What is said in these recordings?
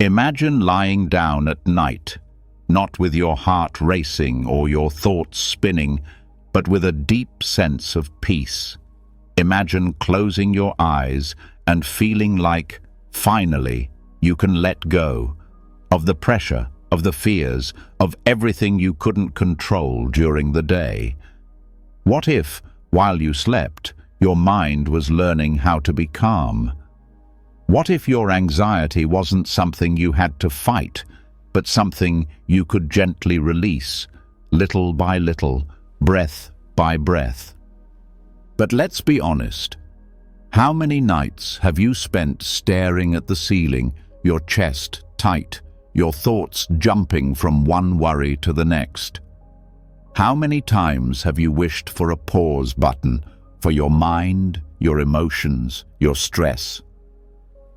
Imagine lying down at night, not with your heart racing or your thoughts spinning, but with a deep sense of peace. Imagine closing your eyes and feeling like, finally, you can let go of the pressure, of the fears, of everything you couldn't control during the day. What if, while you slept, your mind was learning how to be calm? What if your anxiety wasn't something you had to fight, but something you could gently release, little by little, breath by breath? But let's be honest. How many nights have you spent staring at the ceiling, your chest tight, your thoughts jumping from one worry to the next? How many times have you wished for a pause button for your mind, your emotions, your stress?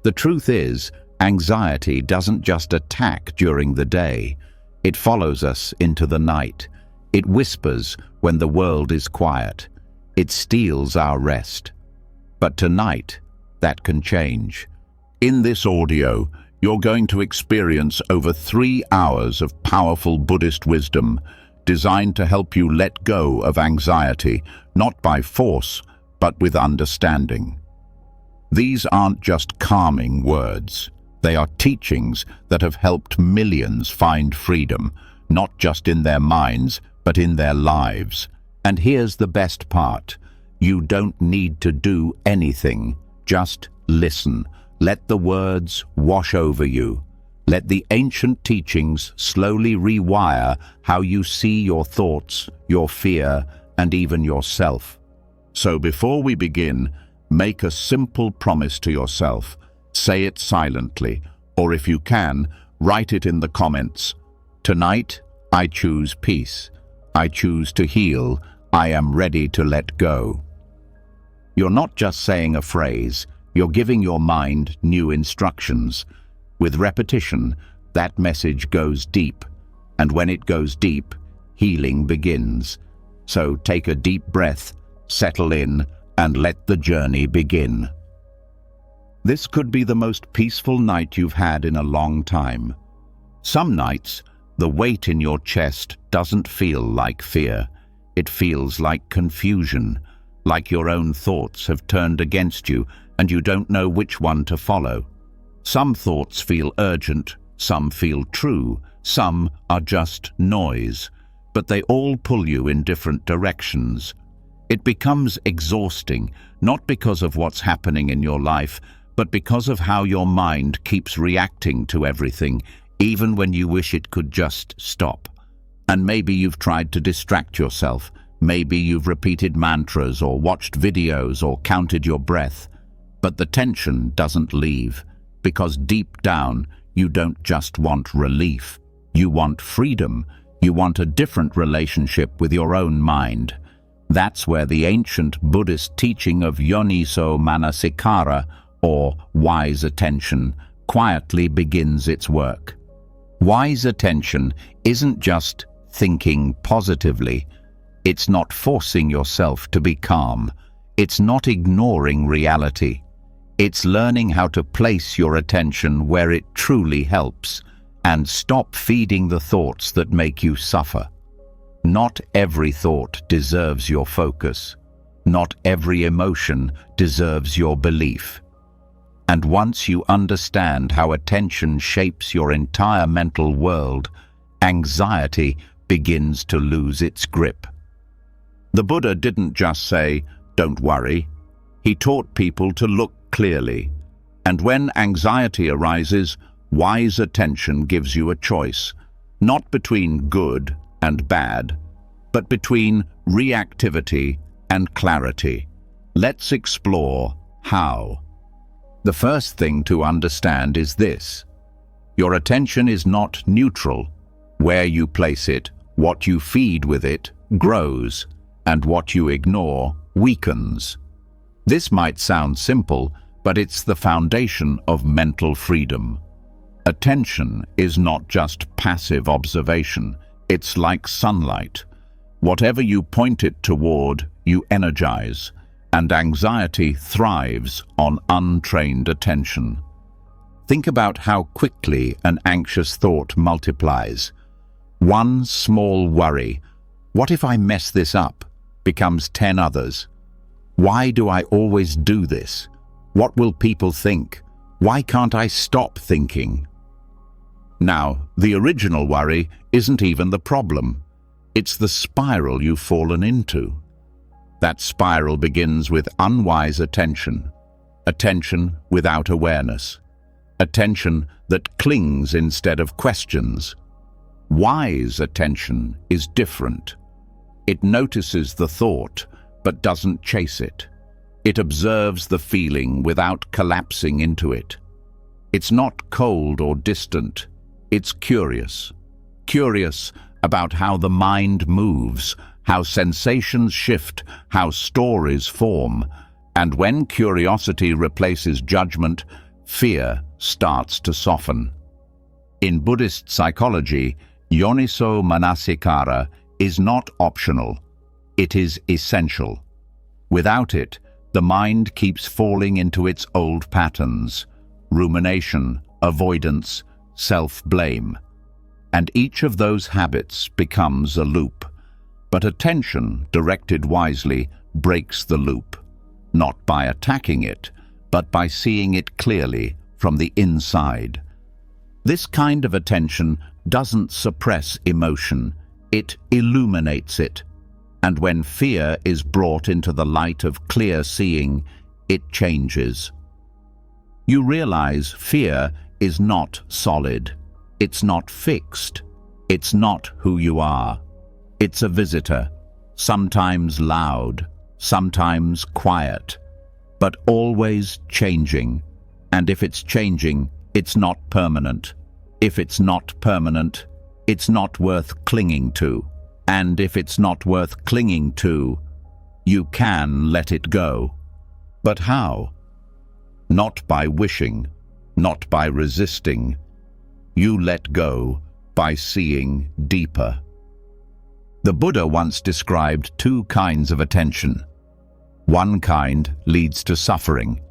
The truth is, anxiety doesn't just attack during the day. It follows us into the night. It whispers when the world is quiet. It steals our rest. But tonight, that can change. In this audio, you're going to experience over 3 hours of powerful Buddhist wisdom designed to help you let go of anxiety, not by force, but with understanding. These aren't just calming words. They are teachings that have helped millions find freedom, not just in their minds, but in their lives. And here's the best part. You don't need to do anything. Just listen. Let the words wash over you. Let the ancient teachings slowly rewire how you see your thoughts, your fear, and even yourself. So before we begin, make a simple promise to yourself. Say it silently, or if you can, write it in the comments. Tonight, I choose peace. I choose to heal. I am ready to let go. You're not just saying a phrase, you're giving your mind new instructions. With repetition, that message goes deep. And when it goes deep, healing begins. So take a deep breath, settle in, and let the journey begin. This could be the most peaceful night you've had in a long time. Some nights, the weight in your chest doesn't feel like fear. It feels like confusion, like your own thoughts have turned against you and you don't know which one to follow. Some thoughts feel urgent, some feel true, some are just noise, but they all pull you in different directions. It becomes exhausting, not because of what's happening in your life, but because of how your mind keeps reacting to everything, even when you wish it could just stop. And maybe you've tried to distract yourself. Maybe you've repeated mantras or watched videos or counted your breath. But the tension doesn't leave, because deep down, you don't just want relief. You want freedom. You want a different relationship with your own mind. That's where the ancient Buddhist teaching of Yoniso Manasikara, or wise attention, quietly begins its work. Wise attention isn't just thinking positively. It's not forcing yourself to be calm. It's not ignoring reality. It's learning how to place your attention where it truly helps and stop feeding the thoughts that make you suffer. Not every thought deserves your focus. Not every emotion deserves your belief. And once you understand how attention shapes your entire mental world, anxiety begins to lose its grip. The Buddha didn't just say, "Don't worry." He taught people to look clearly. And when anxiety arises, wise attention gives you a choice, not between good and bad, but between reactivity and clarity. Let's explore how. The first thing to understand is this. Your attention is not neutral. Where you place it, what you feed with it, grows, and what you ignore weakens. This might sound simple, but it's the foundation of mental freedom. Attention is not just passive observation. It's like sunlight. Whatever you point it toward, you energize, and anxiety thrives on untrained attention. Think about how quickly an anxious thought multiplies. One small worry, what if I mess this up, becomes 10 others. Why do I always do this? What will people think? Why can't I stop thinking? Now, the original worry isn't even the problem. It's the spiral you've fallen into. That spiral begins with unwise attention. Attention without awareness. Attention that clings instead of questions. Wise attention is different. It notices the thought, but doesn't chase it. It observes the feeling without collapsing into it. It's not cold or distant. It's curious. Curious about how the mind moves, how sensations shift, how stories form. And when curiosity replaces judgment, fear starts to soften. In Buddhist psychology, yoniso manasikara is not optional. It is essential. Without it, the mind keeps falling into its old patterns: rumination, avoidance, self-blame. And each of those habits becomes a loop. But attention, directed wisely, breaks the loop, not by attacking it, but by seeing it clearly from the inside. This kind of attention doesn't suppress emotion, it illuminates it. And when fear is brought into the light of clear seeing, it changes. You realize fear is not solid. It's not fixed. It's not who you are. It's a visitor, sometimes loud, sometimes quiet, but always changing. And if it's changing, it's not permanent. If it's not permanent, it's not worth clinging to. And if it's not worth clinging to, you can let it go. But how? Not by wishing, not by resisting. You let go by seeing deeper. The Buddha once described two kinds of attention. One kind leads to suffering,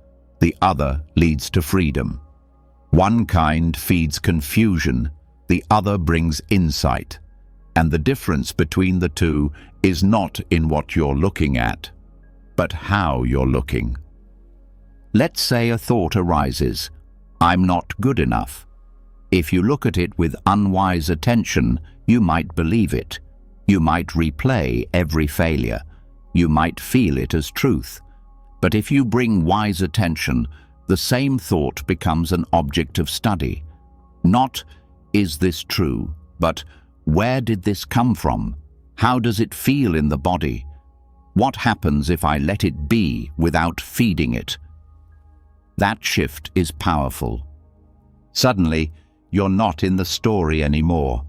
the other leads to freedom. One kind feeds confusion, the other brings insight. And the difference between the two is not in what you're looking at, but how you're looking. Let's say a thought arises, I'm not good enough. If you look at it with unwise attention, you might believe it. You might replay every failure. You might feel it as truth. But if you bring wise attention, the same thought becomes an object of study. Not, is this true, but where did this come from? How does it feel in the body? What happens if I let it be without feeding it? That shift is powerful. Suddenly, you're not in the story anymore.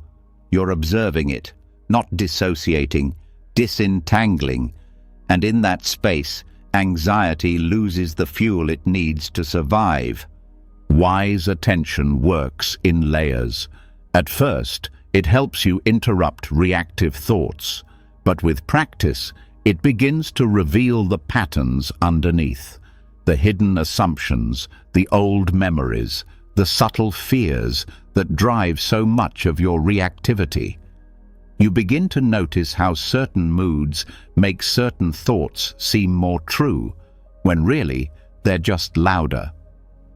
You're observing it, not dissociating, disentangling. And in that space, anxiety loses the fuel it needs to survive. Wise attention works in layers. At first, it helps you interrupt reactive thoughts, but with practice, it begins to reveal the patterns underneath, the hidden assumptions, the old memories, the subtle fears that drive so much of your reactivity. You begin to notice how certain moods make certain thoughts seem more true, when really they're just louder.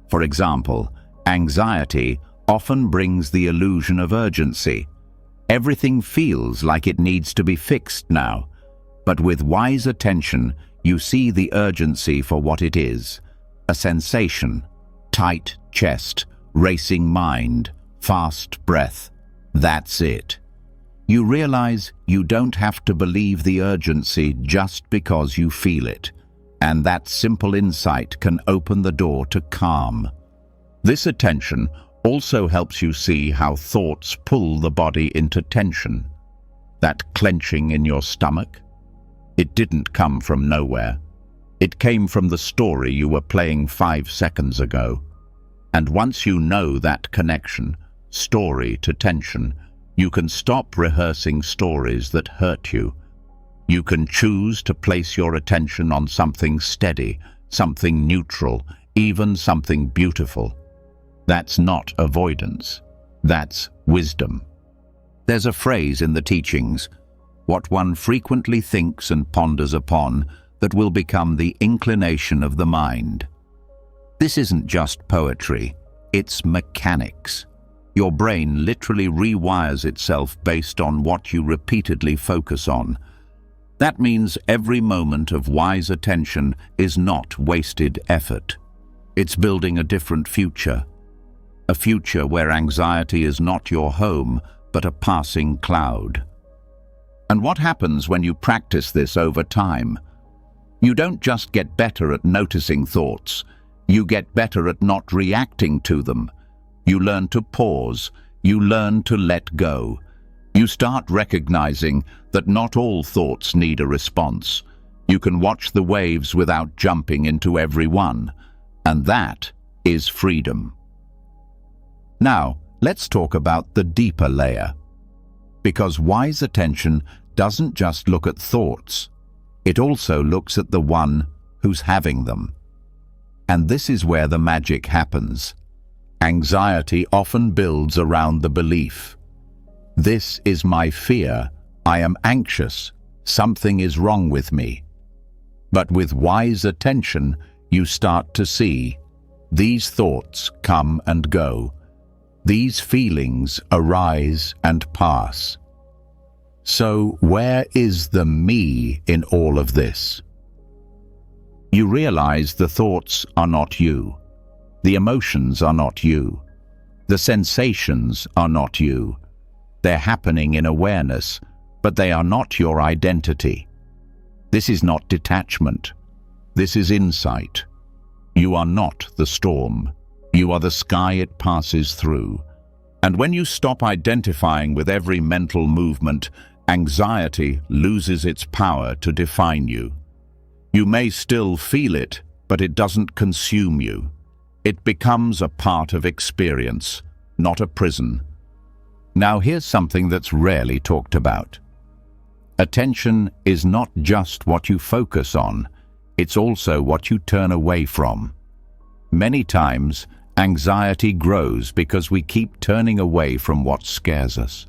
For example, anxiety often brings the illusion of urgency. Everything feels like it needs to be fixed now, but with wise attention, you see the urgency for what it is: a sensation, tight chest, racing mind, fast breath. That's it. You realize you don't have to believe the urgency just because you feel it, and that simple insight can open the door to calm. This attention also helps you see how thoughts pull the body into tension. That clenching in your stomach? It didn't come from nowhere. It came from the story you were playing 5 seconds ago. And once you know that connection, story to tension, you can stop rehearsing stories that hurt you. You can choose to place your attention on something steady, something neutral, even something beautiful. That's not avoidance. That's wisdom. There's a phrase in the teachings, what one frequently thinks and ponders upon, that will become the inclination of the mind. This isn't just poetry, it's mechanics. Your brain literally rewires itself based on what you repeatedly focus on. That means every moment of wise attention is not wasted effort. It's building a different future. A future where anxiety is not your home, but a passing cloud. And what happens when you practice this over time? You don't just get better at noticing thoughts, you get better at not reacting to them. You learn to pause, you learn to let go. You start recognizing that not all thoughts need a response. You can watch the waves without jumping into every one, and that is freedom. Now, let's talk about the deeper layer. Because wise attention doesn't just look at thoughts, it also looks at the one who's having them. And this is where the magic happens. Anxiety often builds around the belief. This is my fear. I am anxious. Something is wrong with me. But with wise attention, you start to see these thoughts come and go. These feelings arise and pass. So where is the me in all of this? You realize the thoughts are not you. The emotions are not you. The sensations are not you. They're happening in awareness, but they are not your identity. This is not detachment. This is insight. You are not the storm. You are the sky it passes through. And when you stop identifying with every mental movement, anxiety loses its power to define you. You may still feel it, but it doesn't consume you. It becomes a part of experience, not a prison. Now here's something that's rarely talked about. Attention is not just what you focus on, it's also what you turn away from. Many times, anxiety grows because we keep turning away from what scares us.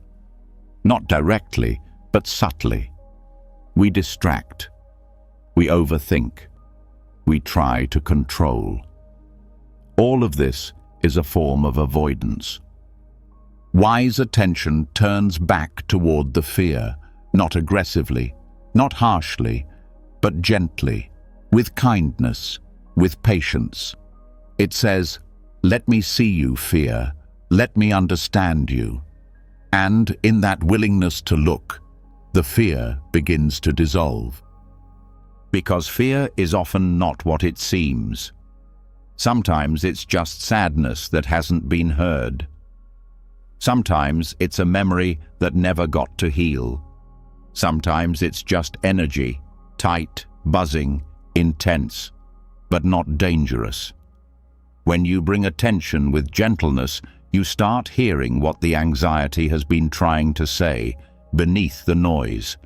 Not directly, but subtly. We distract. We overthink. We try to control. All of this is a form of avoidance. Wise attention turns back toward the fear, not aggressively, not harshly, but gently, with kindness, with patience. It says, "Let me see you, fear. Let me understand you." And in that willingness to look, the fear begins to dissolve. Because fear is often not what it seems. Sometimes it's just sadness that hasn't been heard. Sometimes it's a memory that never got to heal. Sometimes it's just energy, tight, buzzing, intense, but not dangerous. When you bring attention with gentleness, you start hearing what the anxiety has been trying to say beneath the noise.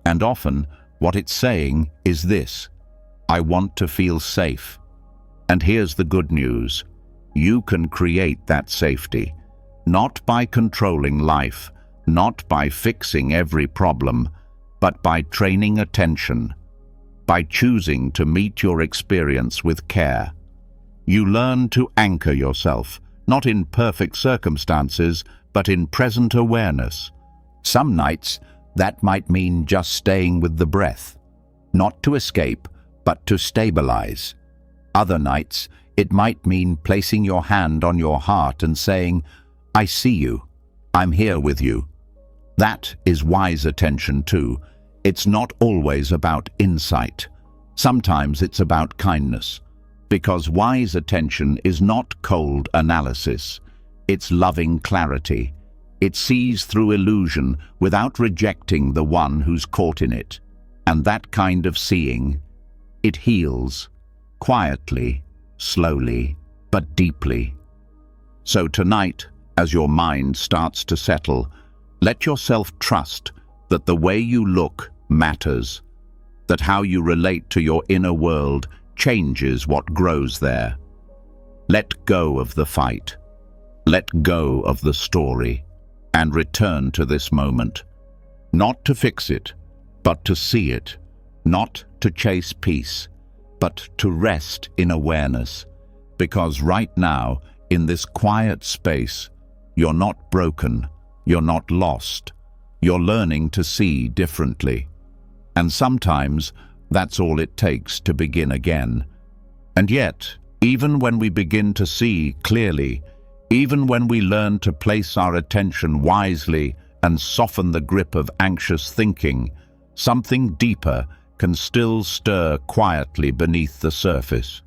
And often, what it's saying is this: I want to feel safe. And here's the good news. You can create that safety, not by controlling life, not by fixing every problem, but by training attention, by choosing to meet your experience with care. You learn to anchor yourself, not in perfect circumstances, but in present awareness. Some nights, that might mean just staying with the breath, not to escape, but to stabilize. Other nights, it might mean placing your hand on your heart and saying, I see you, I'm here with you. That is wise attention too. It's not always about insight. Sometimes it's about kindness. Because wise attention is not cold analysis. It's loving clarity. It sees through illusion without rejecting the one who's caught in it. And that kind of seeing, it heals, quietly, slowly, but deeply. So tonight, as your mind starts to settle, let yourself trust that the way you look matters, that how you relate to your inner world changes what grows there. Let go of the fight. Let go of the story and return to this moment. Not to fix it, but to see it. Not to chase peace, but to rest in awareness. Because right now, in this quiet space, you're not broken, you're not lost. You're learning to see differently. And sometimes, that's all it takes to begin again. And yet, even when we begin to see clearly, even when we learn to place our attention wisely and soften the grip of anxious thinking, something deeper can still stir quietly beneath the surface.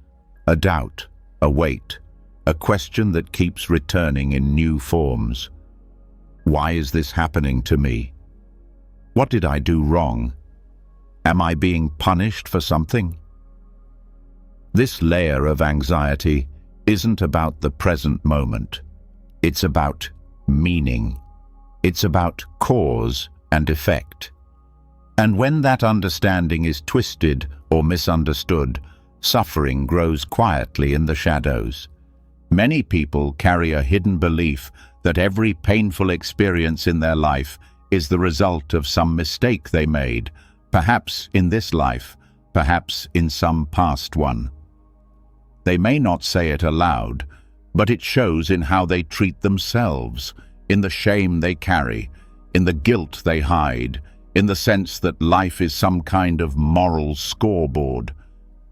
A doubt, a weight, a question that keeps returning in new forms. Why is this happening to me? What did I do wrong? Am I being punished for something? This layer of anxiety isn't about the present moment. It's about meaning. It's about cause and effect. And when that understanding is twisted or misunderstood, suffering grows quietly in the shadows. Many people carry a hidden belief that every painful experience in their life is the result of some mistake they made, perhaps in this life, perhaps in some past one. They may not say it aloud, but it shows in how they treat themselves, in the shame they carry, in the guilt they hide, in the sense that life is some kind of moral scoreboard.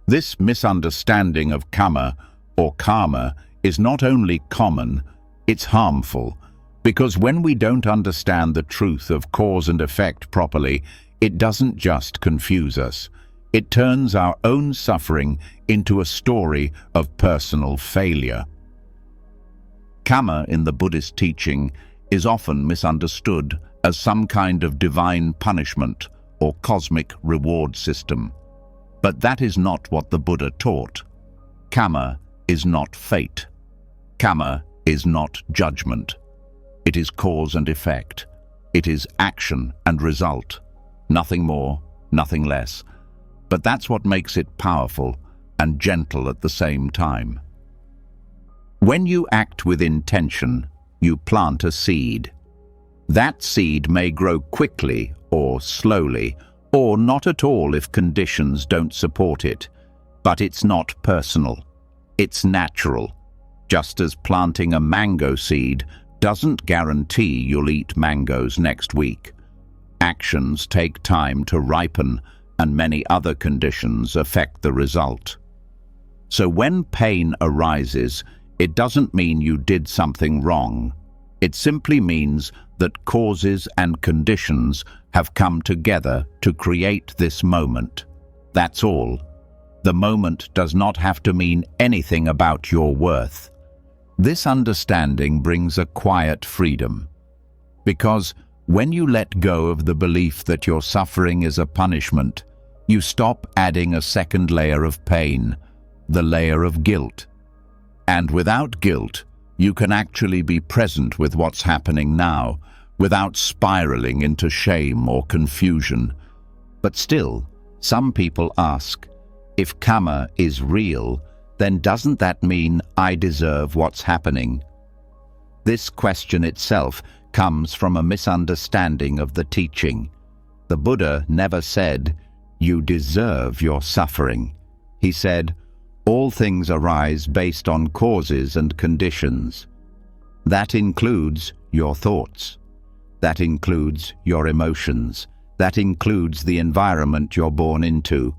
This misunderstanding of karma or karma is not only common, it's harmful, because when we don't understand the truth of cause and effect properly, it doesn't just confuse us. It turns our own suffering into a story of personal failure. Karma in the Buddhist teaching is often misunderstood as some kind of divine punishment or cosmic reward system. But that is not what the Buddha taught. Karma is not fate. Karma is not judgment. It is cause and effect. It is action and result. Nothing more, nothing less. But that's what makes it powerful and gentle at the same time. When you act with intention, you plant a seed. That seed may grow quickly or slowly, or not at all if conditions don't support it. But it's not personal. It's natural. Just as planting a mango seed doesn't guarantee you'll eat mangoes next week. Actions take time to ripen, and many other conditions affect the result. So when pain arises, it doesn't mean you did something wrong. It simply means that causes and conditions have come together to create this moment. That's all. The moment does not have to mean anything about your worth. This understanding brings a quiet freedom. Because when you let go of the belief that your suffering is a punishment, you stop adding a second layer of pain, the layer of guilt. And without guilt, you can actually be present with what's happening now, without spiraling into shame or confusion. But still, some people ask, if karma is real, then doesn't that mean I deserve what's happening? This question itself comes from a misunderstanding of the teaching. The Buddha never said, "You deserve your suffering." He said, "All things arise based on causes and conditions." That includes your thoughts. That includes your emotions. That includes the environment you're born into.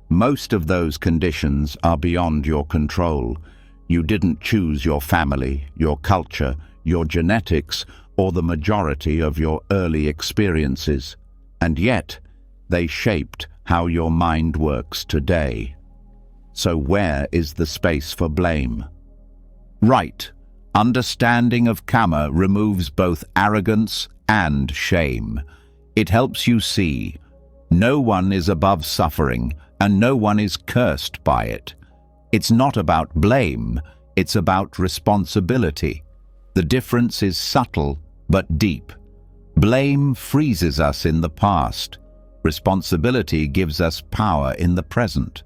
Most of those conditions are beyond your control. You didn't choose your family, your culture, your genetics, or the majority of your early experiences. And yet, they shaped how your mind works today. So where is the space for blame? Right, understanding of karma removes both arrogance and shame. It helps you see, no one is above suffering, and no one is cursed by it. It's not about blame, it's about responsibility. The difference is subtle but deep. Blame freezes us in the past. Responsibility gives us power in the present.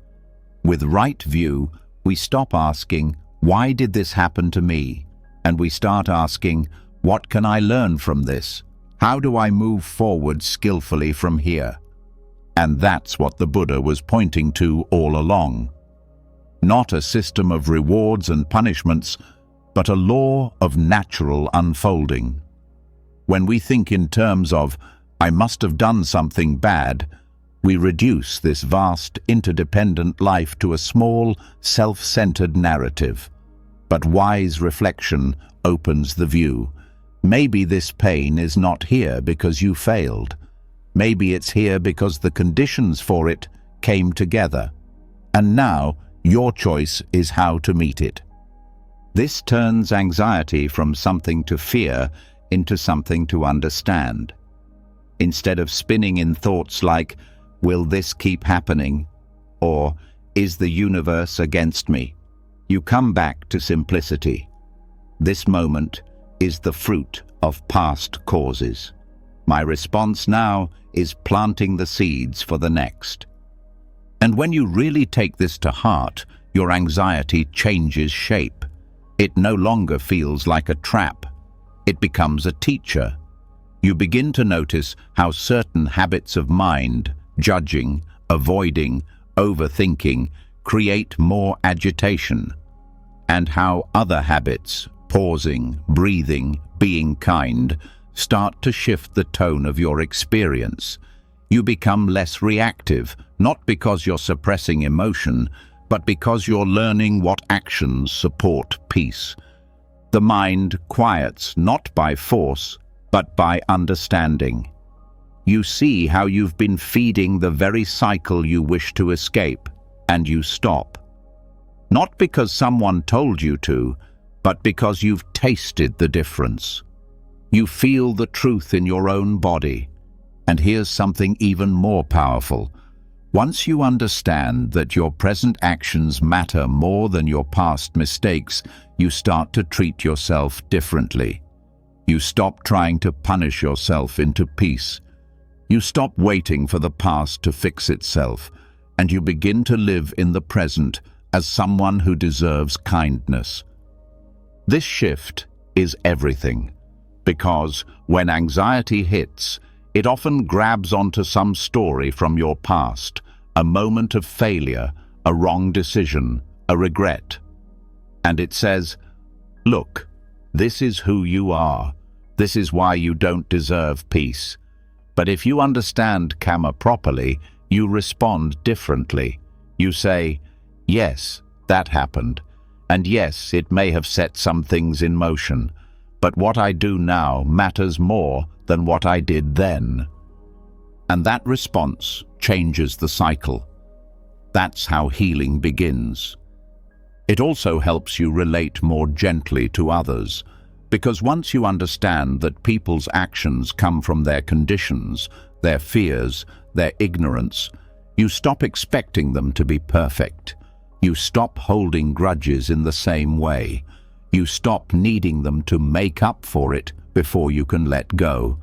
With right view, we stop asking, "Why did this happen to me?" and we start asking, what can I learn from this? How do I move forward skillfully from here? And that's what the Buddha was pointing to all along. Not a system of rewards and punishments, but a law of natural unfolding. When we think in terms of, I must have done something bad, we reduce this vast, interdependent life to a small, self-centered narrative. But wise reflection opens the view. Maybe this pain is not here because you failed. Maybe it's here because the conditions for it came together. And now, your choice is how to meet it. This turns anxiety from something to fear into something to understand. Instead of spinning in thoughts like, will this keep happening? Or, is the universe against me? You come back to simplicity. This moment is the fruit of past causes. My response now is planting the seeds for the next. And when you really take this to heart, your anxiety changes shape. It no longer feels like a trap. It becomes a teacher. You begin to notice how certain habits of mind, judging, avoiding, overthinking, create more agitation, and how other habits, pausing, breathing, being kind, start to shift the tone of your experience. You become less reactive, not because you're suppressing emotion, but because you're learning what actions support peace. The mind quiets not by force, but by understanding. You see how you've been feeding the very cycle you wish to escape, and you stop. Not because someone told you to, but because you've tasted the difference. You feel the truth in your own body. And here's something even more powerful. Once you understand that your present actions matter more than your past mistakes, you start to treat yourself differently. You stop trying to punish yourself into peace. You stop waiting for the past to fix itself, and you begin to live in the present as someone who deserves kindness. This shift is everything, because when anxiety hits, it often grabs onto some story from your past, a moment of failure, a wrong decision, a regret. And it says, look, this is who you are. This is why you don't deserve peace. But if you understand karma properly, you respond differently. You say, yes, that happened. And yes, it may have set some things in motion. But what I do now matters more than what I did then. And that response changes the cycle. That's how healing begins. It also helps you relate more gently to others, because once you understand that people's actions come from their conditions, their fears, their ignorance, you stop expecting them to be perfect. You stop holding grudges in the same way. You stop needing them to make up for it before you can let go.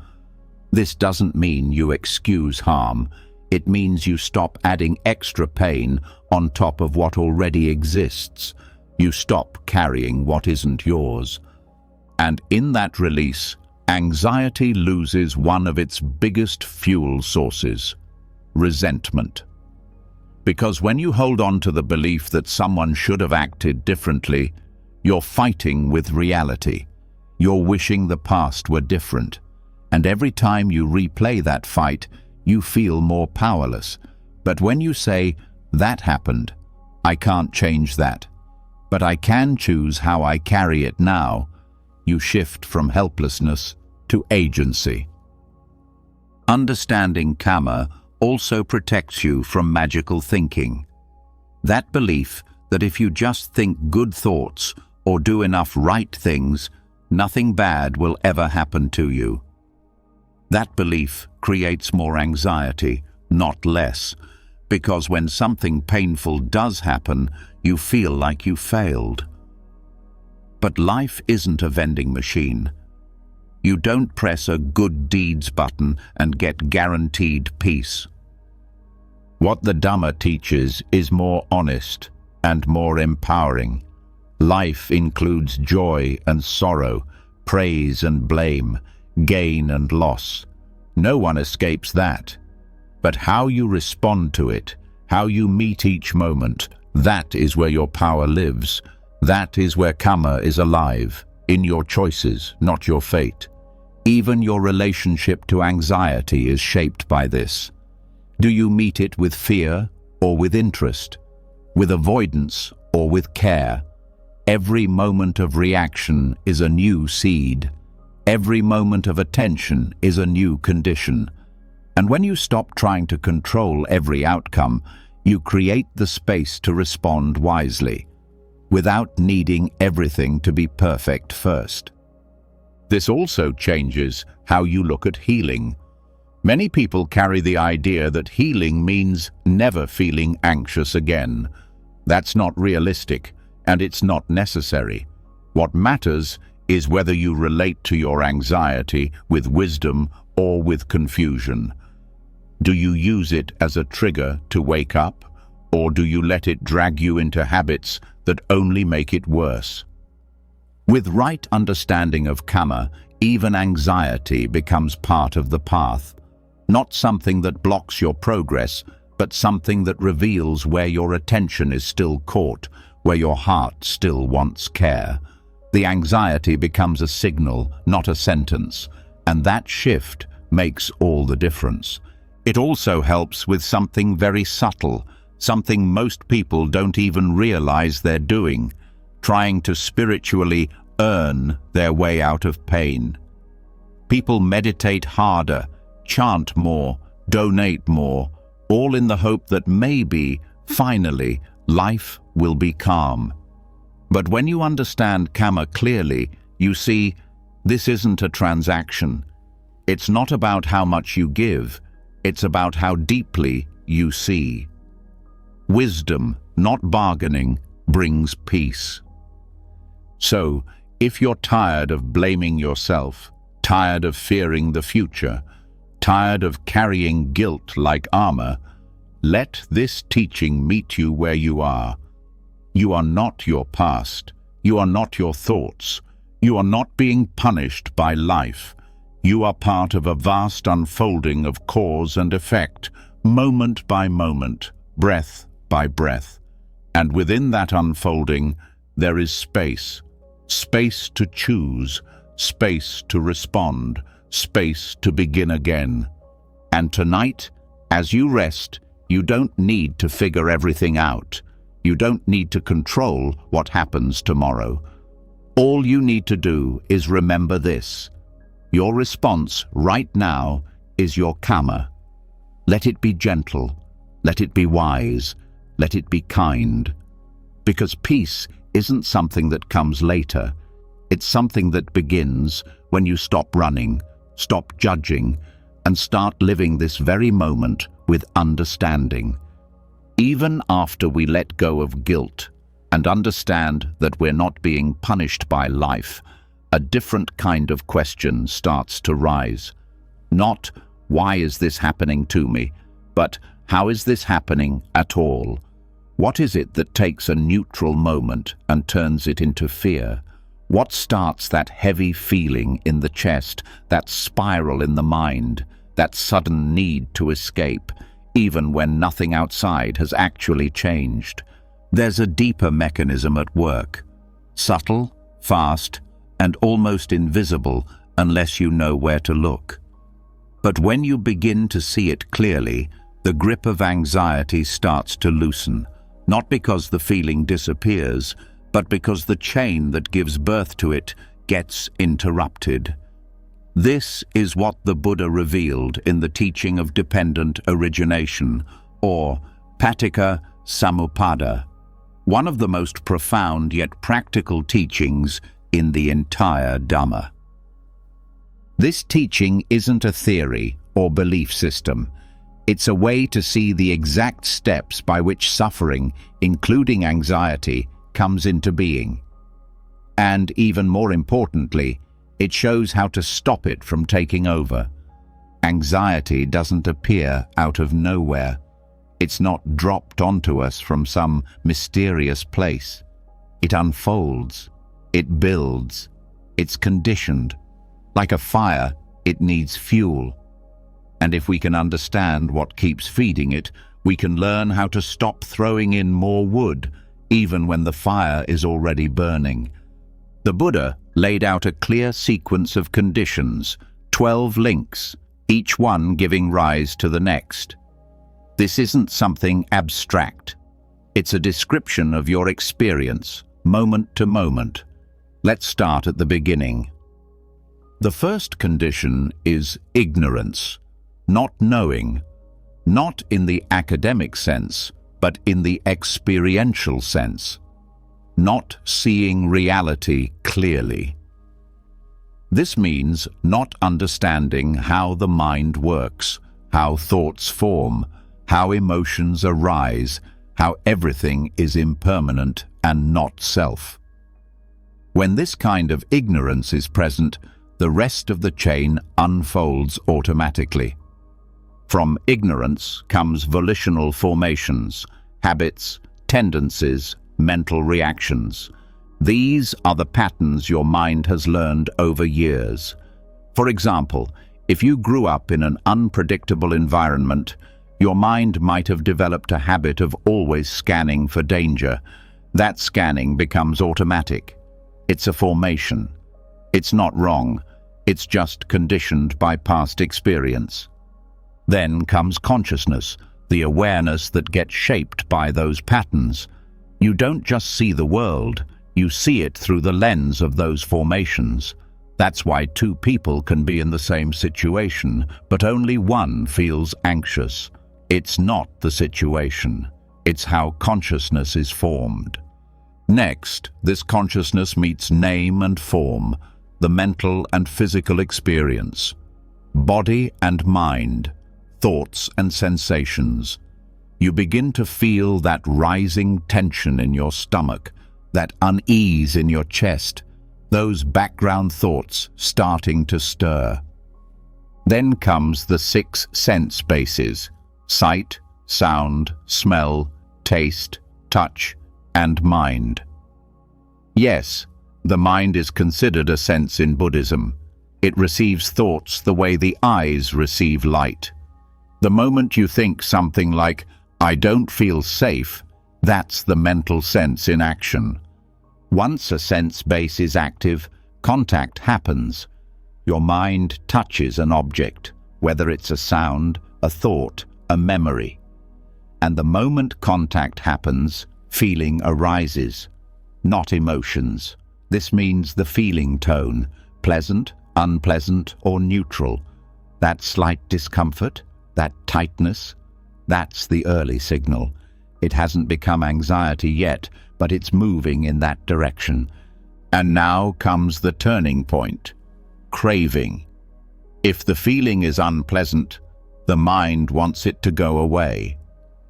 This doesn't mean you excuse harm. It means you stop adding extra pain on top of what already exists. You stop carrying what isn't yours. And in that release, anxiety loses one of its biggest fuel sources: resentment. Because when you hold on to the belief that someone should have acted differently, you're fighting with reality. You're wishing the past were different. And every time you replay that fight, you feel more powerless. But when you say, that happened, I can't change that, but I can choose how I carry it now, you shift from helplessness to agency. Understanding karma also protects you from magical thinking. That belief that if you just think good thoughts or do enough right things, nothing bad will ever happen to you. That belief creates more anxiety, not less, because when something painful does happen, you feel like you failed. But life isn't a vending machine. You don't press a good deeds button and get guaranteed peace. What the Dhamma teaches is more honest and more empowering. Life includes joy and sorrow, praise and blame, gain and loss. No one escapes that. But how you respond to it, how you meet each moment, that is where your power lives. That is where karma is alive, in your choices, not your fate. Even your relationship to anxiety is shaped by this. Do you meet it with fear or with interest? With avoidance or with care? Every moment of reaction is a new seed. Every moment of attention is a new condition. And when you stop trying to control every outcome, you create the space to respond wisely, without needing everything to be perfect first. This also changes how you look at healing. Many people carry the idea that healing means never feeling anxious again. That's not realistic, and it's not necessary. What matters is whether you relate to your anxiety with wisdom or with confusion. Do you use it as a trigger to wake up, or do you let it drag you into habits that only make it worse? With right understanding of karma, even anxiety becomes part of the path. Not something that blocks your progress, but something that reveals where your attention is still caught, where your heart still wants care. The anxiety becomes a signal, not a sentence, and that shift makes all the difference. It also helps with something very subtle, something most people don't even realize they're doing, trying to spiritually earn their way out of pain. People meditate harder, chant more, donate more, all in the hope that maybe, finally, life will be calm. But when you understand karma clearly, you see, this isn't a transaction. It's not about how much you give, it's about how deeply you see. Wisdom, not bargaining, brings peace. So, if you're tired of blaming yourself, tired of fearing the future, tired of carrying guilt like armor, let this teaching meet you where you are. You are not your past. You are not your thoughts. You are not being punished by life. You are part of a vast unfolding of cause and effect, moment by moment, breath by breath. And within that unfolding, there is space. Space to choose, space to respond, space to begin again. And tonight, as you rest, you don't need to figure everything out. You don't need to control what happens tomorrow. All you need to do is remember this. Your response right now is your karma. Let it be gentle. Let it be wise. Let it be kind. Because peace isn't something that comes later. It's something that begins when you stop running, stop judging, and start living this very moment with understanding. Even after we let go of guilt and understand that we're not being punished by life, a different kind of question starts to rise. Not, why is this happening to me? But, how is this happening at all? What is it that takes a neutral moment and turns it into fear? What starts that heavy feeling in the chest, that spiral in the mind, that sudden need to escape, even when nothing outside has actually changed? There's a deeper mechanism at work, subtle, fast, and almost invisible unless you know where to look. But when you begin to see it clearly, the grip of anxiety starts to loosen, not because the feeling disappears, but because the chain that gives birth to it gets interrupted. This is what the Buddha revealed in the teaching of dependent origination, or Paticca Samuppada, one of the most profound yet practical teachings in the entire Dhamma. This teaching isn't a theory or belief system. It's a way to see the exact steps by which suffering, including anxiety, comes into being. And even more importantly, it shows how to stop it from taking over. Anxiety doesn't appear out of nowhere. It's not dropped onto us from some mysterious place. It unfolds. It builds. It's conditioned. Like a fire, it needs fuel. And if we can understand what keeps feeding it, we can learn how to stop throwing in more wood, even when the fire is already burning. The Buddha laid out a clear sequence of conditions, 12 links, each one giving rise to the next. This isn't something abstract. It's a description of your experience, moment to moment. Let's start at the beginning. The first condition is ignorance, not knowing, not in the academic sense, but in the experiential sense, not seeing reality clearly. This means not understanding how the mind works, how thoughts form, how emotions arise, how everything is impermanent and not self. When this kind of ignorance is present, the rest of the chain unfolds automatically. From ignorance comes volitional formations, habits, tendencies, mental reactions. These are the patterns your mind has learned over years. For example, if you grew up in an unpredictable environment, your mind might have developed a habit of always scanning for danger. That scanning becomes automatic. It's a formation. It's not wrong. It's just conditioned by past experience. Then comes consciousness, the awareness that gets shaped by those patterns. You don't just see the world, you see it through the lens of those formations. That's why two people can be in the same situation, but only one feels anxious. It's not the situation. It's how consciousness is formed. Next, this consciousness meets name and form, the mental and physical experience, body and mind, thoughts and sensations. You begin to feel that rising tension in your stomach, that unease in your chest, those background thoughts starting to stir. Then comes the 6 sense bases: sight, sound, smell, taste, touch, and mind. Yes, the mind is considered a sense in Buddhism. It receives thoughts the way the eyes receive light. The moment you think something like, "I don't feel safe," that's the mental sense in action. Once a sense base is active, contact happens. Your mind touches an object, whether it's a sound, a thought, a memory. And the moment contact happens, feeling arises, not emotions. This means the feeling tone, pleasant, unpleasant, or neutral. That slight discomfort, that tightness, that's the early signal. It hasn't become anxiety yet, but it's moving in that direction. And now comes the turning point: craving. If the feeling is unpleasant, the mind wants it to go away.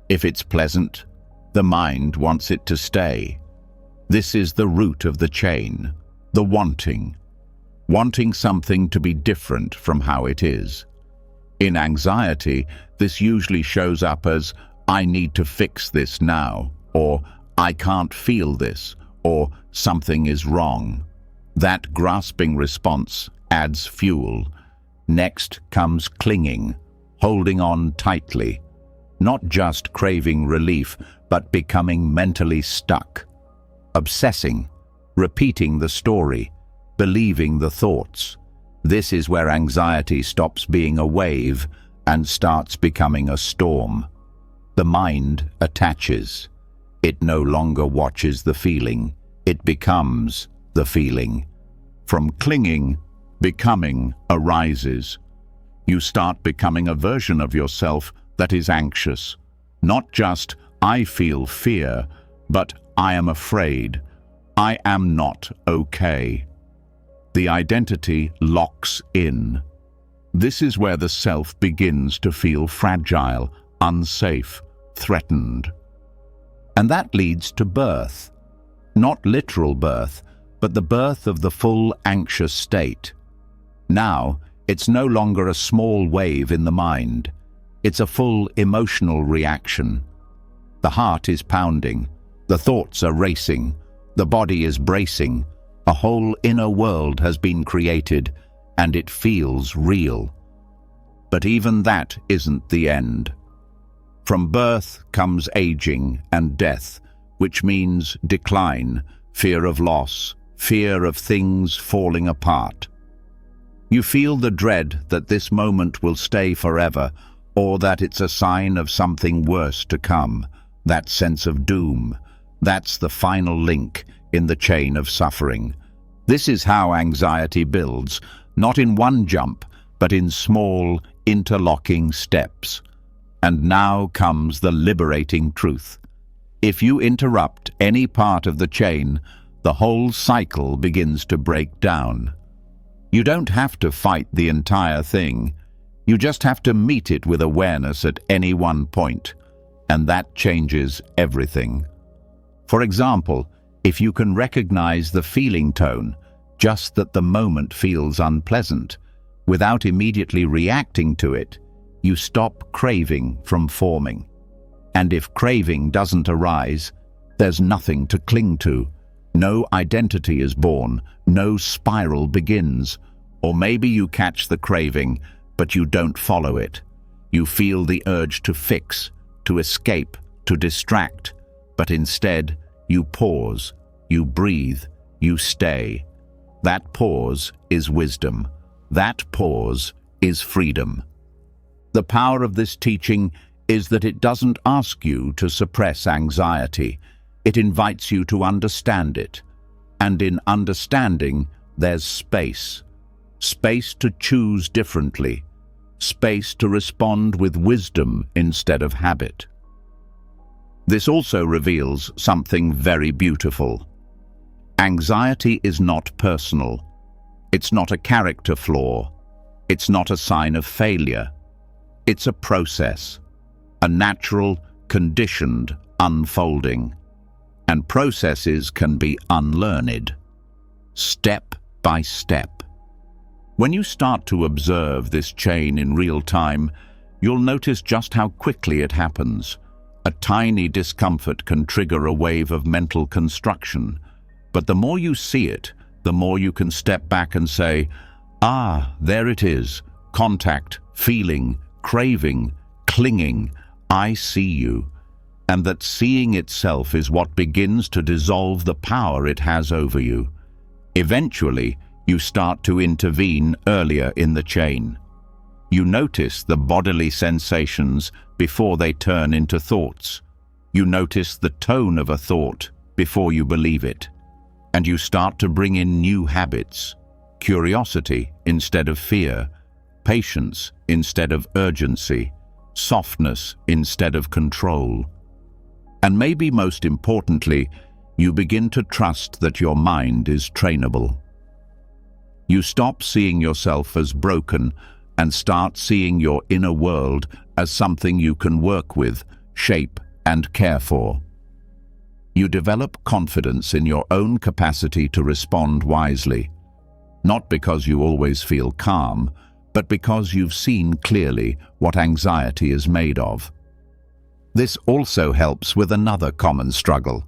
If it's pleasant, the mind wants it to stay. This is the root of the chain, the wanting. Wanting something to be different from how it is. In anxiety, this usually shows up as, "I need to fix this now," or "I can't feel this," or "something is wrong." That grasping response adds fuel. Next comes clinging, holding on tightly. Not just craving relief, but becoming mentally stuck. Obsessing, repeating the story, believing the thoughts. This is where anxiety stops being a wave and starts becoming a storm. The mind attaches. It no longer watches the feeling. It becomes the feeling. From clinging, becoming arises. You start becoming a version of yourself that is anxious. Not just, "I feel fear," but "I am afraid. I am not okay." The identity locks in. This is where the self begins to feel fragile, unsafe, threatened. And that leads to birth. Not literal birth, but the birth of the full anxious state. Now, it's no longer a small wave in the mind. It's a full emotional reaction. The heart is pounding. The thoughts are racing. The body is bracing. A whole inner world has been created, and it feels real. But even that isn't the end. From birth comes aging and death, which means decline, fear of loss, fear of things falling apart. You feel the dread that this moment will stay forever, or that it's a sign of something worse to come. That sense of doom, that's the final link in the chain of suffering. This is how anxiety builds, not in one jump, but in small, interlocking steps. And now comes the liberating truth. If you interrupt any part of the chain, the whole cycle begins to break down. You don't have to fight the entire thing. You just have to meet it with awareness at any one point, and that changes everything. For example, if you can recognize the feeling tone, just that the moment feels unpleasant, without immediately reacting to it, you stop craving from forming. And if craving doesn't arise, there's nothing to cling to. No identity is born, no spiral begins. Or maybe you catch the craving, but you don't follow it. You feel the urge to fix, to escape, to distract, but instead you pause, you breathe, you stay. That pause is wisdom. That pause is freedom. The power of this teaching is that it doesn't ask you to suppress anxiety. It invites you to understand it. And in understanding, there's space. Space to choose differently. Space to respond with wisdom instead of habit. This also reveals something very beautiful. Anxiety is not personal. It's not a character flaw. It's not a sign of failure. It's a process, a natural, conditioned unfolding. And processes can be unlearned, step by step. When you start to observe this chain in real time, you'll notice just how quickly it happens. A tiny discomfort can trigger a wave of mental construction. But the more you see it, the more you can step back and say, ah, there it is. Contact, feeling, craving, clinging. I see you. And that seeing itself is what begins to dissolve the power it has over you. Eventually, you start to intervene earlier in the chain. You notice the bodily sensations before they turn into thoughts. You notice the tone of a thought before you believe it. And you start to bring in new habits, curiosity instead of fear, patience instead of urgency, softness instead of control. And maybe most importantly, you begin to trust that your mind is trainable. You stop seeing yourself as broken and start seeing your inner world as something you can work with, shape, and care for. You develop confidence in your own capacity to respond wisely, not because you always feel calm, but because you've seen clearly what anxiety is made of. This also helps with another common struggle,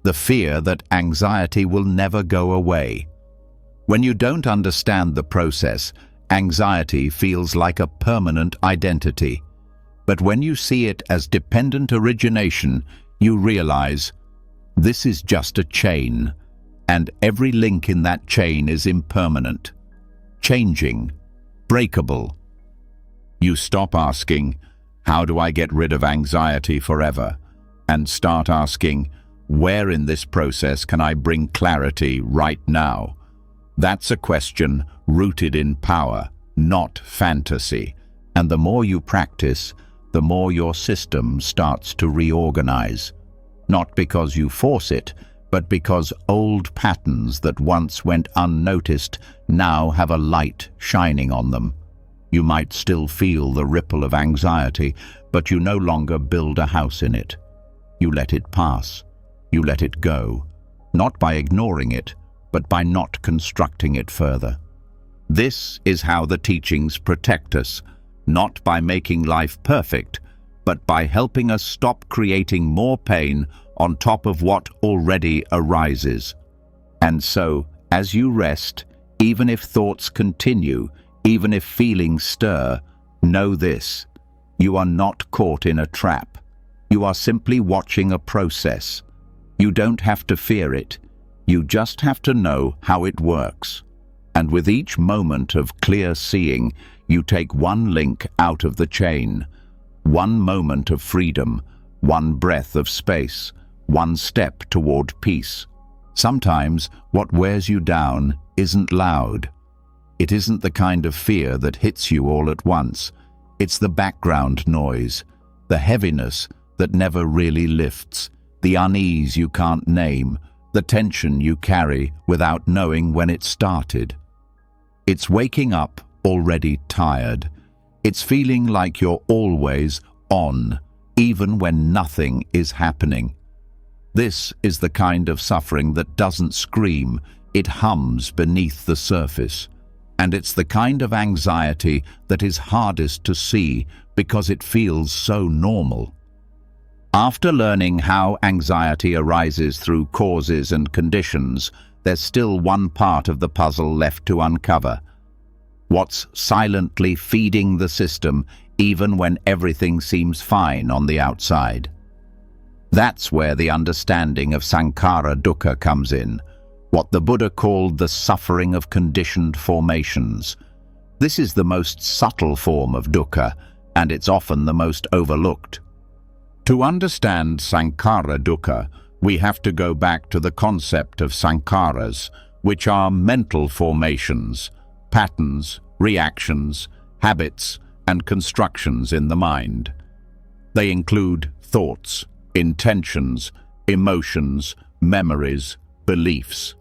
the fear that anxiety will never go away. When you don't understand the process, anxiety feels like a permanent identity. But when you see it as dependent origination, you realize this is just a chain, and every link in that chain is impermanent, changing, breakable. You stop asking, how do I get rid of anxiety forever? And start asking, where in this process can I bring clarity right now? That's a question rooted in power, not fantasy. And the more you practice, the more your system starts to reorganize. Not because you force it, but because old patterns that once went unnoticed now have a light shining on them. You might still feel the ripple of anxiety, but you no longer build a house in it. You let it pass. You let it go, not by ignoring it, but by not constructing it further. This is how the teachings protect us, not by making life perfect, but by helping us stop creating more pain on top of what already arises. And so, as you rest, even if thoughts continue, even if feelings stir, know this: you are not caught in a trap. You are simply watching a process. You don't have to fear it. You just have to know how it works. And with each moment of clear seeing, you take one link out of the chain, one moment of freedom, one breath of space, one step toward peace. Sometimes what wears you down isn't loud. It isn't the kind of fear that hits you all at once. It's the background noise, the heaviness that never really lifts, the unease you can't name, the tension you carry without knowing when it started. It's waking up already tired. It's feeling like you're always on, even when nothing is happening. This is the kind of suffering that doesn't scream, it hums beneath the surface. And it's the kind of anxiety that is hardest to see because it feels so normal. After learning how anxiety arises through causes and conditions, there's still one part of the puzzle left to uncover. What's silently feeding the system even when everything seems fine on the outside? That's where the understanding of sankhara dukkha comes in, what the Buddha called the suffering of conditioned formations. This is the most subtle form of dukkha, and it's often the most overlooked. To understand sankhara dukkha, we have to go back to the concept of sankharas, which are mental formations, patterns, reactions, habits, and constructions in the mind. They include thoughts, intentions, emotions, memories, beliefs.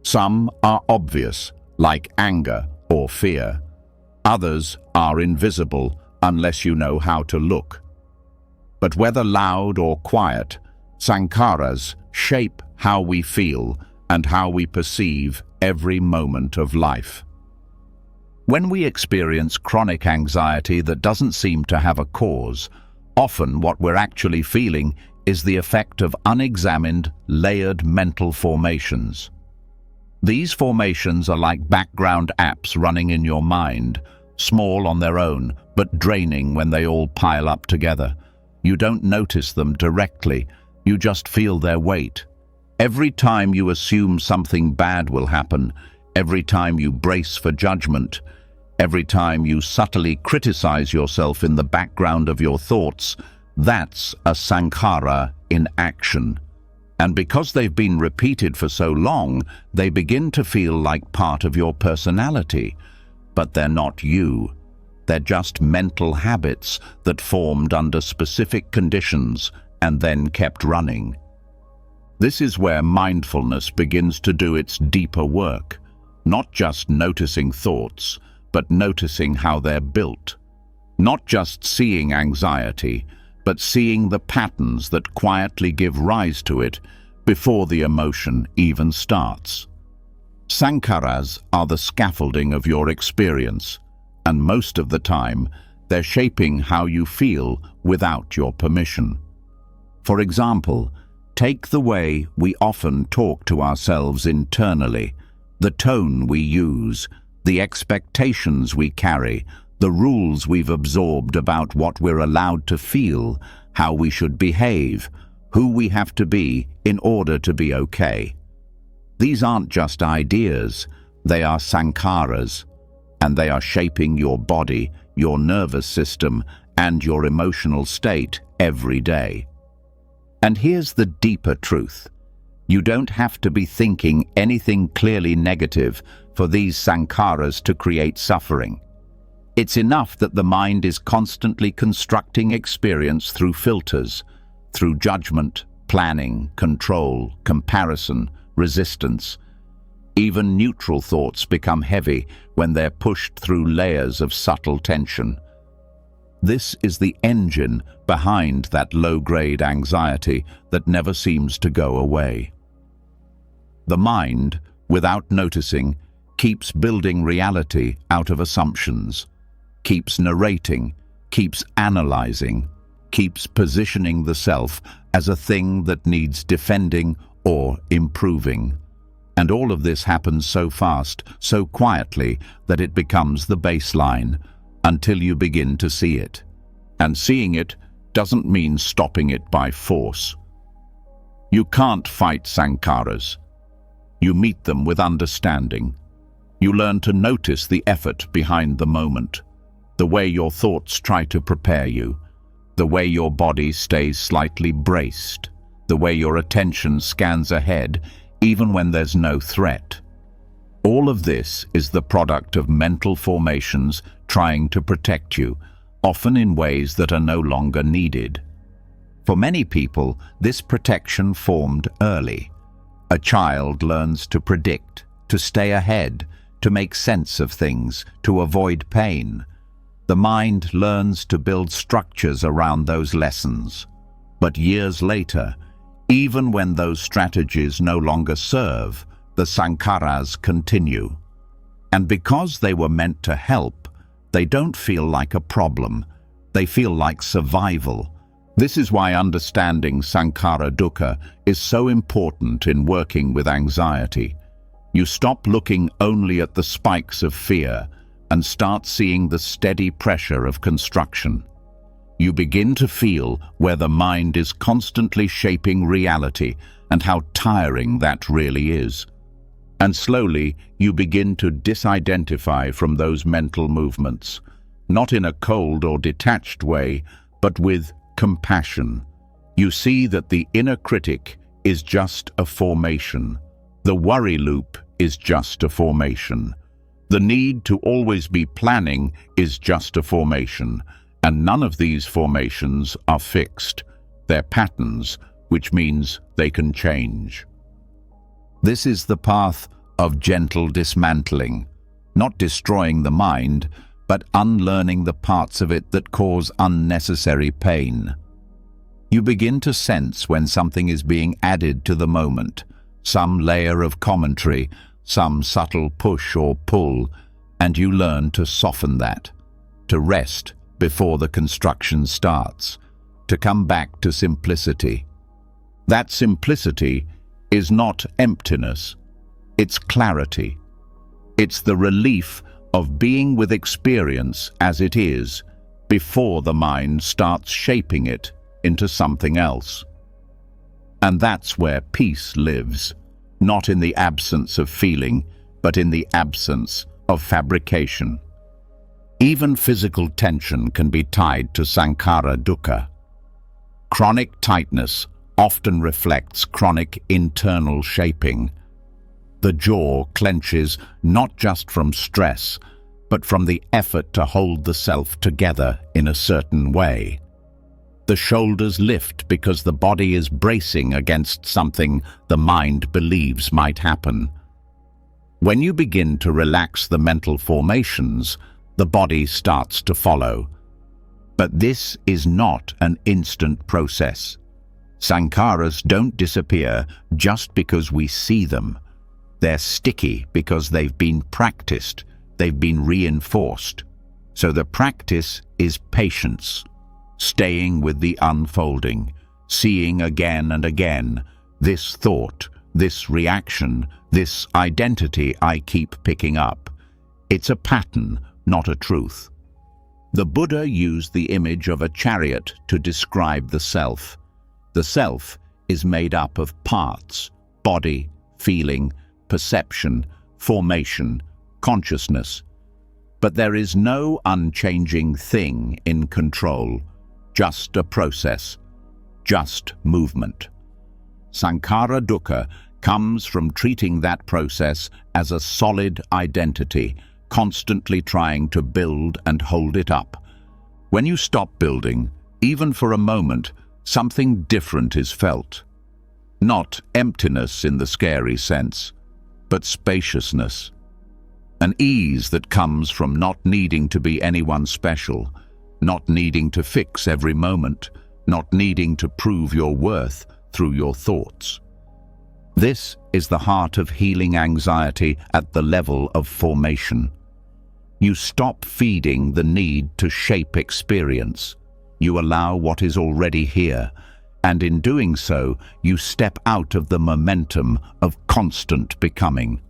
Some are obvious, like anger or fear. Others are invisible unless you know how to look. But whether loud or quiet, sankharas shape how we feel and how we perceive every moment of life. When we experience chronic anxiety that doesn't seem to have a cause, often what we're actually feeling is the effect of unexamined, layered mental formations. These formations are like background apps running in your mind, small on their own, but draining when they all pile up together. You don't notice them directly, you just feel their weight. Every time you assume something bad will happen, every time you brace for judgment, every time you subtly criticize yourself in the background of your thoughts, that's a sankhara in action. And because they've been repeated for so long, they begin to feel like part of your personality. But they're not you. They're just mental habits that formed under specific conditions and then kept running. This is where mindfulness begins to do its deeper work, not just noticing thoughts, but noticing how they're built. Not just seeing anxiety, but seeing the patterns that quietly give rise to it before the emotion even starts. Sankharas are the scaffolding of your experience, and most of the time, they're shaping how you feel without your permission. For example, take the way we often talk to ourselves internally, the tone we use, the expectations we carry, the rules we've absorbed about what we're allowed to feel, how we should behave, who we have to be in order to be okay. These aren't just ideas, they are sankharas, and they are shaping your body, your nervous system, and your emotional state every day. And here's the deeper truth. You don't have to be thinking anything clearly negative for these sankharas to create suffering. It's enough that the mind is constantly constructing experience through filters, through judgment, planning, control, comparison, resistance. Even neutral thoughts become heavy when they're pushed through layers of subtle tension. This is the engine behind that low-grade anxiety that never seems to go away. The mind, without noticing, keeps building reality out of assumptions, keeps narrating, keeps analyzing, keeps positioning the self as a thing that needs defending or improving. And all of this happens so fast, so quietly, that it becomes the baseline, until you begin to see it. And seeing it doesn't mean stopping it by force. You can't fight sankharas. You meet them with understanding. You learn to notice the effort behind the moment, the way your thoughts try to prepare you, the way your body stays slightly braced, the way your attention scans ahead even when there's no threat. All of this is the product of mental formations trying to protect you, often in ways that are no longer needed. For many people, this protection formed early. A child learns to predict, to stay ahead, to make sense of things, to avoid pain. The mind learns to build structures around those lessons. But years later, even when those strategies no longer serve, the sankharas continue. And because they were meant to help, they don't feel like a problem. They feel like survival. This is why understanding sankhara dukkha is so important in working with anxiety. You stop looking only at the spikes of fear and start seeing the steady pressure of construction. You begin to feel where the mind is constantly shaping reality and how tiring that really is. And slowly, you begin to disidentify from those mental movements, not in a cold or detached way, but with compassion. You see that the inner critic is just a formation. The worry loop is just a formation. The need to always be planning is just a formation, and none of these formations are fixed. They're patterns, which means they can change. This is the path of gentle dismantling, not destroying the mind, but unlearning the parts of it that cause unnecessary pain. You begin to sense when something is being added to the moment, some layer of commentary, some subtle push or pull, and you learn to soften that, to rest before the construction starts, to come back to simplicity. That simplicity is not emptiness, it's clarity. It's the relief of being with experience as it is before the mind starts shaping it into something else. And that's where peace lives, not in the absence of feeling, but in the absence of fabrication. Even physical tension can be tied to sankhara dukkha. Chronic tightness often reflects chronic internal shaping. The jaw clenches not just from stress, but from the effort to hold the self together in a certain way. The shoulders lift because the body is bracing against something the mind believes might happen. When you begin to relax the mental formations, the body starts to follow. But this is not an instant process. Sankharas don't disappear just because we see them. They're sticky because they've been practiced, they've been reinforced. So the practice is patience, staying with the unfolding, seeing again and again, this thought, this reaction, this identity I keep picking up. It's a pattern, not a truth. The Buddha used the image of a chariot to describe the self. The self is made up of parts: body, feeling, perception, formation, consciousness. But there is no unchanging thing in control, just a process, just movement. Sankhara dukkha comes from treating that process as a solid identity, constantly trying to build and hold it up. When you stop building, even for a moment, something different is felt. Not emptiness in the scary sense, but spaciousness. An ease that comes from not needing to be anyone special, not needing to fix every moment, not needing to prove your worth through your thoughts. This is the heart of healing anxiety at the level of formation. You stop feeding the need to shape experience. You allow what is already here, and in doing so, you step out of the momentum of constant becoming.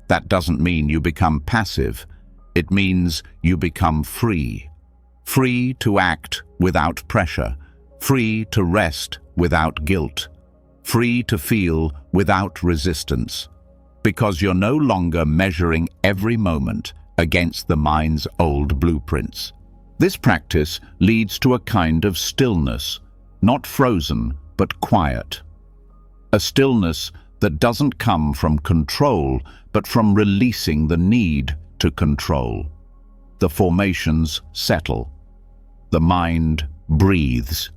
That doesn't mean you become passive. It means you become free. Free to act without pressure, free to rest without guilt, free to feel without resistance, because you're no longer measuring every moment against the mind's old blueprints. This practice leads to a kind of stillness, not frozen, but quiet. A stillness that doesn't come from control, but from releasing the need to control. The formations settle. The mind breathes.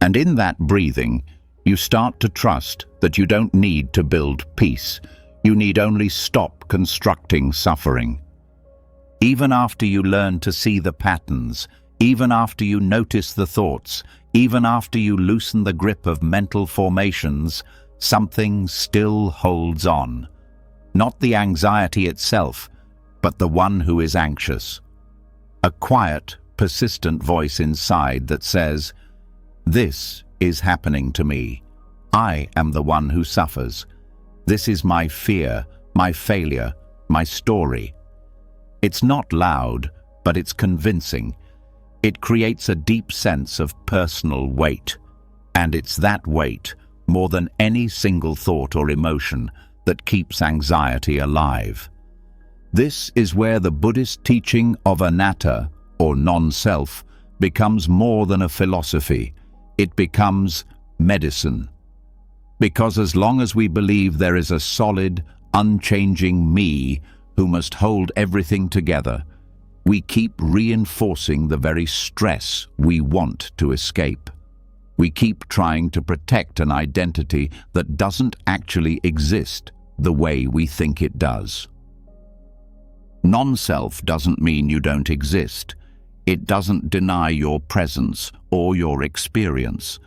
And in that breathing, you start to trust that you don't need to build peace. You need only stop constructing suffering. Even after you learn to see the patterns, even after you notice the thoughts, even after you loosen the grip of mental formations, something still holds on. Not the anxiety itself, but the one who is anxious. A quiet, persistent voice inside that says, "This is happening to me. I am the one who suffers. This is my fear, my failure, my story." It's not loud, but it's convincing. It creates a deep sense of personal weight. And it's that weight, more than any single thought or emotion, that keeps anxiety alive. This is where the Buddhist teaching of anatta, or non-self, becomes more than a philosophy. It becomes medicine. Because as long as we believe there is a solid, unchanging me who must hold everything together, we keep reinforcing the very stress we want to escape. We keep trying to protect an identity that doesn't actually exist the way we think it does. Non-self doesn't mean you don't exist. It doesn't deny your presence or your experience.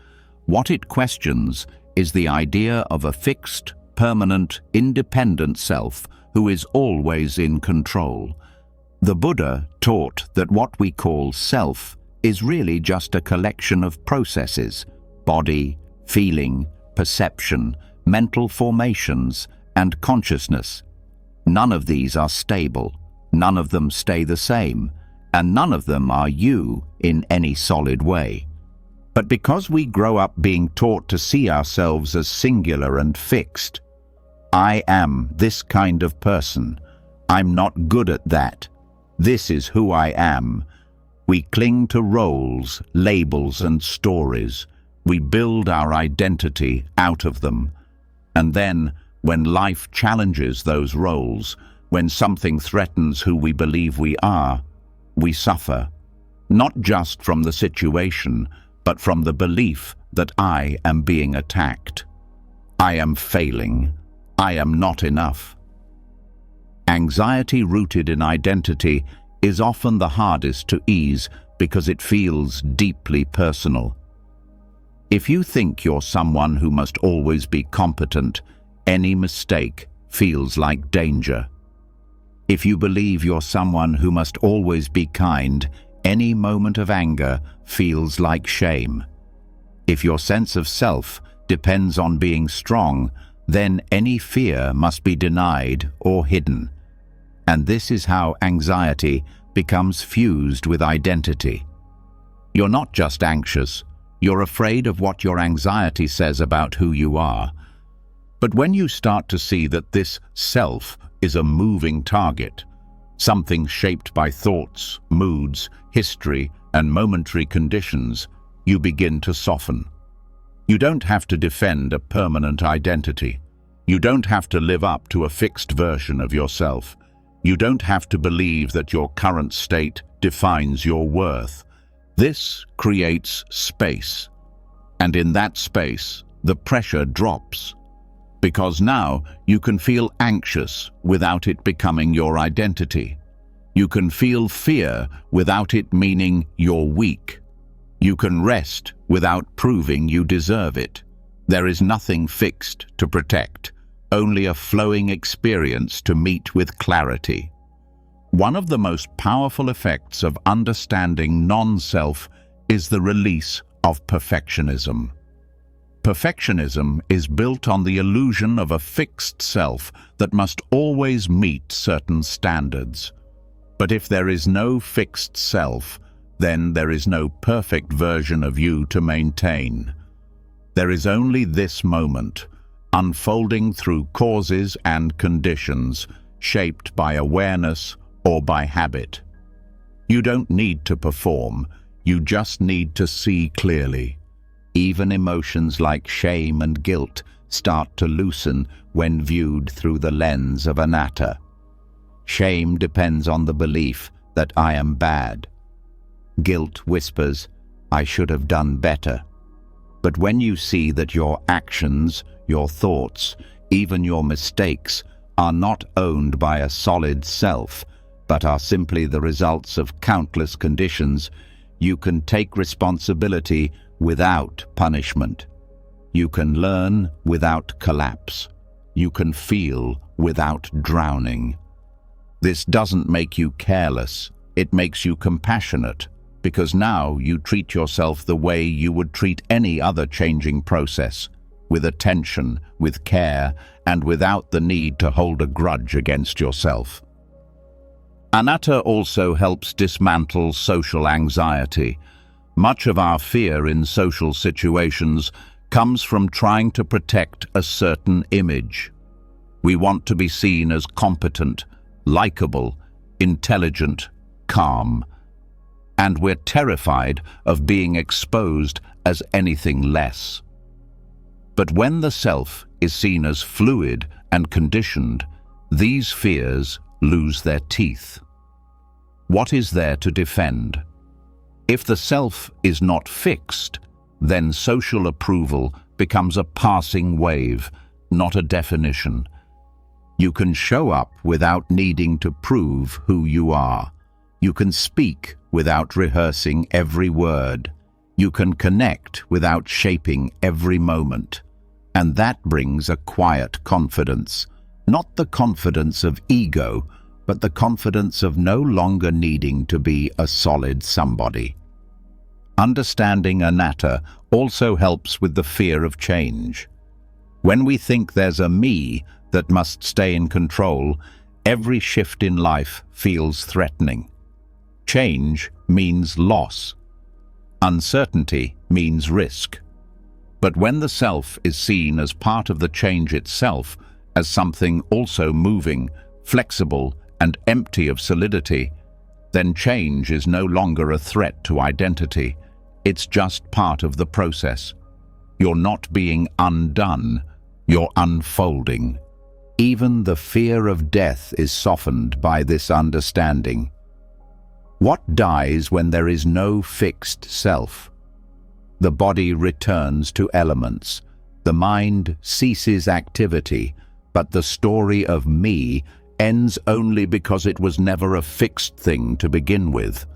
What it questions is the idea of a fixed, permanent, independent self who is always in control. The Buddha taught that what we call self is really just a collection of processes: body, feeling, perception, mental formations, and consciousness. None of these are stable, none of them stay the same, and none of them are you in any solid way. But because we grow up being taught to see ourselves as singular and fixed, I am this kind of person, I'm not good at that, this is who I am, we cling to roles, labels, and stories. We build our identity out of them. And then, when life challenges those roles, when something threatens who we believe we are, we suffer, not just from the situation, but from the belief that I am being attacked. I am failing. I am not enough. Anxiety rooted in identity is often the hardest to ease because it feels deeply personal. If you think you're someone who must always be competent, any mistake feels like danger. If you believe you're someone who must always be kind, any moment of anger feels like shame. If your sense of self depends on being strong, then any fear must be denied or hidden. And this is how anxiety becomes fused with identity. You're not just anxious, you're afraid of what your anxiety says about who you are. But when you start to see that this self is a moving target, something shaped by thoughts, moods, history, and momentary conditions, you begin to soften. You don't have to defend a permanent identity. You don't have to live up to a fixed version of yourself. You don't have to believe that your current state defines your worth. This creates space. And in that space, the pressure drops. Because now you can feel anxious without it becoming your identity. You can feel fear without it meaning you're weak. You can rest without proving you deserve it. There is nothing fixed to protect, only a flowing experience to meet with clarity. One of the most powerful effects of understanding non-self is the release of perfectionism. Perfectionism is built on the illusion of a fixed self that must always meet certain standards. But if there is no fixed self, then there is no perfect version of you to maintain. There is only this moment, unfolding through causes and conditions, shaped by awareness or by habit. You don't need to perform, you just need to see clearly. Even emotions like shame and guilt start to loosen when viewed through the lens of anatta. Shame depends on the belief that I am bad. Guilt whispers, I should have done better. But when you see that your actions, your thoughts, even your mistakes are not owned by a solid self, but are simply the results of countless conditions, you can take responsibility without punishment. You can learn without collapse. You can feel without drowning. This doesn't make you careless, it makes you compassionate, because now you treat yourself the way you would treat any other changing process, with attention, with care, and without the need to hold a grudge against yourself. Anatta also helps dismantle social anxiety. Much of our fear in social situations comes from trying to protect a certain image. We want to be seen as competent, likable, intelligent, calm. And we're terrified of being exposed as anything less. But when the self is seen as fluid and conditioned, these fears lose their teeth. What is there to defend? If the self is not fixed, then social approval becomes a passing wave, not a definition. You can show up without needing to prove who you are. You can speak without rehearsing every word. You can connect without shaping every moment. And that brings a quiet confidence, not the confidence of ego, but the confidence of no longer needing to be a solid somebody. Understanding anatta also helps with the fear of change. When we think there's a me that must stay in control, every shift in life feels threatening. Change means loss. Uncertainty means risk. But when the self is seen as part of the change itself, as something also moving, flexible, and empty of solidity, then change is no longer a threat to identity. It's just part of the process. You're not being undone, you're unfolding. Even the fear of death is softened by this understanding. What dies when there is no fixed self? The body returns to elements. The mind ceases activity, but the story of me ends only because it was never a fixed thing to begin with.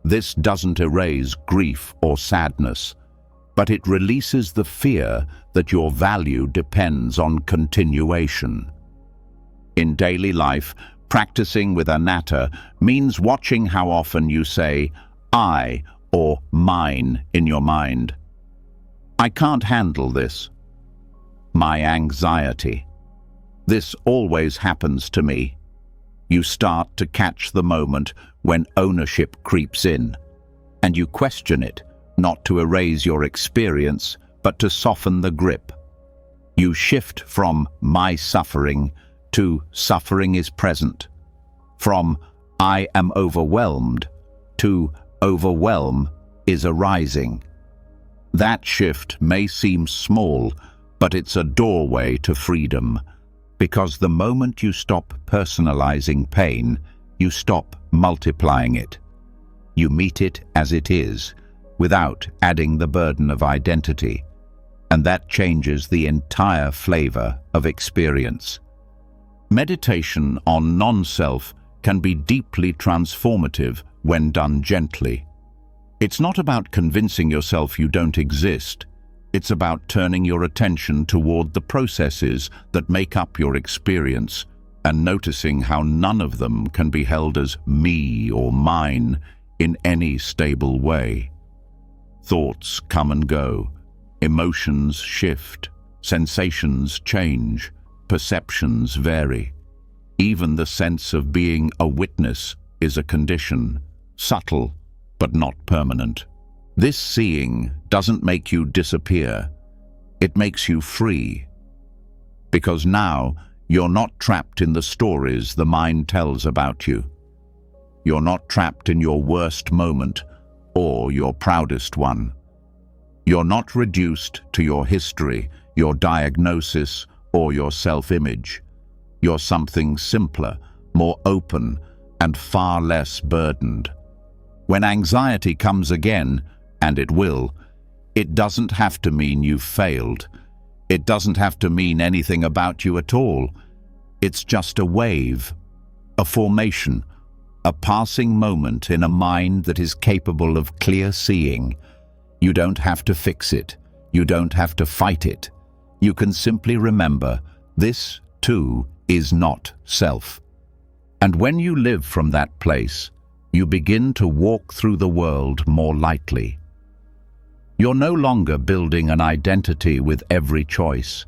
This doesn't erase grief or sadness, but it releases the fear that your value depends on continuation. In daily life, practicing with anatta means watching how often you say I or mine in your mind. I can't handle this. My anxiety. This always happens to me. You start to catch the moment when ownership creeps in, and you question it, not to erase your experience, but to soften the grip. You shift from my suffering to suffering is present, from I am overwhelmed to overwhelm is arising. That shift may seem small, but it's a doorway to freedom, because the moment you stop personalizing pain, you stop multiplying it. You meet it as it is, without adding the burden of identity, and that changes the entire flavor of experience. Meditation on non-self can be deeply transformative when done gently. It's not about convincing yourself you don't exist. It's about turning your attention toward the processes that make up your experience and noticing how none of them can be held as me or mine in any stable way. Thoughts come and go, emotions shift, sensations change, perceptions vary. Even the sense of being a witness is a condition, subtle but not permanent. This seeing doesn't make you disappear, it makes you free. Because now you're not trapped in the stories the mind tells about you. You're not trapped in your worst moment or your proudest one. You're not reduced to your history, your diagnosis, or your self-image. You're something simpler, more open, and far less burdened. When anxiety comes again, and it will, it doesn't have to mean you've failed. It doesn't have to mean anything about you at all. It's just a wave, a formation, a passing moment in a mind that is capable of clear seeing. You don't have to fix it. You don't have to fight it. You can simply remember, this, too, is not self. And when you live from that place, you begin to walk through the world more lightly. You're no longer building an identity with every choice.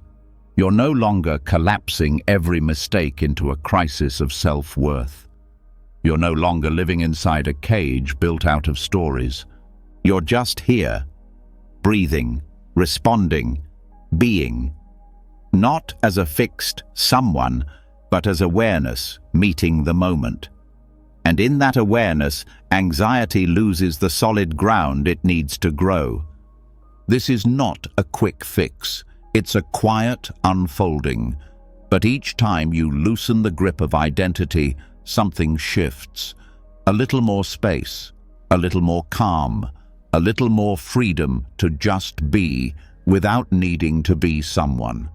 You're no longer collapsing every mistake into a crisis of self-worth. You're no longer living inside a cage built out of stories. You're just here, breathing, responding, being. Not as a fixed someone, but as awareness meeting the moment. And in that awareness, anxiety loses the solid ground it needs to grow. This is not a quick fix. It's a quiet unfolding. But each time you loosen the grip of identity, something shifts. A little more space, a little more calm, a little more freedom to just be without needing to be someone.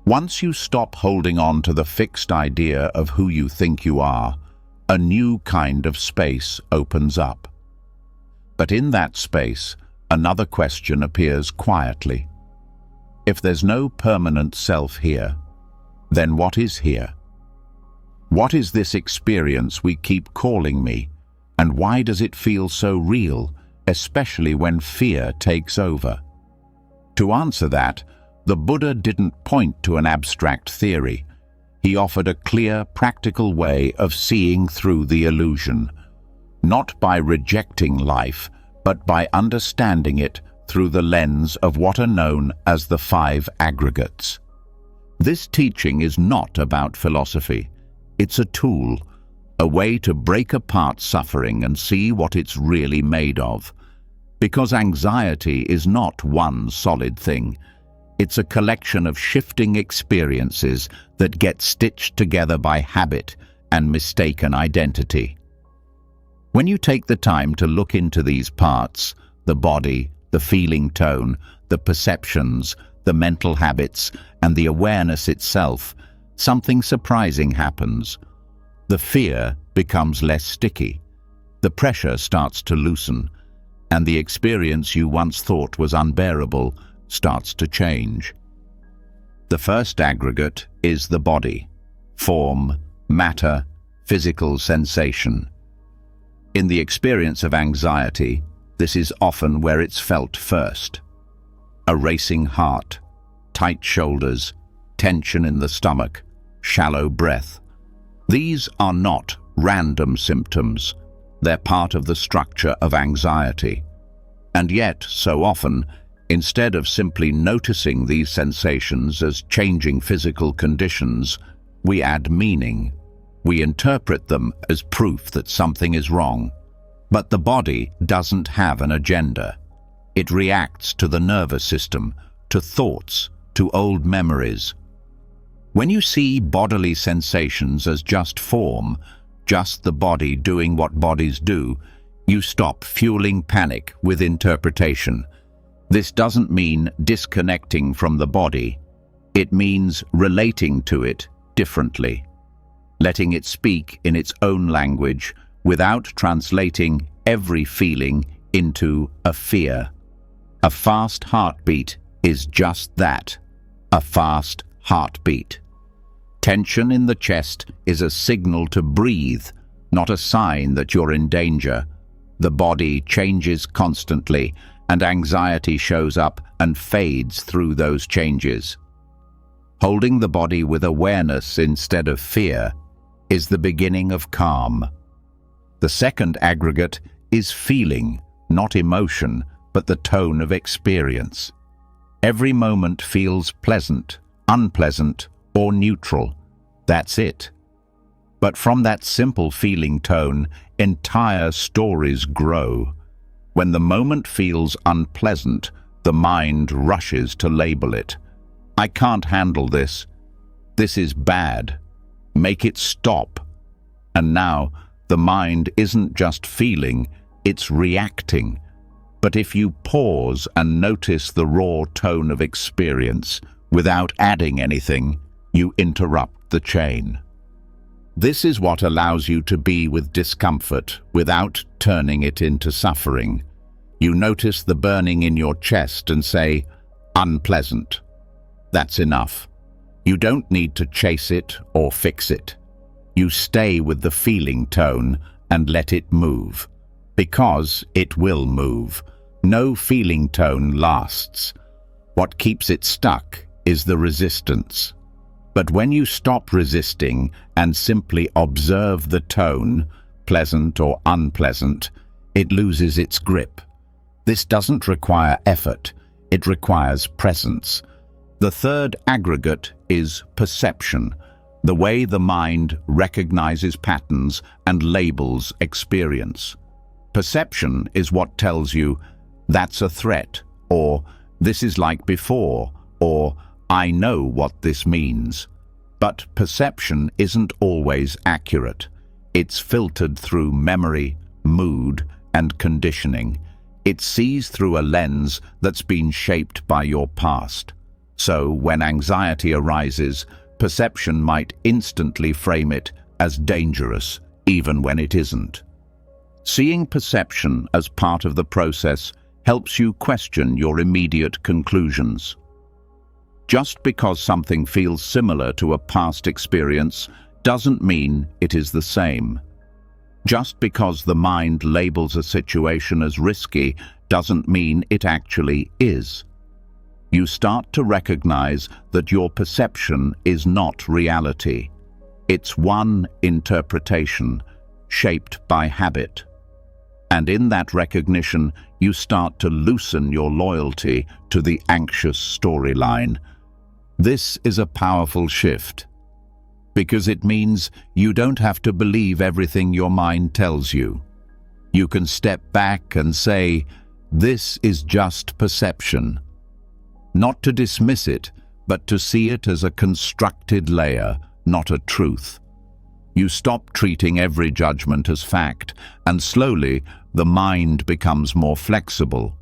Once you stop holding on to the fixed idea of who you think you are, a new kind of space opens up. But in that space, another question appears quietly. If there's no permanent self here, then what is here? What is this experience we keep calling me, and why does it feel so real, especially when fear takes over? To answer that, the Buddha didn't point to an abstract theory. He offered a clear, practical way of seeing through the illusion, not by rejecting life, but by understanding it through the lens of what are known as the 5 aggregates. This teaching is not about philosophy. It's a tool, a way to break apart suffering and see what it's really made of. Because anxiety is not one solid thing. It's a collection of shifting experiences that get stitched together by habit and mistaken identity. When you take the time to look into these parts, the body, the feeling tone, the perceptions, the mental habits, and the awareness itself, something surprising happens. The fear becomes less sticky. The pressure starts to loosen, and the experience you once thought was unbearable starts to change. The first aggregate is the body, form, matter, physical sensation. In the experience of anxiety, this is often where it's felt first. A racing heart, tight shoulders, tension in the stomach, shallow breath. These are not random symptoms. They're part of the structure of anxiety. And yet, so often, instead of simply noticing these sensations as changing physical conditions, we add meaning. We interpret them as proof that something is wrong. But the body doesn't have an agenda. It reacts to the nervous system, to thoughts, to old memories. When you see bodily sensations as just form, just the body doing what bodies do, you stop fueling panic with interpretation. This doesn't mean disconnecting from the body. It means relating to it differently, letting it speak in its own language without translating every feeling into a fear. A fast heartbeat is just that, a fast heartbeat. Tension in the chest is a signal to breathe, not a sign that you're in danger. The body changes constantly, and anxiety shows up and fades through those changes. Holding the body with awareness instead of fear is the beginning of calm. The second aggregate is feeling, not emotion, but the tone of experience. Every moment feels pleasant, unpleasant, or neutral. That's it. But from that simple feeling tone, entire stories grow. When the moment feels unpleasant, the mind rushes to label it. I can't handle this. This is bad. Make it stop. And now, the mind isn't just feeling, it's reacting. But if you pause and notice the raw tone of experience, without adding anything, you interrupt the chain. This is what allows you to be with discomfort without turning it into suffering. You notice the burning in your chest and say, unpleasant. That's enough. You don't need to chase it or fix it. You stay with the feeling tone and let it move. Because it will move. No feeling tone lasts. What keeps it stuck is the resistance. But when you stop resisting and simply observe the tone, pleasant or unpleasant, it loses its grip. This doesn't require effort, it requires presence. The third aggregate is perception, the way the mind recognizes patterns and labels experience. Perception is what tells you, that's a threat, or this is like before, or I know what this means. But perception isn't always accurate. It's filtered through memory, mood, and conditioning. It sees through a lens that's been shaped by your past. So, when anxiety arises, perception might instantly frame it as dangerous, even when it isn't. Seeing perception as part of the process helps you question your immediate conclusions. Just because something feels similar to a past experience doesn't mean it is the same. Just because the mind labels a situation as risky doesn't mean it actually is. You start to recognize that your perception is not reality. It's one interpretation, shaped by habit. And in that recognition, you start to loosen your loyalty to the anxious storyline. This is a powerful shift, because it means you don't have to believe everything your mind tells you. You can step back and say, this is just perception. Not to dismiss it, but to see it as a constructed layer, not a truth. You stop treating every judgment as fact, and slowly the mind becomes more flexible,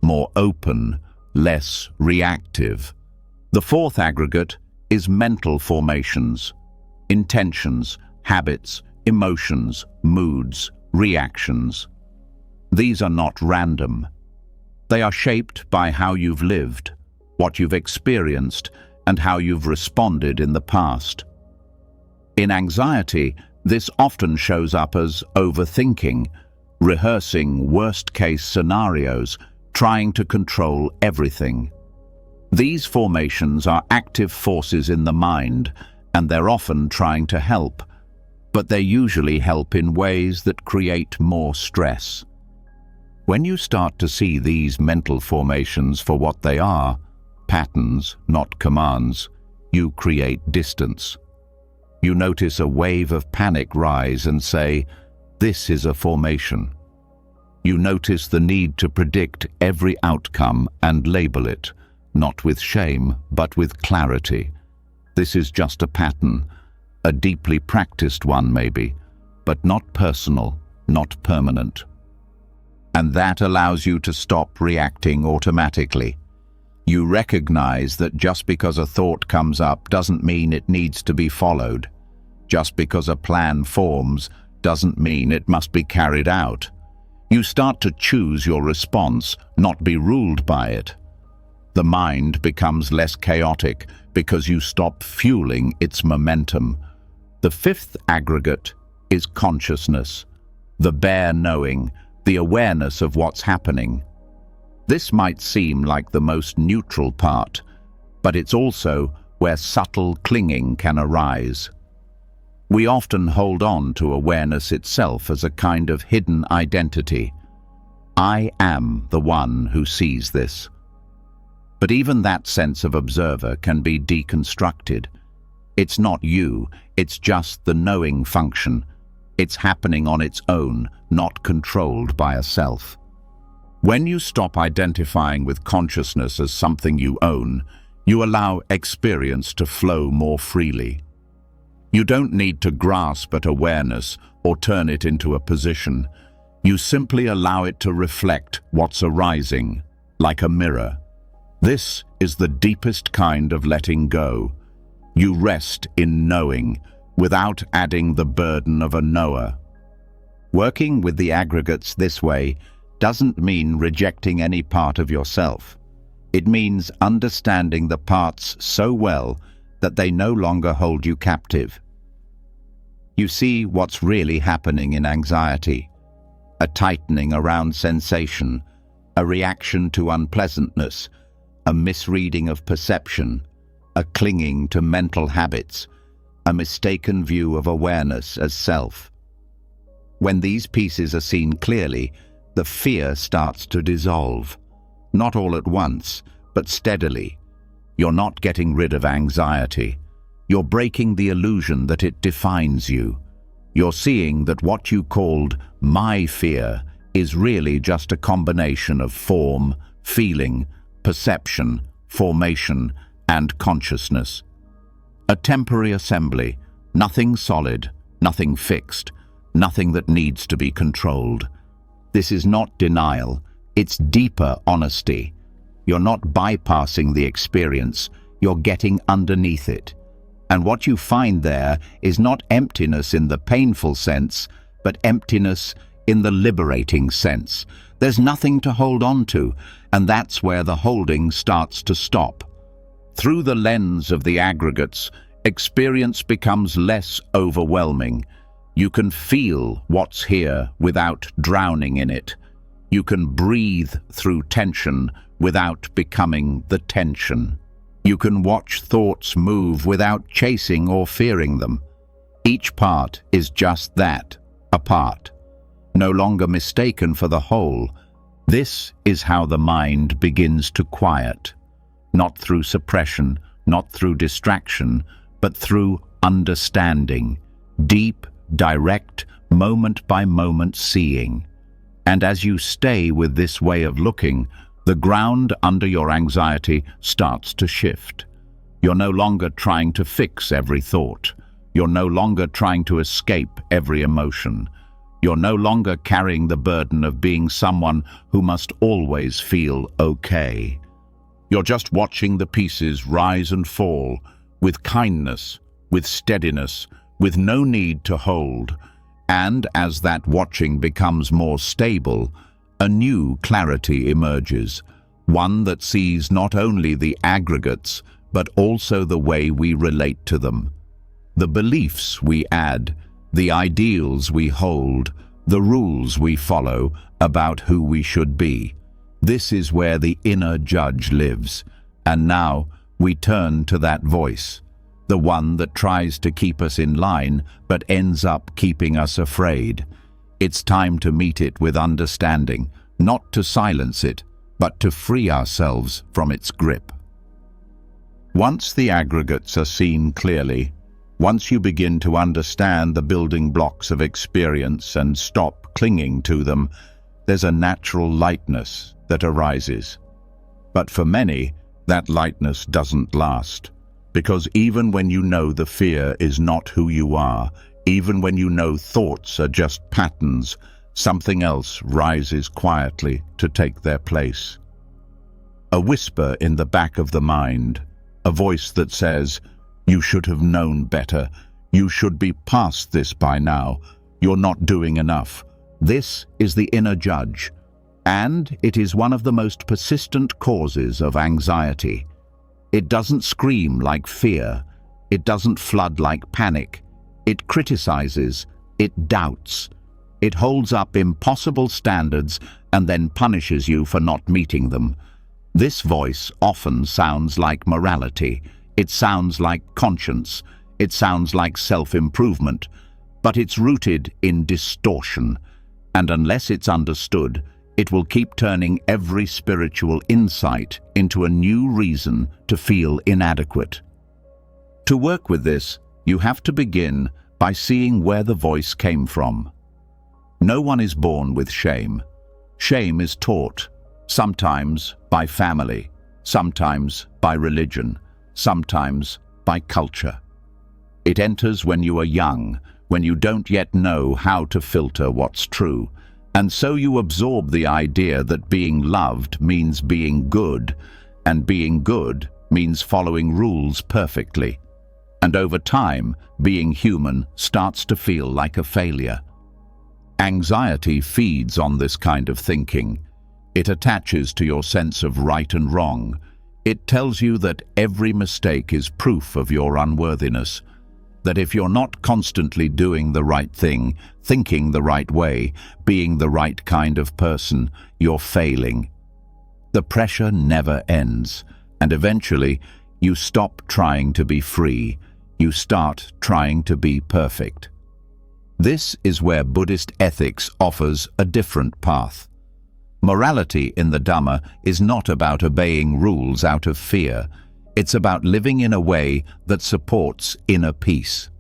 more open, less reactive. The fourth aggregate is mental formations, intentions, habits, emotions, moods, reactions. These are not random. They are shaped by how you've lived, what you've experienced, and how you've responded in the past. In anxiety, this often shows up as overthinking, rehearsing worst-case scenarios, trying to control everything. These formations are active forces in the mind, and they're often trying to help, but they usually help in ways that create more stress. When you start to see these mental formations for what they are, patterns, not commands, you create distance. You notice a wave of panic rise and say, this is a formation. You notice the need to predict every outcome and label it, not with shame, but with clarity. This is just a pattern, a deeply practiced one maybe, but not personal, not permanent. And that allows you to stop reacting automatically. You recognize that just because a thought comes up doesn't mean it needs to be followed. Just because a plan forms doesn't mean it must be carried out. You start to choose your response, not be ruled by it. The mind becomes less chaotic because you stop fueling its momentum. The fifth aggregate is consciousness, the bare knowing, the awareness of what's happening. This might seem like the most neutral part, but it's also where subtle clinging can arise. We often hold on to awareness itself as a kind of hidden identity. I am the one who sees this. But even that sense of observer can be deconstructed. It's not you, it's just the knowing function. It's happening on its own, not controlled by a self. When you stop identifying with consciousness as something you own, you allow experience to flow more freely. You don't need to grasp at awareness or turn it into a position. You simply allow it to reflect what's arising, like a mirror. This is the deepest kind of letting go. You rest in knowing, without adding the burden of a knower. Working with the aggregates this way doesn't mean rejecting any part of yourself. It means understanding the parts so well that they no longer hold you captive. You see what's really happening in anxiety: a tightening around sensation, a reaction to unpleasantness, a misreading of perception, a clinging to mental habits, a mistaken view of awareness as self. When these pieces are seen clearly, the fear starts to dissolve. Not all at once, but steadily. You're not getting rid of anxiety. You're breaking the illusion that it defines you. You're seeing that what you called my fear is really just a combination of form, feeling, perception, formation, and consciousness. A temporary assembly, nothing solid, nothing fixed, nothing that needs to be controlled. This is not denial, it's deeper honesty. You're not bypassing the experience, you're getting underneath it. And what you find there is not emptiness in the painful sense, but emptiness in the liberating sense. There's nothing to hold on to, and that's where the holding starts to stop. Through the lens of the aggregates, experience becomes less overwhelming. You can feel what's here without drowning in it. You can breathe through tension without becoming the tension. You can watch thoughts move without chasing or fearing them. Each part is just that, a part, no longer mistaken for the whole. This is how the mind begins to quiet, not through suppression, not through distraction, but through understanding, deep, direct, moment-by-moment seeing. And as you stay with this way of looking, the ground under your anxiety starts to shift. You're no longer trying to fix every thought. You're no longer trying to escape every emotion. You're no longer carrying the burden of being someone who must always feel okay. You're just watching the pieces rise and fall with kindness, with steadiness, with no need to hold. And as that watching becomes more stable, a new clarity emerges, one that sees not only the aggregates, but also the way we relate to them. The beliefs we add, the ideals we hold, the rules we follow about who we should be. This is where the inner judge lives. And now we turn to that voice, the one that tries to keep us in line but ends up keeping us afraid. It's time to meet it with understanding, not to silence it, but to free ourselves from its grip. Once the aggregates are seen clearly, once you begin to understand the building blocks of experience and stop clinging to them, there's a natural lightness that arises. But for many, that lightness doesn't last. Because even when you know the fear is not who you are, even when you know thoughts are just patterns, something else rises quietly to take their place. A whisper in the back of the mind, a voice that says, "You should have known better. You should be past this by now. You're not doing enough." This is the inner judge, and it is one of the most persistent causes of anxiety. It doesn't scream like fear. It doesn't flood like panic. It criticizes. It doubts. It holds up impossible standards and then punishes you for not meeting them. This voice often sounds like morality. It sounds like conscience. It sounds like self-improvement. But it's rooted in distortion. And unless it's understood, it will keep turning every spiritual insight into a new reason to feel inadequate. To work with this, you have to begin by seeing where the voice came from. No one is born with shame. Shame is taught, sometimes by family, sometimes by religion, sometimes by culture. It enters when you are young, when you don't yet know how to filter what's true, and so you absorb the idea that being loved means being good, and being good means following rules perfectly. And over time, being human starts to feel like a failure. Anxiety feeds on this kind of thinking. It attaches to your sense of right and wrong. It tells you that every mistake is proof of your unworthiness, that if you're not constantly doing the right thing, thinking the right way, being the right kind of person, you're failing. The pressure never ends, and eventually you stop trying to be free. You start trying to be perfect. This is where Buddhist ethics offers a different path. Morality in the Dhamma is not about obeying rules out of fear. It's about living in a way that supports inner peace.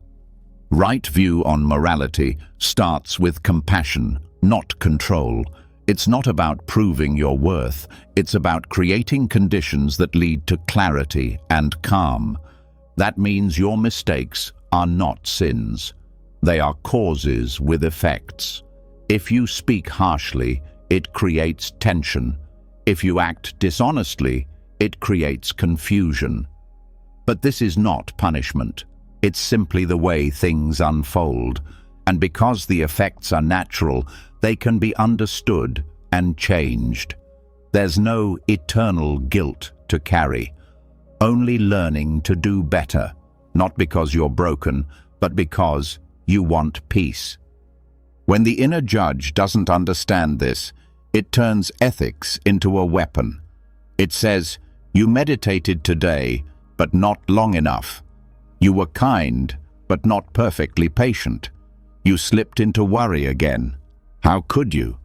Right view on morality starts with compassion, not control. It's not about proving your worth. It's about creating conditions that lead to clarity and calm. That means your mistakes are not sins. They are causes with effects. If you speak harshly, it creates tension. If you act dishonestly, it creates confusion. But this is not punishment. It's simply the way things unfold. And because the effects are natural, they can be understood and changed. There's no eternal guilt to carry. Only learning to do better, not because you're broken, but because you want peace. When the inner judge doesn't understand this, it turns ethics into a weapon. It says, you meditated today, but not long enough. You were kind, but not perfectly patient. You slipped into worry again. How could you?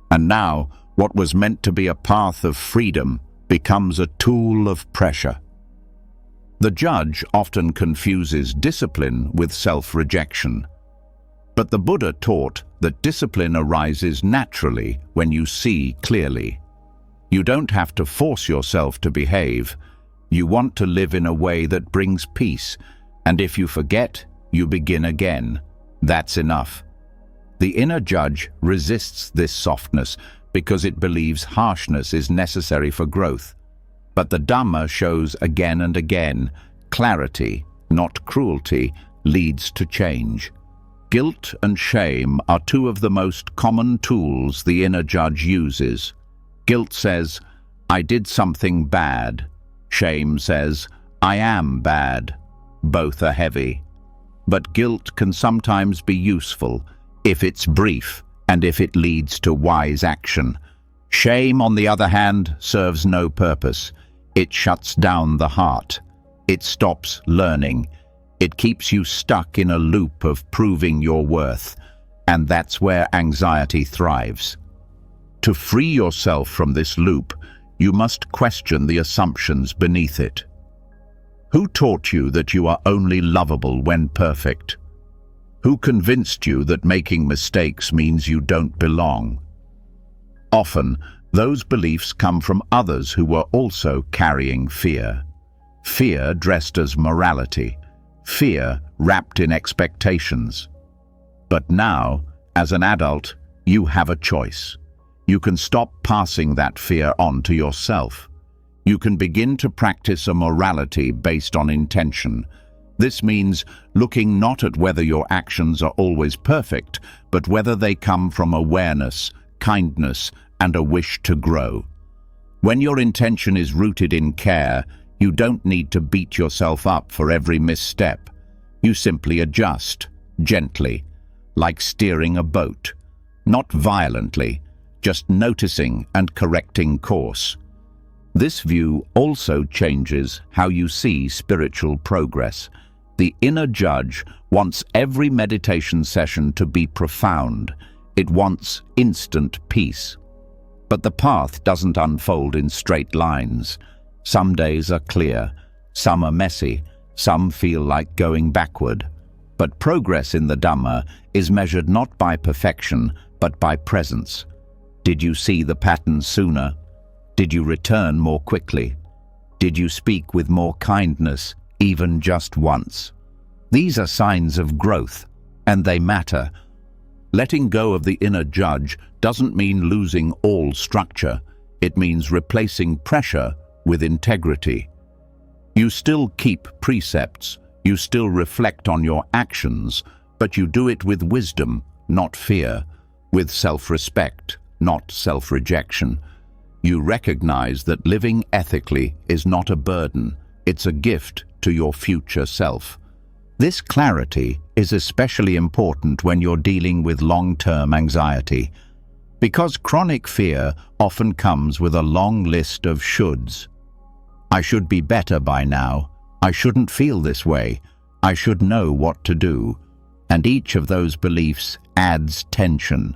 And now, what was meant to be a path of freedom becomes a tool of pressure. The judge often confuses discipline with self-rejection. But the Buddha taught that discipline arises naturally when you see clearly. You don't have to force yourself to behave. You want to live in a way that brings peace, and if you forget, you begin again. That's enough. The inner judge resists this softness because it believes harshness is necessary for growth. But the Dhamma shows again and again, clarity, not cruelty, leads to change. Guilt and shame are two of the most common tools the inner judge uses. Guilt says, I did something bad. Shame says, I am bad. Both are heavy. But guilt can sometimes be useful if it's brief and if it leads to wise action. Shame, on the other hand, serves no purpose. It shuts down the heart. It stops learning. It keeps you stuck in a loop of proving your worth, and that's where anxiety thrives. To free yourself from this loop, you must question the assumptions beneath it. Who taught you that you are only lovable when perfect? Who convinced you that making mistakes means you don't belong? Often, those beliefs come from others who were also carrying fear. Fear dressed as morality. Fear wrapped in expectations. But now, as an adult, you have a choice. You can stop passing that fear on to yourself. You can begin to practice a morality based on intention. This means looking not at whether your actions are always perfect, but whether they come from awareness, kindness, and a wish to grow. When your intention is rooted in care, you don't need to beat yourself up for every misstep. You simply adjust, gently, like steering a boat. not violently, just noticing and correcting course. This view also changes how you see spiritual progress. The inner judge wants every meditation session to be profound. It wants instant peace. But the path doesn't unfold in straight lines. Some days are clear, some are messy, some feel like going backward. But progress in the Dhamma is measured not by perfection, but by presence. Did you see the pattern sooner? Did you return more quickly? Did you speak with more kindness, even just once? These are signs of growth, and they matter. Letting go of the inner judge doesn't mean losing all structure. It means replacing pressure with integrity. You still keep precepts, you still reflect on your actions, but you do it with wisdom, not fear, with self-respect, not self-rejection. You recognize that living ethically is not a burden, it's a gift to your future self. This clarity is especially important when you're dealing with long-term anxiety, because chronic fear often comes with a long list of shoulds. I should be better by now. I shouldn't feel this way. I should know what to do. And each of those beliefs adds tension.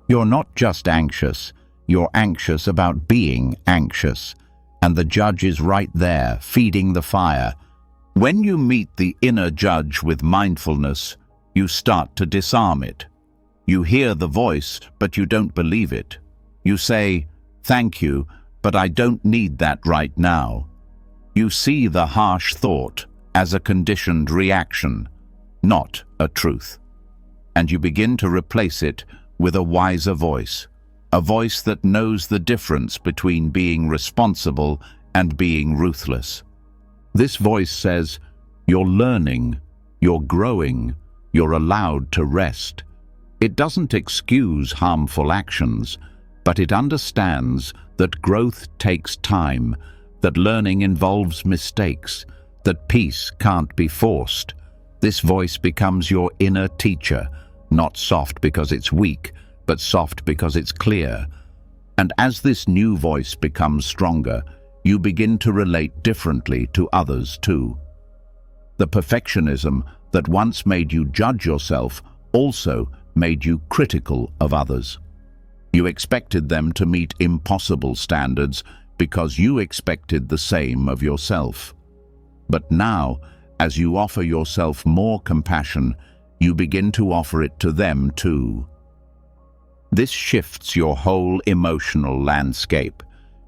You're not just anxious, you're anxious about being anxious. And the judge is right there, feeding the fire. When you meet the inner judge with mindfulness, you start to disarm it. You hear the voice, but you don't believe it. You say, "Thank you, but I don't need that right now." You see the harsh thought as a conditioned reaction, not a truth. And you begin to replace it with a wiser voice, a voice that knows the difference between being responsible and being ruthless. This voice says, "You're learning, you're growing, you're allowed to rest." It doesn't excuse harmful actions, but it understands that growth takes time, that learning involves mistakes, that peace can't be forced. This voice becomes your inner teacher, not soft because it's weak, but soft because it's clear. And as this new voice becomes stronger, you begin to relate differently to others too. The perfectionism that once made you judge yourself also made you critical of others. You expected them to meet impossible standards because you expected the same of yourself. But now, as you offer yourself more compassion, you begin to offer it to them too. This shifts your whole emotional landscape.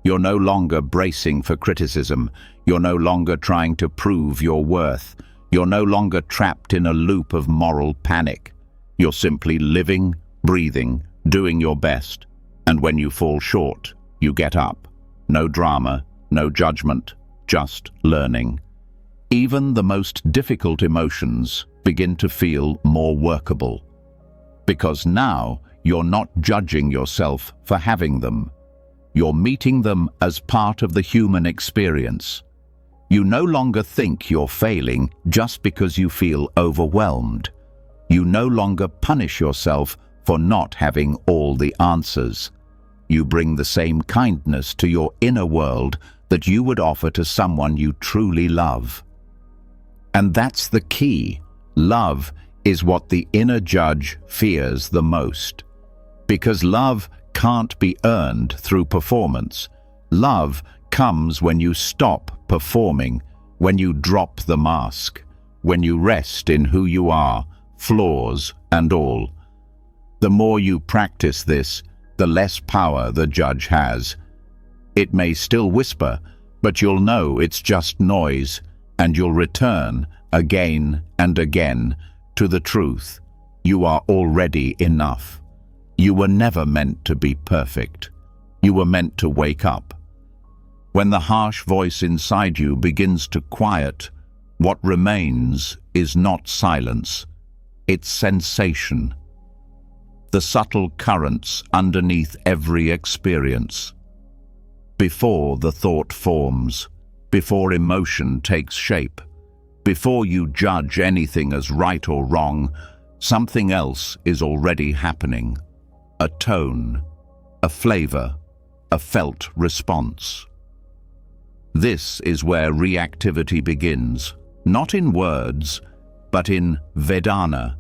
You're no longer bracing for criticism. You're no longer trying to prove your worth. You're no longer trapped in a loop of moral panic. You're simply living, breathing, doing your best. And when you fall short, you get up. No drama, no judgment, just learning. Even the most difficult emotions begin to feel more workable. Because now you're not judging yourself for having them. You're meeting them as part of the human experience. You no longer think you're failing just because you feel overwhelmed. You no longer punish yourself for not having all the answers. You bring the same kindness to your inner world that you would offer to someone you truly love. And that's the key. Love is what the inner judge fears the most. Because love can't be earned through performance. Love comes when you stop performing, when you drop the mask, when you rest in who you are, flaws and all. The more you practice this, the less power the judge has. It may still whisper, but you'll know it's just noise, and you'll return again and again to the truth. You are already enough. You were never meant to be perfect. You were meant to wake up. When the harsh voice inside you begins to quiet, what remains is not silence, it's sensation. The subtle currents underneath every experience. Before the thought forms, before emotion takes shape, before you judge anything as right or wrong, something else is already happening. a tone, a flavor, a felt response. This is where reactivity begins, not in words, but in Vedana,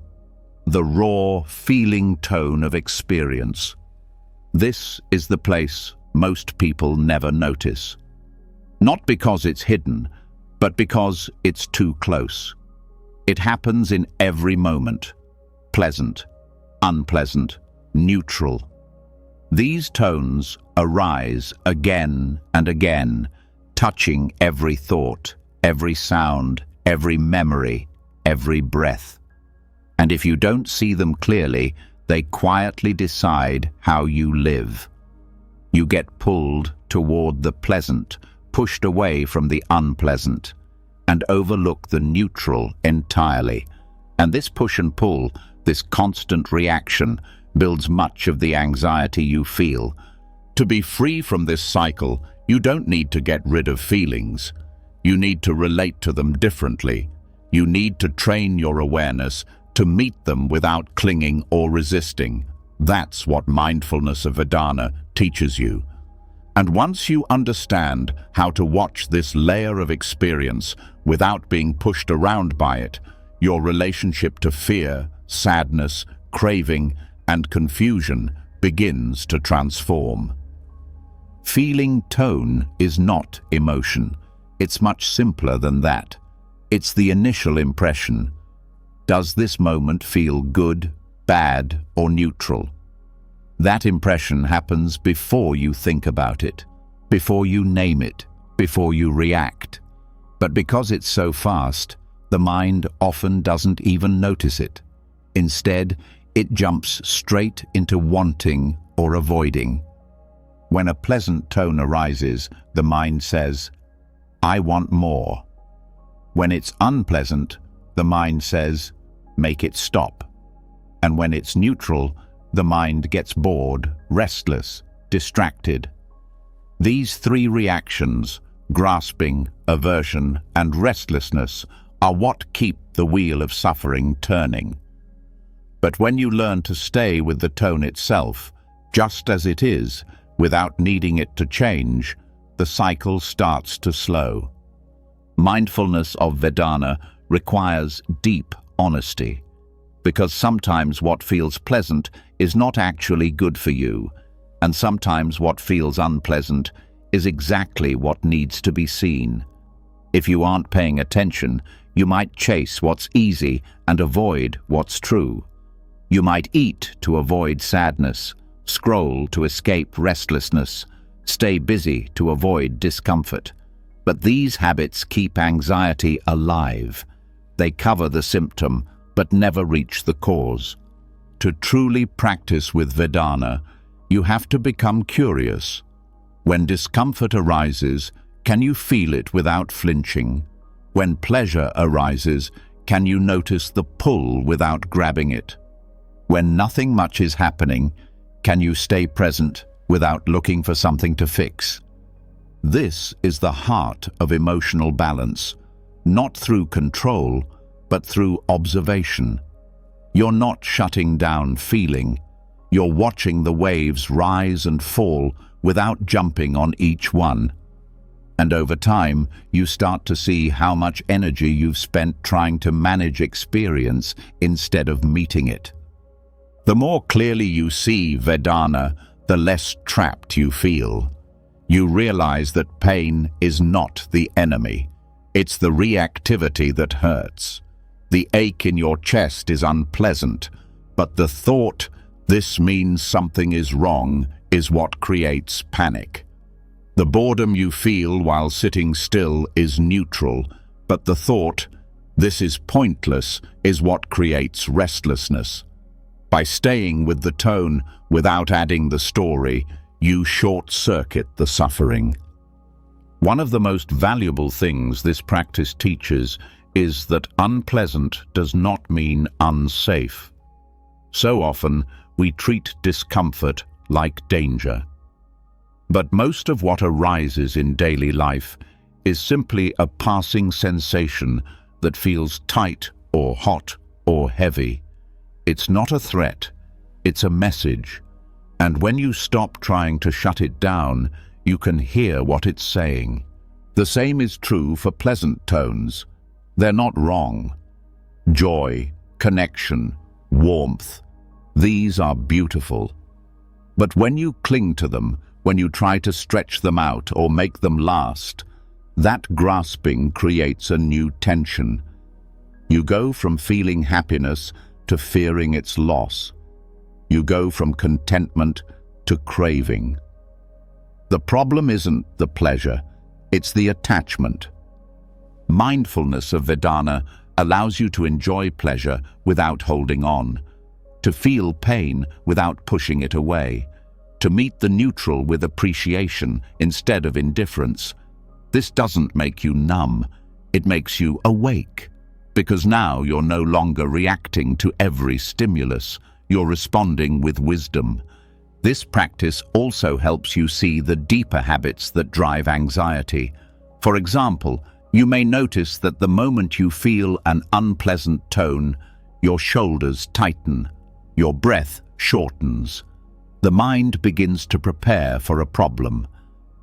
the raw, feeling tone of experience. This is the place most people never notice. Not because it's hidden, but because it's too close. It happens in every moment, pleasant, unpleasant, neutral. These tones arise again and again, touching every thought, every sound, every memory, every breath. And if you don't see them clearly, they quietly decide how you live. You get pulled toward the pleasant, pushed away from the unpleasant, and overlook the neutral entirely. And this push and pull, this constant reaction, builds much of the anxiety you feel. To be free from this cycle, you don't need to get rid of feelings. You need to relate to them differently. You need to train your awareness to meet them without clinging or resisting. That's what mindfulness of Vedana teaches you. And once you understand how to watch this layer of experience without being pushed around by it, your relationship to fear, sadness, craving, and confusion begins to transform. Feeling tone is not emotion. It's much simpler than that. It's the initial impression. Does this moment feel good, bad, or neutral? That impression happens before you think about it, before you name it, before you react. But because it's so fast, the mind often doesn't even notice it. Instead, it jumps straight into wanting or avoiding. When a pleasant tone arises, the mind says, "I want more." When it's unpleasant, the mind says, "Make it stop." And when it's neutral, the mind gets bored, restless, distracted. These three reactions, grasping, aversion, and restlessness, are what keep the wheel of suffering turning. But when you learn to stay with the tone itself, just as it is, without needing it to change, the cycle starts to slow. Mindfulness of Vedana requires deep honesty, because sometimes what feels pleasant is not actually good for you, and sometimes what feels unpleasant is exactly what needs to be seen. If you aren't paying attention, you might chase what's easy and avoid what's true. You might eat to avoid sadness, scroll to escape restlessness, stay busy to avoid discomfort. But these habits keep anxiety alive. They cover the symptom, but never reach the cause. To truly practice with Vedana, you have to become curious. When discomfort arises, can you feel it without flinching? When pleasure arises, can you notice the pull without grabbing it? When nothing much is happening, can you stay present without looking for something to fix? This is the heart of emotional balance, not through control, but through observation. You're not shutting down feeling. You're watching the waves rise and fall without jumping on each one. And over time, you start to see how much energy you've spent trying to manage experience instead of meeting it. The more clearly you see Vedana, the less trapped you feel. You realize that pain is not the enemy. It's the reactivity that hurts. The ache in your chest is unpleasant, but the thought, "This means something is wrong," is what creates panic. The boredom you feel while sitting still is neutral, but the thought, "This is pointless," is what creates restlessness. By staying with the tone without adding the story, you short-circuit the suffering. One of the most valuable things this practice teaches is that unpleasant does not mean unsafe. So often, we treat discomfort like danger. But most of what arises in daily life is simply a passing sensation that feels tight or hot or heavy. It's not a threat, it's a message. And when you stop trying to shut it down, you can hear what it's saying. The same is true for pleasant tones. They're not wrong. Joy, connection, warmth, these are beautiful. But when you cling to them, when you try to stretch them out or make them last, that grasping creates a new tension. You go from feeling happiness to fearing its loss. You go from contentment to craving. The problem isn't the pleasure, it's the attachment. Mindfulness of Vedana allows you to enjoy pleasure without holding on, to feel pain without pushing it away, to meet the neutral with appreciation instead of indifference. This doesn't make you numb, it makes you awake, because now you're no longer reacting to every stimulus, you're responding with wisdom. This practice also helps you see the deeper habits that drive anxiety. For example, you may notice that the moment you feel an unpleasant tone, your shoulders tighten, your breath shortens. The mind begins to prepare for a problem.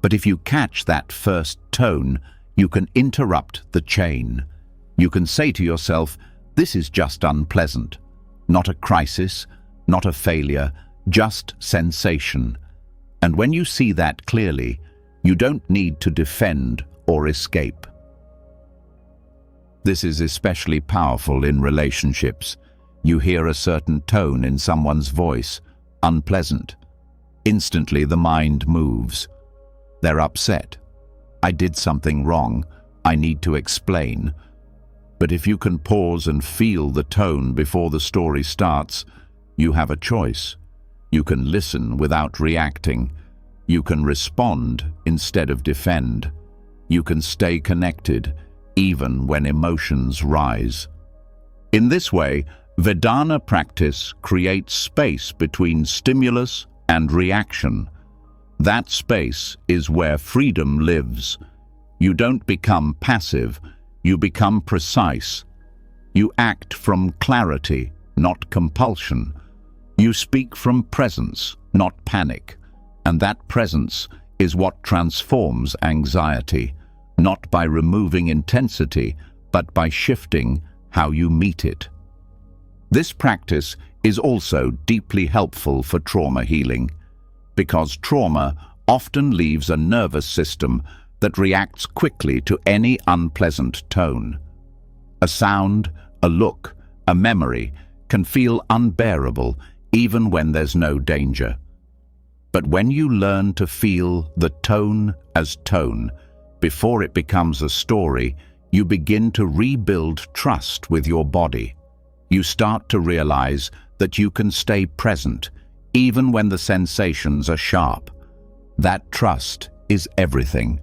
But if you catch that first tone, you can interrupt the chain. You can say to yourself, this is just unpleasant. Not a crisis, not a failure, just sensation. And when you see that clearly, you don't need to defend or escape. This is especially powerful in relationships. You hear a certain tone in someone's voice, unpleasant. Instantly the mind moves. They're upset. I did something wrong. I need to explain. But if you can pause and feel the tone before the story starts, you have a choice. You can listen without reacting. You can respond instead of defend. You can stay connected, even when emotions rise. In this way, Vedana practice creates space between stimulus and reaction. That space is where freedom lives. You don't become passive, you become precise. You act from clarity, not compulsion. You speak from presence, not panic. And that presence is what transforms anxiety, not by removing intensity, but by shifting how you meet it. This practice is also deeply helpful for trauma healing, because trauma often leaves a nervous system that reacts quickly to any unpleasant tone. A sound, a look, a memory can feel unbearable even when there's no danger. But when you learn to feel the tone as tone, before it becomes a story, you begin to rebuild trust with your body. You start to realize that you can stay present, even when the sensations are sharp. That trust is everything.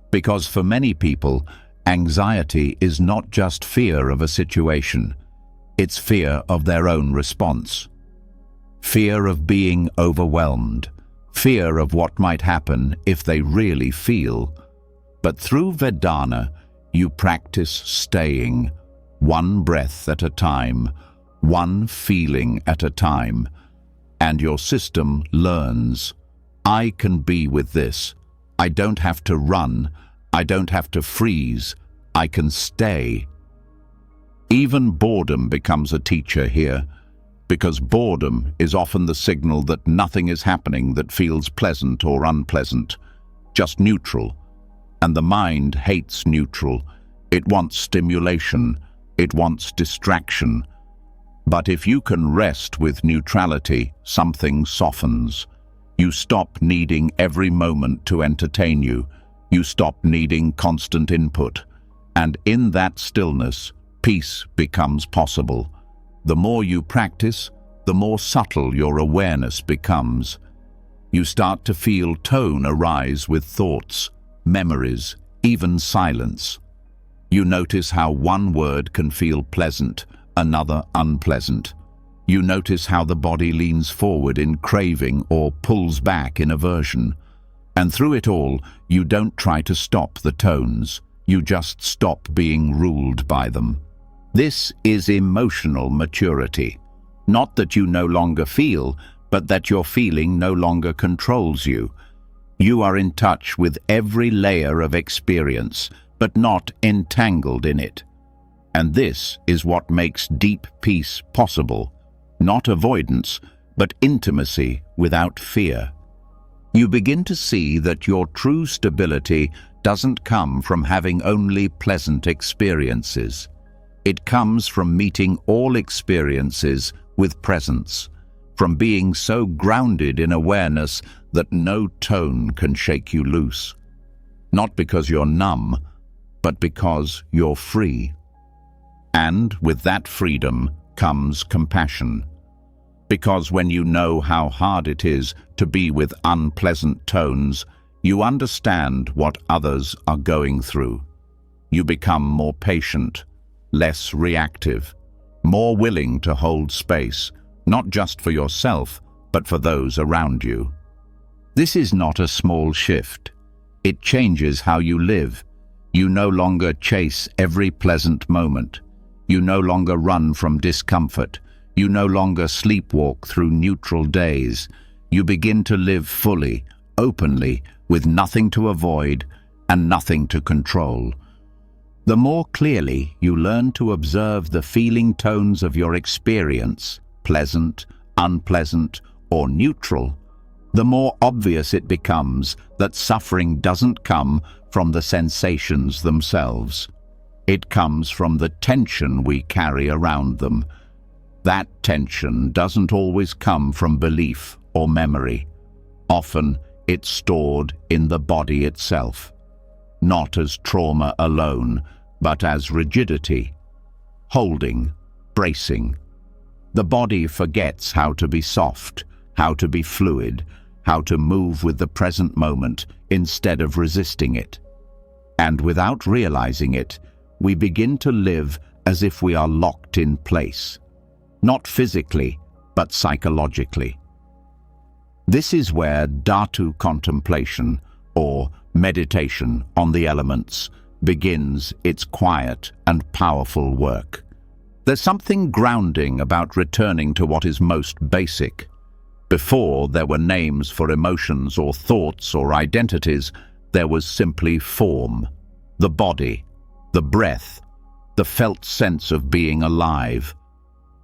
Because for many people, anxiety is not just fear of a situation, it's fear of their own response. Fear of being overwhelmed, fear of what might happen if they really feel. But through Vedana, you practice staying, one breath at a time, one feeling at a time, and your system learns. I can be with this. I don't have to run. I don't have to freeze. I can stay. Even boredom becomes a teacher here, because boredom is often the signal that nothing is happening that feels pleasant or unpleasant, just neutral. And the mind hates neutral. It wants stimulation. It wants distraction. But if you can rest with neutrality, something softens. You stop needing every moment to entertain you. You stop needing constant input. And in that stillness, peace becomes possible. The more you practice, the more subtle your awareness becomes. You start to feel tone arise with thoughts, memories, even silence. You notice how one word can feel pleasant, another unpleasant. You notice how the body leans forward in craving or pulls back in aversion. And through it all, you don't try to stop the tones. You just stop being ruled by them. This is emotional maturity. Not that you no longer feel, but that your feeling no longer controls you. You are in touch with every layer of experience, but not entangled in it. And this is what makes deep peace possible. Not avoidance, but intimacy without fear. You begin to see that your true stability doesn't come from having only pleasant experiences. It comes from meeting all experiences with presence, from being so grounded in awareness that no tone can shake you loose. Not because you're numb, but because you're free. And with that freedom comes compassion. Because when you know how hard it is to be with unpleasant tones, you understand what others are going through. You become more patient, less reactive, more willing to hold space, not just for yourself, but for those around you. This is not a small shift. It changes how you live. You no longer chase every pleasant moment. You no longer run from discomfort. You no longer sleepwalk through neutral days. You begin to live fully, openly, with nothing to avoid and nothing to control. The more clearly you learn to observe the feeling tones of your experience, pleasant, unpleasant, or neutral, the more obvious it becomes that suffering doesn't come from the sensations themselves. It comes from the tension we carry around them. That tension doesn't always come from belief or memory. Often it's stored in the body itself, not as trauma alone, but as rigidity, holding, bracing. The body forgets how to be soft, how to be fluid, how to move with the present moment instead of resisting it. And without realizing it, we begin to live as if we are locked in place, not physically, but psychologically. This is where dhatu contemplation, or meditation on the elements, begins its quiet and powerful work. There's something grounding about returning to what is most basic. Before there were names for emotions or thoughts or identities, there was simply form, the body, the breath, the felt sense of being alive.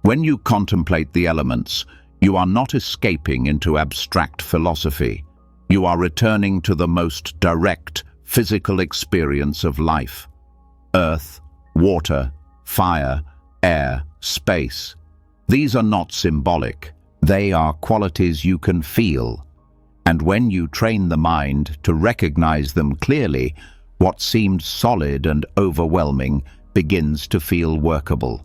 When you contemplate the elements, you are not escaping into abstract philosophy. You are returning to the most direct physical experience of life. Earth, water, fire, air, space. These are not symbolic. They are qualities you can feel. And when you train the mind to recognize them clearly, what seemed solid and overwhelming begins to feel workable.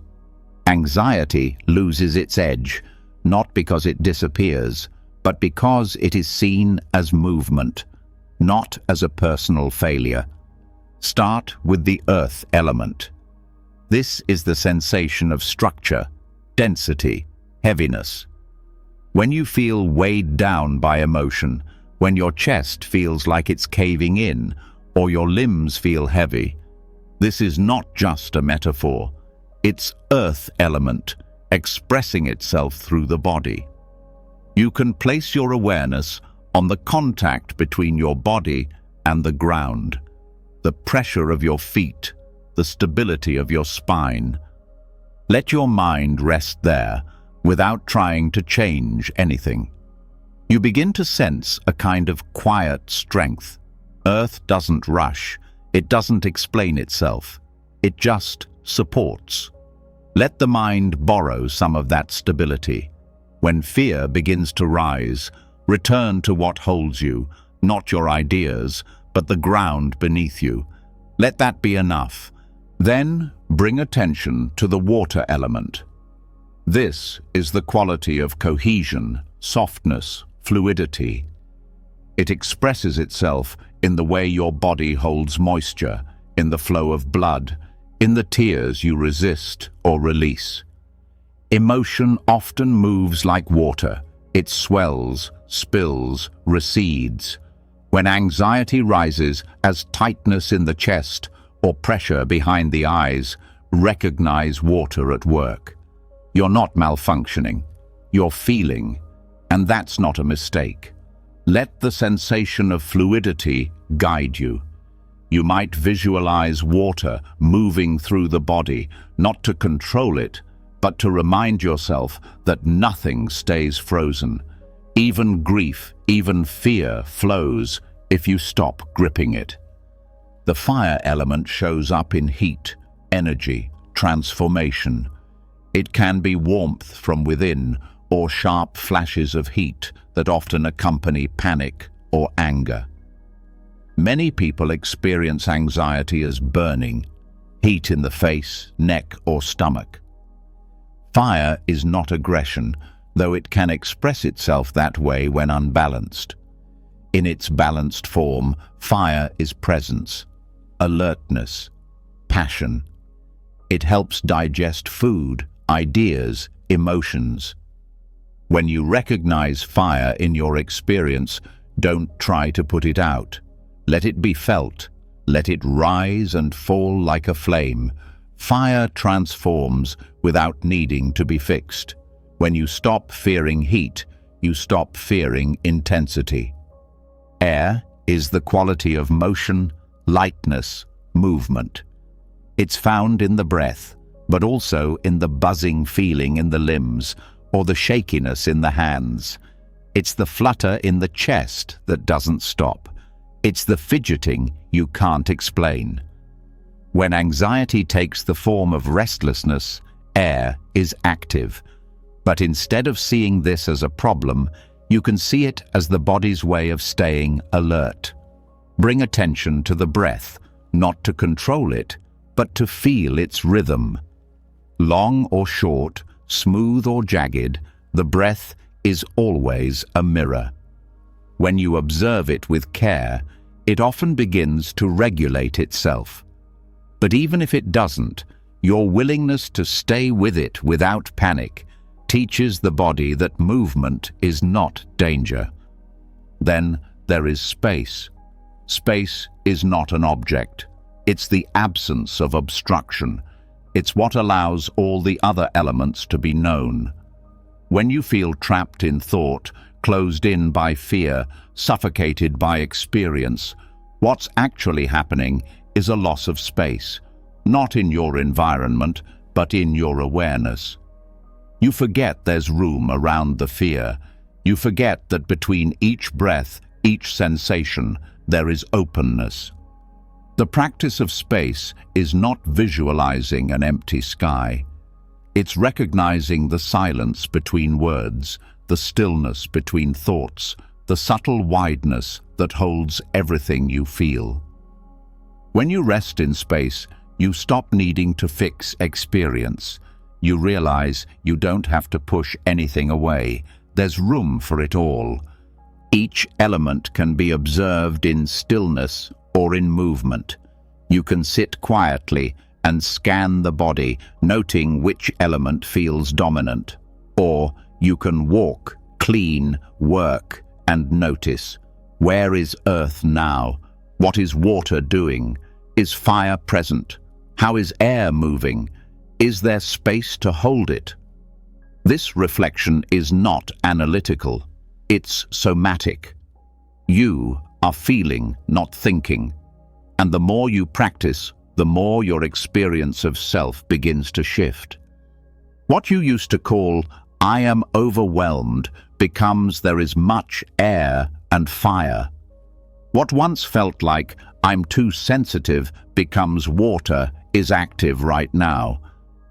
Anxiety loses its edge, not because it disappears, but because it is seen as movement, not as a personal failure. Start with the earth element. This is the sensation of structure, density, heaviness. When you feel weighed down by emotion, when your chest feels like it's caving in, or your limbs feel heavy, this is not just a metaphor. It's earth element expressing itself through the body. You can place your awareness on the contact between your body and the ground, the pressure of your feet, the stability of your spine. Let your mind rest there without trying to change anything. You begin to sense a kind of quiet strength. Earth doesn't rush, it doesn't explain itself, it just supports. Let the mind borrow some of that stability. When fear begins to rise, return to what holds you, not your ideas, but the ground beneath you. Let that be enough. Then bring attention to the water element. This is the quality of cohesion, softness, fluidity. It expresses itself in the way your body holds moisture, in the flow of blood, in the tears you resist or release. Emotion often moves like water. It swells, spills, recedes. When anxiety rises as tightness in the chest or pressure behind the eyes, recognize water at work. You're not malfunctioning. You're feeling. And that's not a mistake. Let the sensation of fluidity guide you. You might visualize water moving through the body, not to control it, but to remind yourself that nothing stays frozen. Even grief, even fear flows if you stop gripping it. The fire element shows up in heat, energy, transformation. It can be warmth from within or sharp flashes of heat that often accompany panic or anger. Many people experience anxiety as burning, heat in the face, neck, or stomach. Fire is not aggression, though it can express itself that way when unbalanced. In its balanced form, fire is presence, alertness, passion. It helps digest food, ideas, emotions. When you recognize fire in your experience, don't try to put it out. Let it be felt. Let it rise and fall like a flame. Fire transforms without needing to be fixed. When you stop fearing heat, you stop fearing intensity. Air is the quality of motion, lightness, movement. It's found in the breath, but also in the buzzing feeling in the limbs or the shakiness in the hands. It's the flutter in the chest that doesn't stop. It's the fidgeting you can't explain. When anxiety takes the form of restlessness, air is active. But instead of seeing this as a problem, you can see it as the body's way of staying alert. Bring attention to the breath, not to control it, but to feel its rhythm. Long or short, smooth or jagged, the breath is always a mirror. When you observe it with care, it often begins to regulate itself. But even if it doesn't, your willingness to stay with it without panic teaches the body that movement is not danger. Then there is space. Space is not an object. It's the absence of obstruction. It's what allows all the other elements to be known. When you feel trapped in thought, closed in by fear, suffocated by experience, what's actually happening is a loss of space, not in your environment, but in your awareness. You forget there's room around the fear. You forget that between each breath, each sensation, there is openness. The practice of space is not visualizing an empty sky. It's recognizing the silence between words, the stillness between thoughts, the subtle wideness that holds everything you feel. When you rest in space, you stop needing to fix experience. You realize you don't have to push anything away. There's room for it all. Each element can be observed in stillness or in movement. You can sit quietly and scan the body, noting which element feels dominant. Or you can walk, clean, work, and notice. Where is earth now? What is water doing? Is fire present? How is air moving? Is there space to hold it? This reflection is not analytical. It's somatic. You are feeling, not thinking. And the more you practice, the more your experience of self begins to shift. What you used to call, "I am overwhelmed," becomes, "there is much air and fire." What once felt like, "I'm too sensitive," becomes, "water is active right now."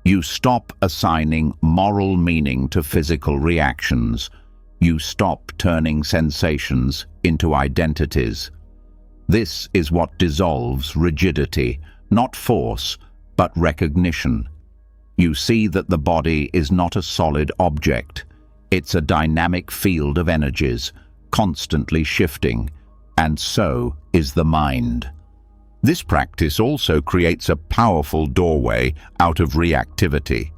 You stop assigning moral meaning to physical reactions. You stop turning sensations into identities. This is what dissolves rigidity, not force, but recognition. You see that the body is not a solid object. It's a dynamic field of energies, constantly shifting, and so is the mind. This practice also creates a powerful doorway out of reactivity.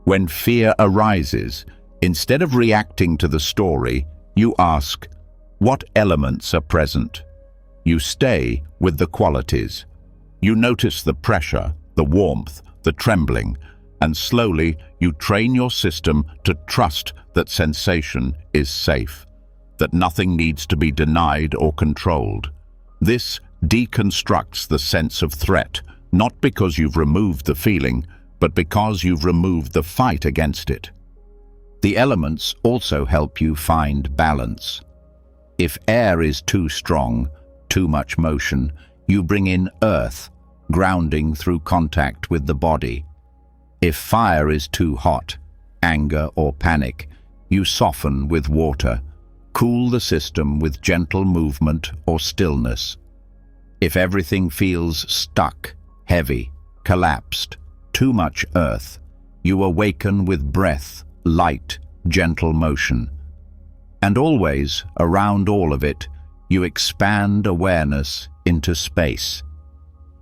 When fear arises, instead of reacting to the story, you ask, what elements are present? You stay with the qualities. You notice the pressure, the warmth, the trembling, and slowly you train your system to trust that sensation is safe, that nothing needs to be denied or controlled. This deconstructs the sense of threat, not because you've removed the feeling, but because you've removed the fight against it. The elements also help you find balance. If air is too strong, too much motion, you bring in earth, grounding through contact with the body. If fire is too hot, anger or panic, you soften with water, cool the system with gentle movement or stillness. If everything feels stuck, heavy, collapsed, too much earth, you awaken with breath, light, gentle motion. And always, around all of it, you expand awareness into space.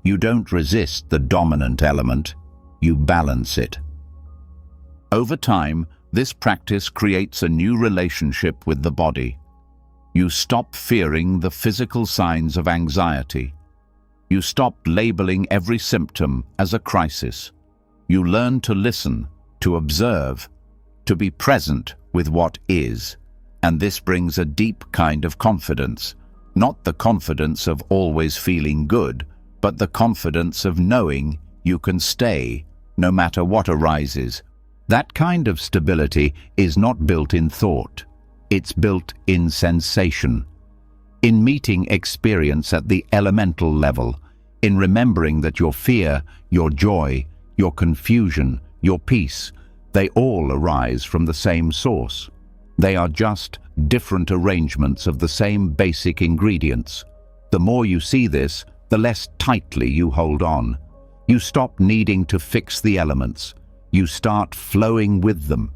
You don't resist the dominant element, you balance it. Over time, this practice creates a new relationship with the body. You stop fearing the physical signs of anxiety. You stop labeling every symptom as a crisis. You learn to listen, to observe, to be present with what is. And this brings a deep kind of confidence, not the confidence of always feeling good, but the confidence of knowing you can stay no matter what arises. That kind of stability is not built in thought. It's built in sensation, in meeting experience at the elemental level, in remembering that your fear, your joy, your confusion, your peace, they all arise from the same source. They are just different arrangements of the same basic ingredients. The more you see this, the less tightly you hold on. You stop needing to fix the elements. You start flowing with them.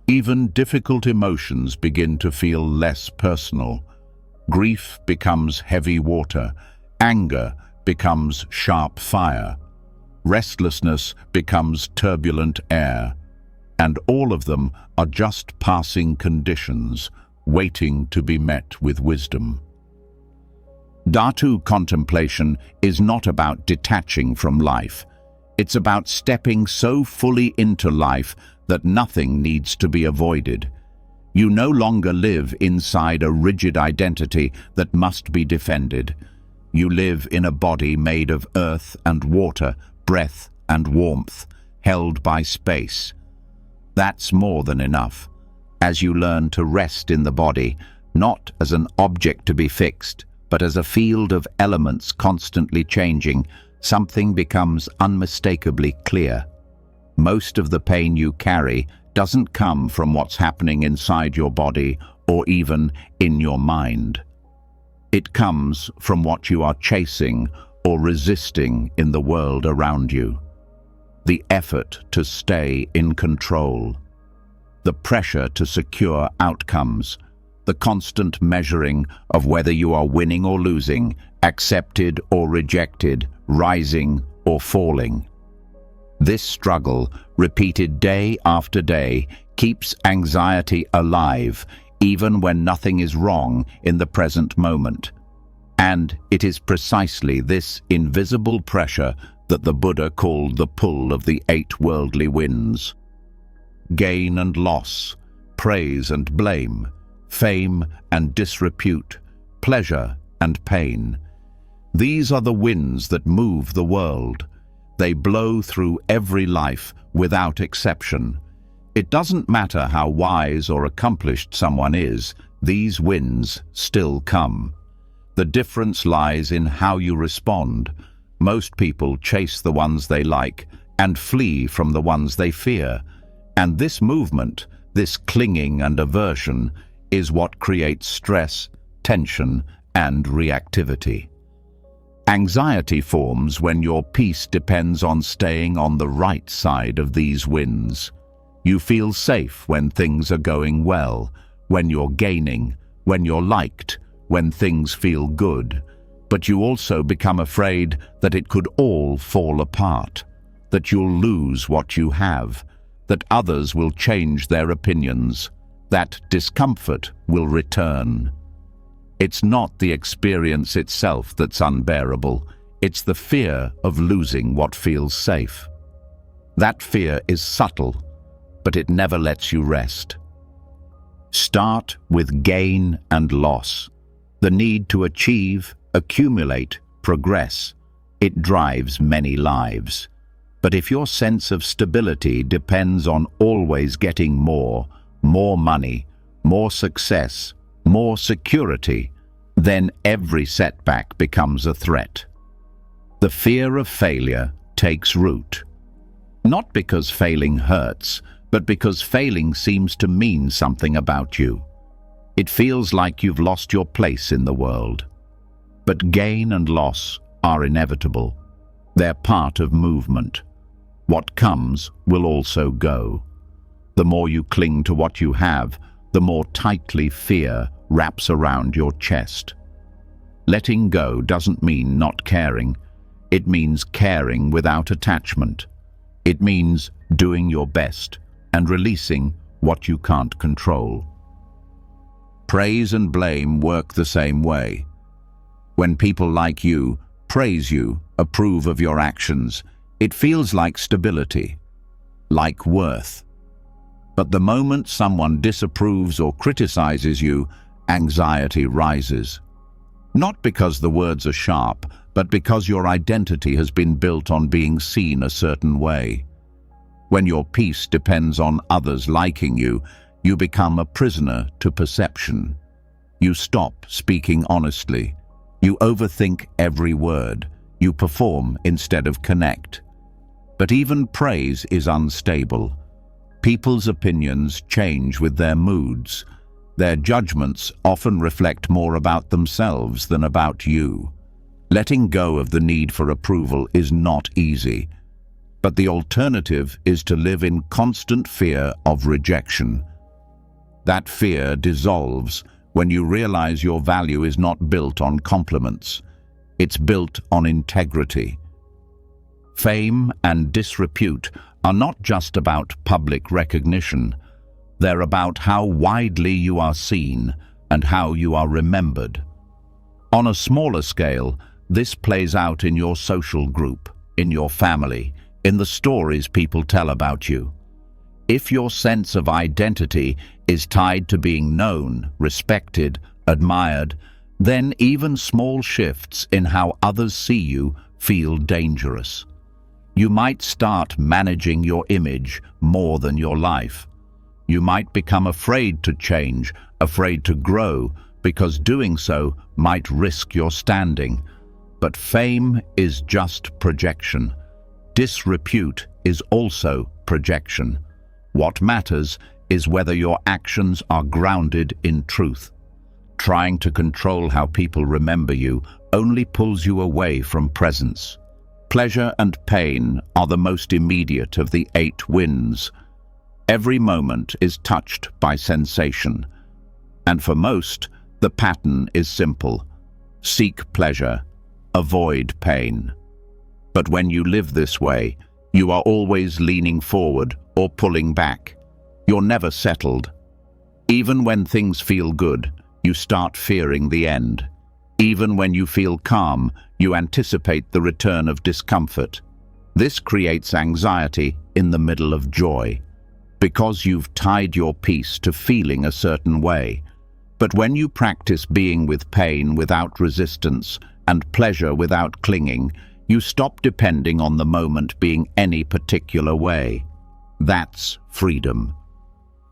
Even difficult emotions begin to feel less personal. Grief becomes heavy water. Anger becomes sharp fire. Restlessness becomes turbulent air. And all of them are just passing conditions, waiting to be met with wisdom. Dhatu contemplation is not about detaching from life. It's about stepping so fully into life that nothing needs to be avoided. You no longer live inside a rigid identity that must be defended. You live in a body made of earth and water, breath and warmth, held by space. That's more than enough. As you learn to rest in the body, not as an object to be fixed, but as a field of elements constantly changing, something becomes unmistakably clear. Most of the pain you carry doesn't come from what's happening inside your body or even in your mind. It comes from what you are chasing or resisting in the world around you. The effort to stay in control, the pressure to secure outcomes, the constant measuring of whether you are winning or losing, accepted or rejected, rising or falling. This struggle, repeated day after day, keeps anxiety alive, even when nothing is wrong in the present moment. And it is precisely this invisible pressure that the Buddha called the pull of the 8 worldly winds. Gain and loss, praise and blame, fame and disrepute, pleasure and pain. These are the winds that move the world. They blow through every life without exception. It doesn't matter how wise or accomplished someone is, these winds still come. The difference lies in how you respond. Most people chase the ones they like and flee from the ones they fear. And this movement, this clinging and aversion, is what creates stress, tension, and reactivity. Anxiety forms when your peace depends on staying on the right side of these winds. You feel safe when things are going well, when you're gaining, when you're liked, when things feel good. But you also become afraid that it could all fall apart, that you'll lose what you have, that others will change their opinions, that discomfort will return. It's not the experience itself that's unbearable, it's the fear of losing what feels safe. That fear is subtle, but it never lets you rest. Start with gain and loss. The need to achieve, accumulate, progress. It drives many lives. But if your sense of stability depends on always getting more money, more success, more security, then every setback becomes a threat. The fear of failure takes root. Not because failing hurts, but because failing seems to mean something about you. It feels like you've lost your place in the world. But gain and loss are inevitable. They're part of movement. What comes will also go. The more you cling to what you have, the more tightly fear wraps around your chest. Letting go doesn't mean not caring. It means caring without attachment. It means doing your best and releasing what you can't control. Praise and blame work the same way. When people like you, praise you, approve of your actions, it feels like stability, like worth. But the moment someone disapproves or criticizes you, anxiety rises. Not because the words are sharp, but because your identity has been built on being seen a certain way. When your peace depends on others liking you, you become a prisoner to perception. You stop speaking honestly. You overthink every word. You perform instead of connect. But even praise is unstable. People's opinions change with their moods. Their judgments often reflect more about themselves than about you. Letting go of the need for approval is not easy. But the alternative is to live in constant fear of rejection. That fear dissolves when you realize your value is not built on compliments. It's built on integrity. Fame and disrepute are not just about public recognition. They're about how widely you are seen and how you are remembered. On a smaller scale, this plays out in your social group, in your family, in the stories people tell about you. If your sense of identity is tied to being known, respected, admired, then even small shifts in how others see you feel dangerous. You might start managing your image more than your life. You might become afraid to change, afraid to grow, because doing so might risk your standing. But fame is just projection. Disrepute is also projection. What matters is whether your actions are grounded in truth. Trying to control how people remember you only pulls you away from presence. Pleasure and pain are the most immediate of the 8 winds. Every moment is touched by sensation. And for most, the pattern is simple. Seek pleasure, avoid pain. But when you live this way, you are always leaning forward or pulling back. You're never settled. Even when things feel good, you start fearing the end. Even when you feel calm, you anticipate the return of discomfort. This creates anxiety in the middle of joy, because you've tied your peace to feeling a certain way. But when you practice being with pain without resistance and pleasure without clinging, you stop depending on the moment being any particular way. That's freedom.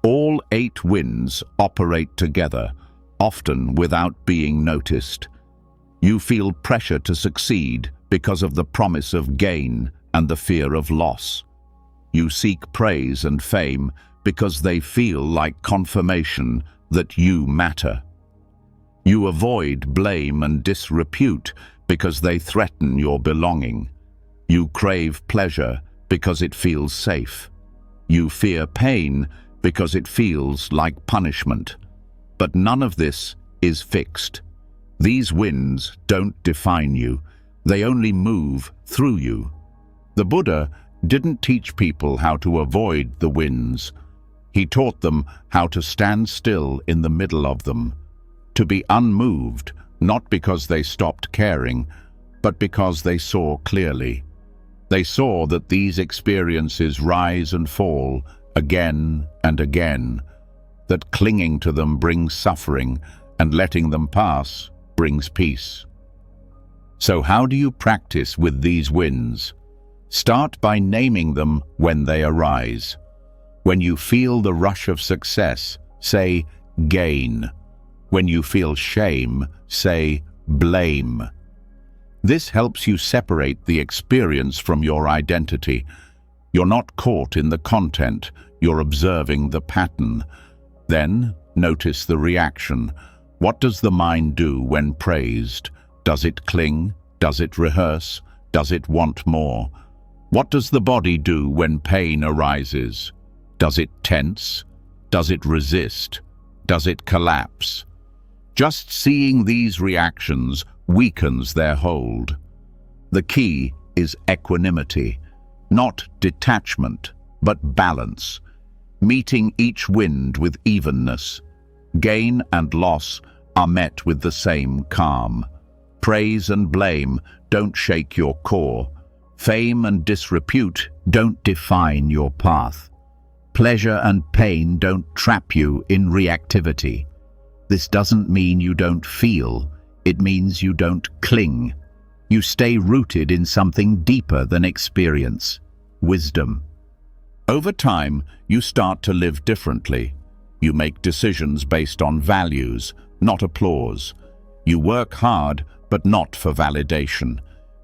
All 8 winds operate together, often without being noticed. You feel pressure to succeed because of the promise of gain and the fear of loss. You seek praise and fame because they feel like confirmation that you matter. You avoid blame and disrepute because they threaten your belonging. You crave pleasure because it feels safe. You fear pain because it feels like punishment. But none of this is fixed. These winds don't define you. They only move through you. The Buddha didn't teach people how to avoid the winds. He taught them how to stand still in the middle of them, to be unmoved, not because they stopped caring, but because they saw clearly. They saw that these experiences rise and fall again and again, that clinging to them brings suffering and letting them pass brings peace. So how do you practice with these winds? Start by naming them when they arise. When you feel the rush of success, say gain. When you feel shame, say blame. This helps you separate the experience from your identity. You're not caught in the content, you're observing the pattern. Then notice the reaction. What does the mind do when praised? Does it cling? Does it rehearse? Does it want more? What does the body do when pain arises? Does it tense? Does it resist? Does it collapse? Just seeing these reactions weakens their hold. The key is equanimity, not detachment, but balance, meeting each wind with evenness. Gain and loss are met with the same calm. Praise and blame don't shake your core. Fame and disrepute don't define your path. Pleasure and pain don't trap you in reactivity. This doesn't mean you don't feel, it means you don't cling. You stay rooted in something deeper than experience, wisdom. Over time, you start to live differently. You make decisions based on values, not applause. You work hard, but not for validation.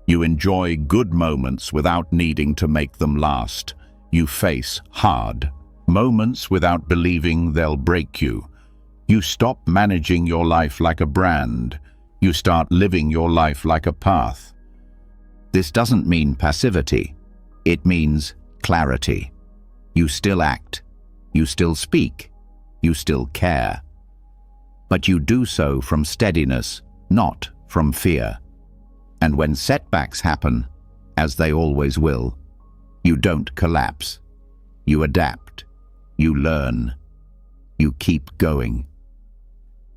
You enjoy good moments without needing to make them last. You face hard moments without believing they'll break you. You stop managing your life like a brand. You start living your life like a path. This doesn't mean passivity. It means clarity. You still act. You still speak. You still care. But you do so from steadiness, not from fear. And when setbacks happen, as they always will, you don't collapse. You adapt. You learn. You keep going.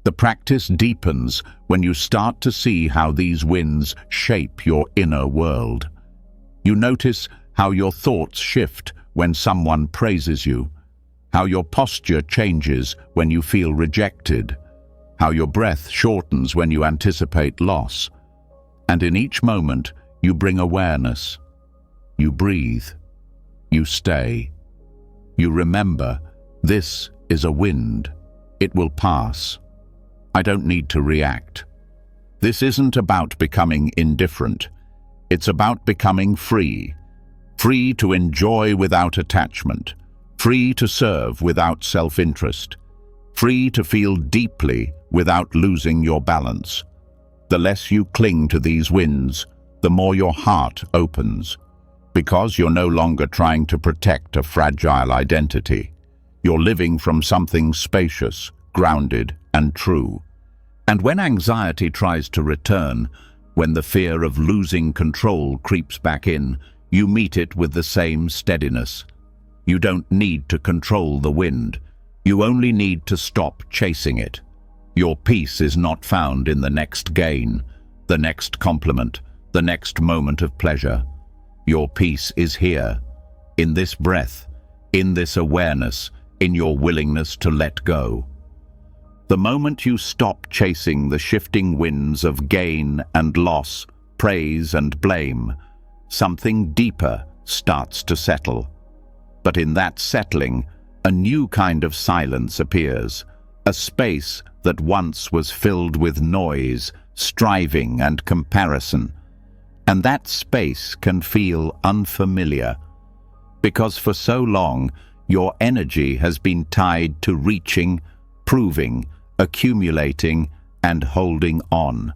The practice deepens when you start to see how these winds shape your inner world. You notice how your thoughts shift when someone praises you, how your posture changes when you feel rejected, how your breath shortens when you anticipate loss. And in each moment, you bring awareness. You breathe. You stay. You remember, this is a wind. It will pass. I don't need to react. This isn't about becoming indifferent. It's about becoming free. Free to enjoy without attachment. Free to serve without self-interest. Free to feel deeply without losing your balance. The less you cling to these winds, the more your heart opens. Because you're no longer trying to protect a fragile identity. You're living from something spacious, grounded, and true. And when anxiety tries to return, when the fear of losing control creeps back in, you meet it with the same steadiness. You don't need to control the wind. You only need to stop chasing it. Your peace is not found in the next gain, the next compliment, the next moment of pleasure. Your peace is here, in this breath, in this awareness, in your willingness to let go. The moment you stop chasing the shifting winds of gain and loss, praise and blame, something deeper starts to settle. But in that settling, a new kind of silence appears, a space that once was filled with noise, striving and comparison. And that space can feel unfamiliar, because for so long your energy has been tied to reaching, proving, accumulating, and holding on.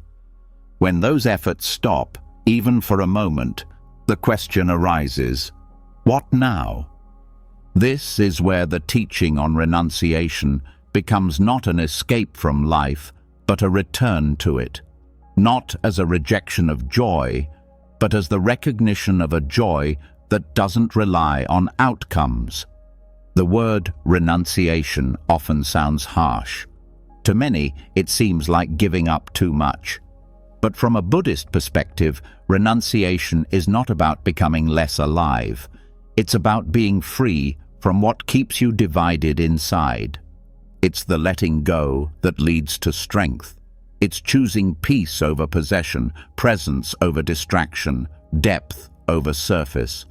When those efforts stop, even for a moment, the question arises, what now? This is where the teaching on renunciation becomes not an escape from life, but a return to it, not as a rejection of joy, but as the recognition of a joy that doesn't rely on outcomes. The word renunciation often sounds harsh. To many, it seems like giving up too much. But from a Buddhist perspective, renunciation is not about becoming less alive. It's about being free from what keeps you divided inside. It's the letting go that leads to strength. It's choosing peace over possession, presence over distraction, depth over surface.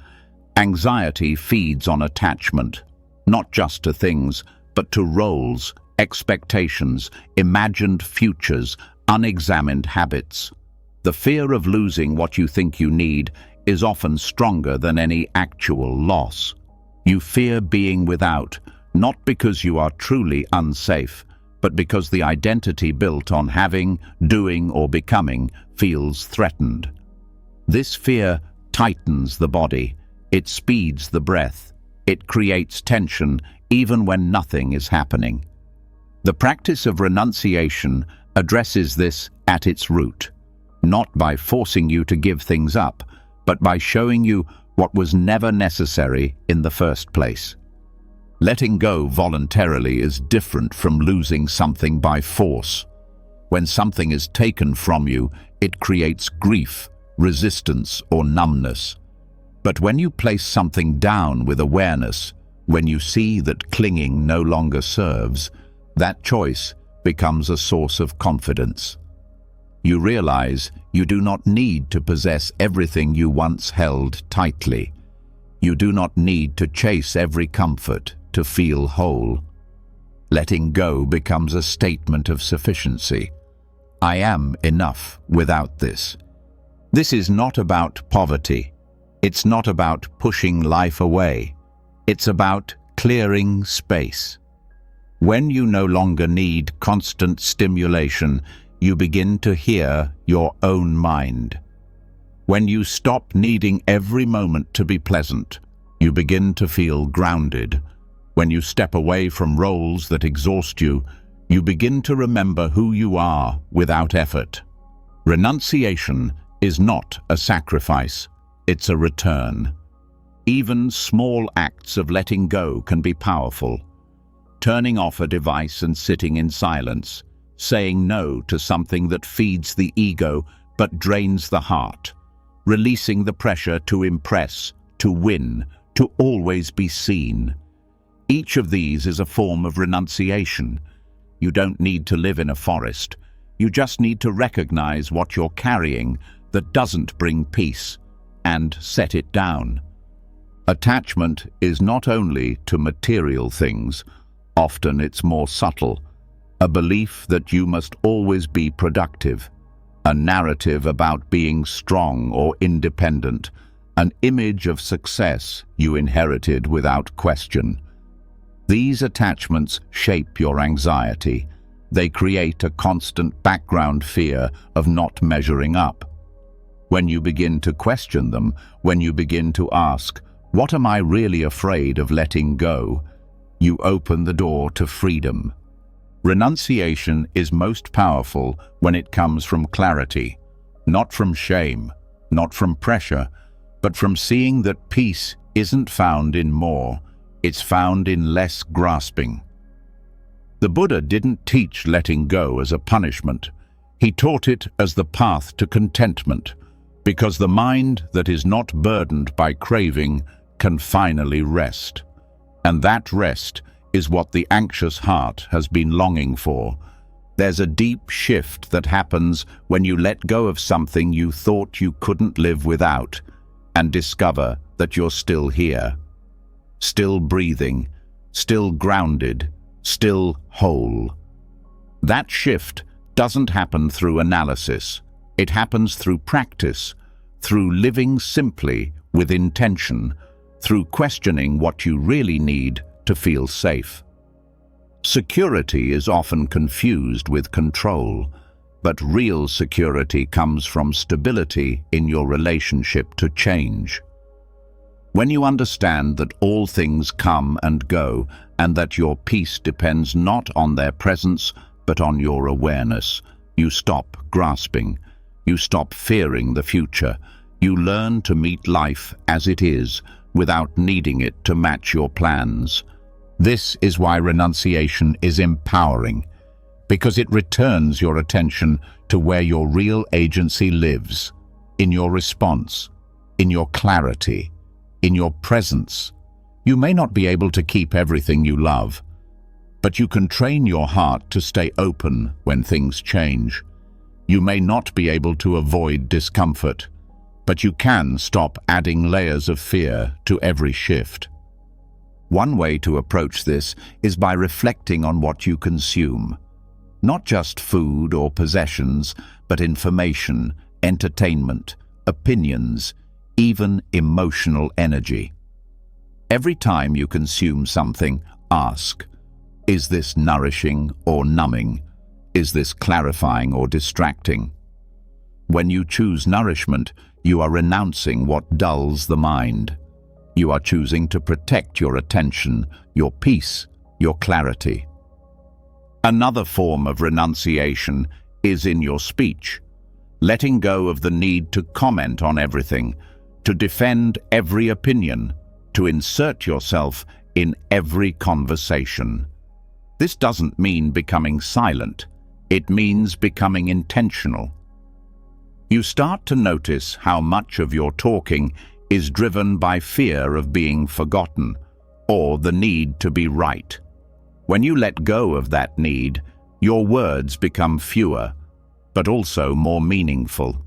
Anxiety feeds on attachment, not just to things, but to roles, expectations, imagined futures, unexamined habits. The fear of losing what you think you need is often stronger than any actual loss. You fear being without, not because you are truly unsafe, but because the identity built on having, doing, or becoming feels threatened. This fear tightens the body, it speeds the breath, it creates tension even when nothing is happening. The practice of renunciation addresses this at its root, not by forcing you to give things up, but by showing you what was never necessary in the first place. Letting go voluntarily is different from losing something by force. When something is taken from you, it creates grief, resistance, or numbness. But when you place something down with awareness, when you see that clinging no longer serves, that choice becomes a source of confidence. You realize you do not need to possess everything you once held tightly. You do not need to chase every comfort to feel whole. Letting go becomes a statement of sufficiency. I am enough without this. This is not about poverty. It's not about pushing life away. It's about clearing space. When you no longer need constant stimulation, you begin to hear your own mind. When you stop needing every moment to be pleasant, you begin to feel grounded. When you step away from roles that exhaust you, you begin to remember who you are without effort. Renunciation is not a sacrifice, it's a return. Even small acts of letting go can be powerful. Turning off a device and sitting in silence, saying no to something that feeds the ego but drains the heart, releasing the pressure to impress, to win, to always be seen. Each of these is a form of renunciation. You don't need to live in a forest. You just need to recognize what you're carrying that doesn't bring peace and set it down. Attachment is not only to material things, often it's more subtle. A belief that you must always be productive, a narrative about being strong or independent, an image of success you inherited without question. These attachments shape your anxiety. They create a constant background fear of not measuring up. When you begin to question them, when you begin to ask, "What am I really afraid of letting go?" you open the door to freedom. Renunciation is most powerful when it comes from clarity, not from shame, not from pressure, but from seeing that peace isn't found in more, it's found in less grasping. The Buddha didn't teach letting go as a punishment. He taught it as the path to contentment, because the mind that is not burdened by craving can finally rest. And that rest is what the anxious heart has been longing for. There's a deep shift that happens when you let go of something you thought you couldn't live without and discover that you're still here, still breathing, still grounded, still whole. That shift doesn't happen through analysis. It happens through practice, through living simply with intention, through questioning what you really need to feel safe. Security is often confused with control, but real security comes from stability in your relationship to change. When you understand that all things come and go, and that your peace depends not on their presence, but on your awareness, you stop grasping. You stop fearing the future. You learn to meet life as it is, without needing it to match your plans. This is why renunciation is empowering, because it returns your attention to where your real agency lives, in your response, in your clarity, in your presence. You may not be able to keep everything you love, But you can train your heart to stay open when things change. You may not be able to avoid discomfort, but you can stop adding layers of fear to every shift. One way to approach this is by reflecting on what you consume. Not just food or possessions, but information, entertainment, opinions, even emotional energy. Every time you consume something, ask, is this nourishing or numbing? Is this clarifying or distracting? When you choose nourishment, you are renouncing what dulls the mind. You are choosing to protect your attention, your peace, your clarity. Another form of renunciation is in your speech, letting go of the need to comment on everything, to defend every opinion, to insert yourself in every conversation. This doesn't mean becoming silent. It means becoming intentional. You start to notice how much of your talking is driven by fear of being forgotten or the need to be right. When you let go of that need, your words become fewer, but also more meaningful.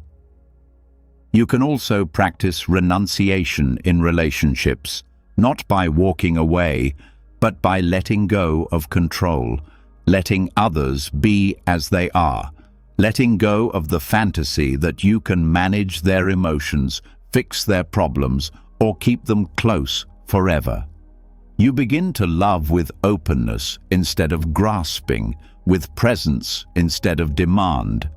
You can also practice renunciation in relationships, not by walking away, but by letting go of control, letting others be as they are, letting go of the fantasy that you can manage their emotions, fix their problems, or keep them close forever. You begin to love with openness instead of grasping, with presence instead of demand.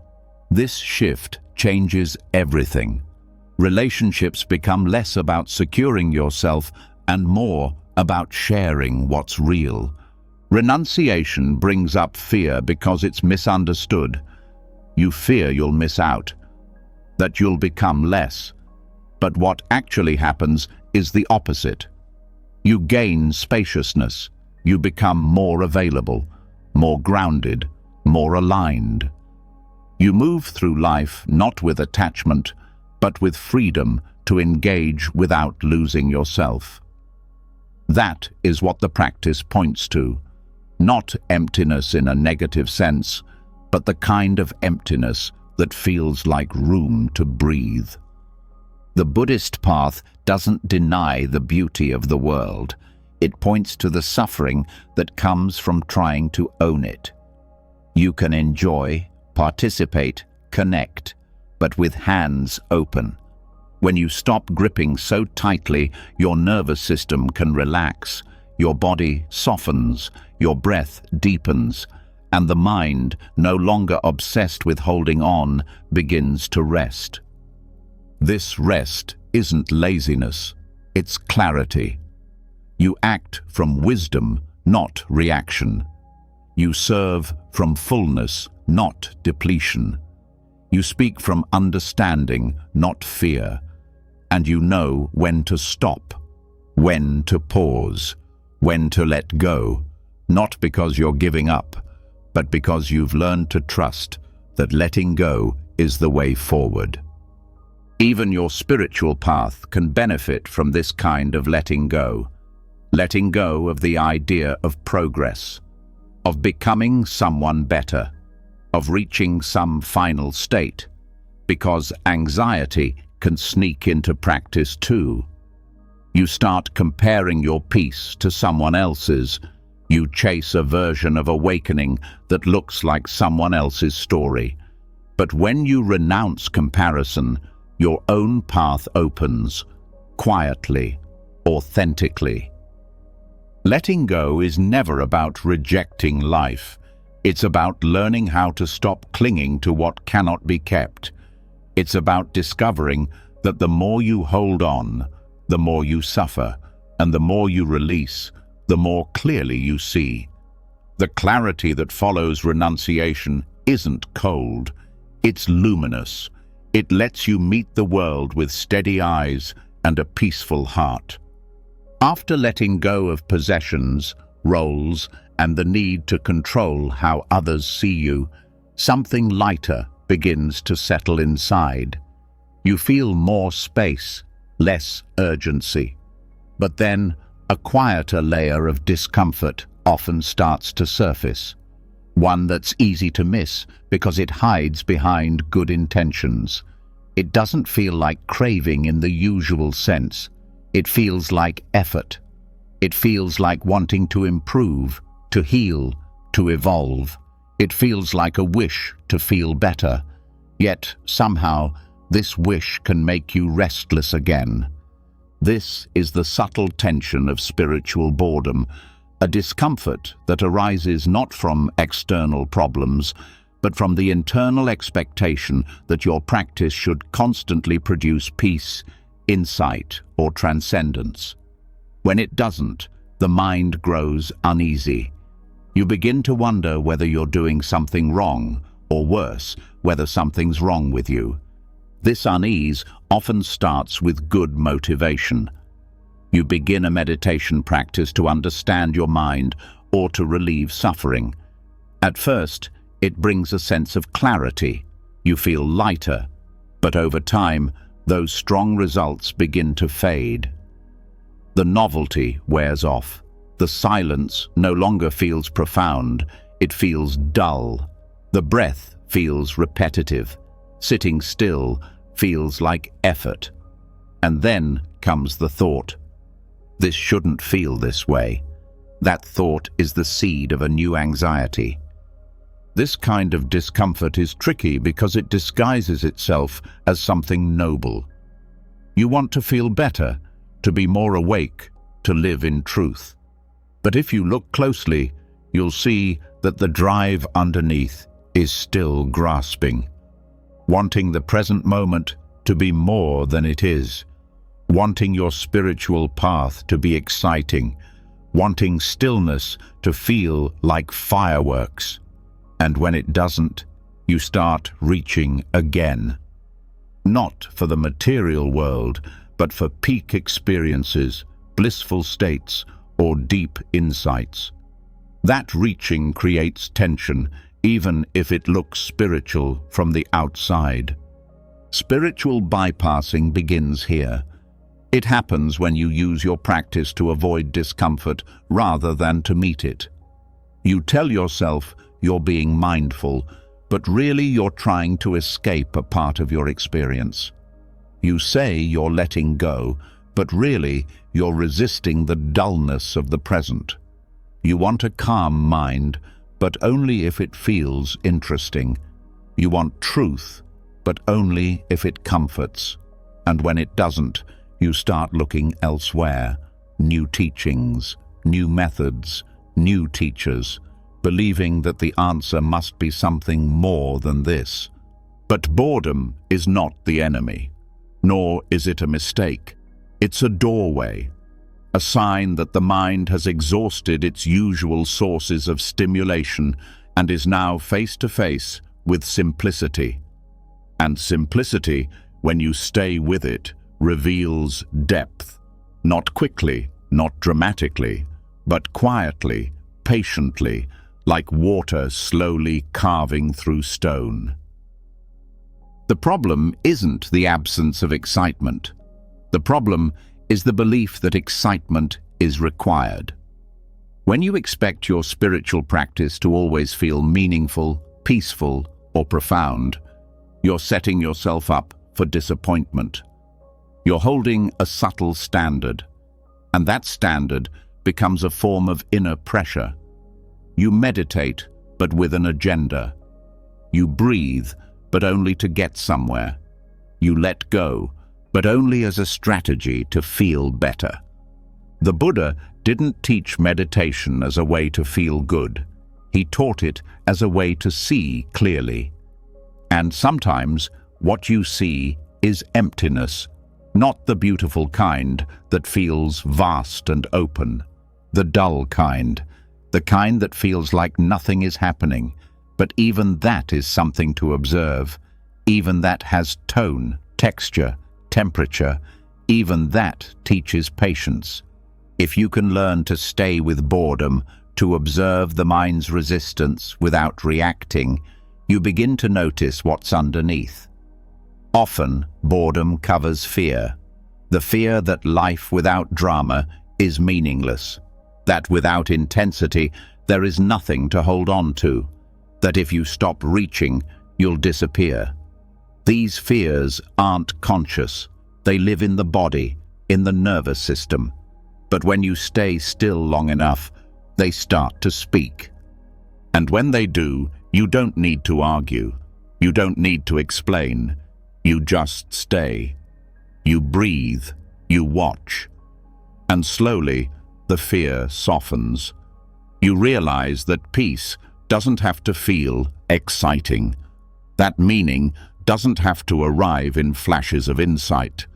This shift changes everything. Relationships become less about securing yourself and more about sharing what's real. Renunciation brings up fear because it's misunderstood. You fear you'll miss out, that you'll become less. But what actually happens is the opposite. You gain spaciousness. You become more available, more grounded, more aligned. You move through life not with attachment, but with freedom to engage without losing yourself. That is what the practice points to. Not emptiness in a negative sense, but the kind of emptiness that feels like room to breathe. The Buddhist path doesn't deny the beauty of the world. It points to the suffering that comes from trying to own it. You can enjoy, participate, connect, but with hands open. When you stop gripping so tightly, your nervous system can relax, your body softens, your breath deepens, and the mind, no longer obsessed with holding on, begins to rest. This rest isn't laziness, it's clarity. You act from wisdom, not reaction. You serve from fullness, not depletion. You speak from understanding, not fear. And you know when to stop, when to pause, when to let go, not because you're giving up, but because you've learned to trust that letting go is the way forward. Even your spiritual path can benefit from this kind of letting go of the idea of progress, of becoming someone better, of reaching some final state, because anxiety can sneak into practice too. You start comparing your peace to someone else's. You chase a version of awakening that looks like someone else's story. But when you renounce comparison, your own path opens, quietly, authentically. Letting go is never about rejecting life. It's about learning how to stop clinging to what cannot be kept. It's about discovering that the more you hold on, the more you suffer, and the more you release, the more clearly you see. The clarity that follows renunciation isn't cold, it's luminous. It lets you meet the world with steady eyes and a peaceful heart. After letting go of possessions, roles, and the need to control how others see you, something lighter begins to settle inside. You feel more space, less urgency. But then, a quieter layer of discomfort often starts to surface. One that's easy to miss because it hides behind good intentions. It doesn't feel like craving in the usual sense. It feels like effort. It feels like wanting to improve, to heal, to evolve. It feels like a wish to feel better. Yet, somehow, this wish can make you restless again. This is the subtle tension of spiritual boredom, a discomfort that arises not from external problems, but from the internal expectation that your practice should constantly produce peace, insight, or transcendence. When it doesn't, the mind grows uneasy. You begin to wonder whether you're doing something wrong, or worse, whether something's wrong with you. This unease often starts with good motivation. You begin a meditation practice to understand your mind or to relieve suffering. At first, it brings a sense of clarity. You feel lighter, but over time, those strong results begin to fade. The novelty wears off. The silence no longer feels profound, it feels dull. The breath feels repetitive. Sitting still feels like effort. And then comes the thought, "This shouldn't feel this way." That thought is the seed of a new anxiety. This kind of discomfort is tricky because it disguises itself as something noble. You want to feel better, to be more awake, to live in truth. But if you look closely, you'll see that the drive underneath is still grasping, wanting the present moment to be more than it is, wanting your spiritual path to be exciting, wanting stillness to feel like fireworks. And when it doesn't, you start reaching again. Not for the material world, but for peak experiences, blissful states, or deep insights. That reaching creates tension, even if it looks spiritual from the outside. Spiritual bypassing begins here. It happens when you use your practice to avoid discomfort rather than to meet it. You tell yourself you're being mindful, but really you're trying to escape a part of your experience. You say you're letting go, but really you're resisting the dullness of the present. You want a calm mind, but only if it feels interesting. You want truth, but only if it comforts. And when it doesn't, you start looking elsewhere. New teachings, new methods, new teachers, believing that the answer must be something more than this. But boredom is not the enemy, nor is it a mistake. It's a doorway, a sign that the mind has exhausted its usual sources of stimulation and is now face to face with simplicity. And simplicity, when you stay with it, reveals depth. Not quickly, not dramatically, but quietly, patiently, like water slowly carving through stone. The problem isn't the absence of excitement. The problem is the belief that excitement is required. When you expect your spiritual practice to always feel meaningful, peaceful, or profound, you're setting yourself up for disappointment. You're holding a subtle standard, and that standard becomes a form of inner pressure. You meditate, but with an agenda. You breathe, but only to get somewhere. You let go, but only as a strategy to feel better. The Buddha didn't teach meditation as a way to feel good. He taught it as a way to see clearly. And sometimes what you see is emptiness, not the beautiful kind that feels vast and open, the dull kind, the kind that feels like nothing is happening. But even that is something to observe. Even that has tone, texture, temperature. Even that teaches patience. If you can learn to stay with boredom, to observe the mind's resistance without reacting, you begin to notice what's underneath. Often, boredom covers fear. The fear that life without drama is meaningless. that without intensity, there is nothing to hold on to, that if you stop reaching, you'll disappear. These fears aren't conscious. They live in the body, in the nervous system. But when you stay still long enough, they start to speak. And when they do, you don't need to argue. You don't need to explain. You just stay. You breathe. You watch. And slowly, the fear softens. You realize that peace doesn't have to feel exciting. That meaning doesn't have to arrive in flashes of insight.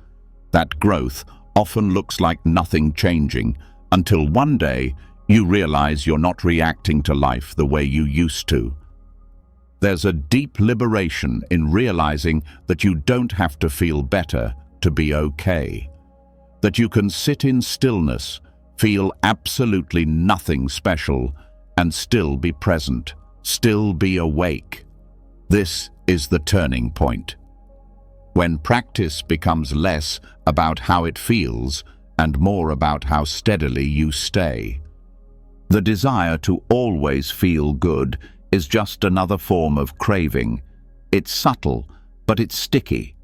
That growth often looks like nothing changing until one day you realize you're not reacting to life the way you used to. There's a deep liberation in realizing that you don't have to feel better to be okay. That you can sit in stillness, feel absolutely nothing special, and still be present, still be awake. This is the turning point. When practice becomes less about how it feels and more about how steadily you stay. The desire to always feel good is just another form of craving. It's subtle, but it's sticky.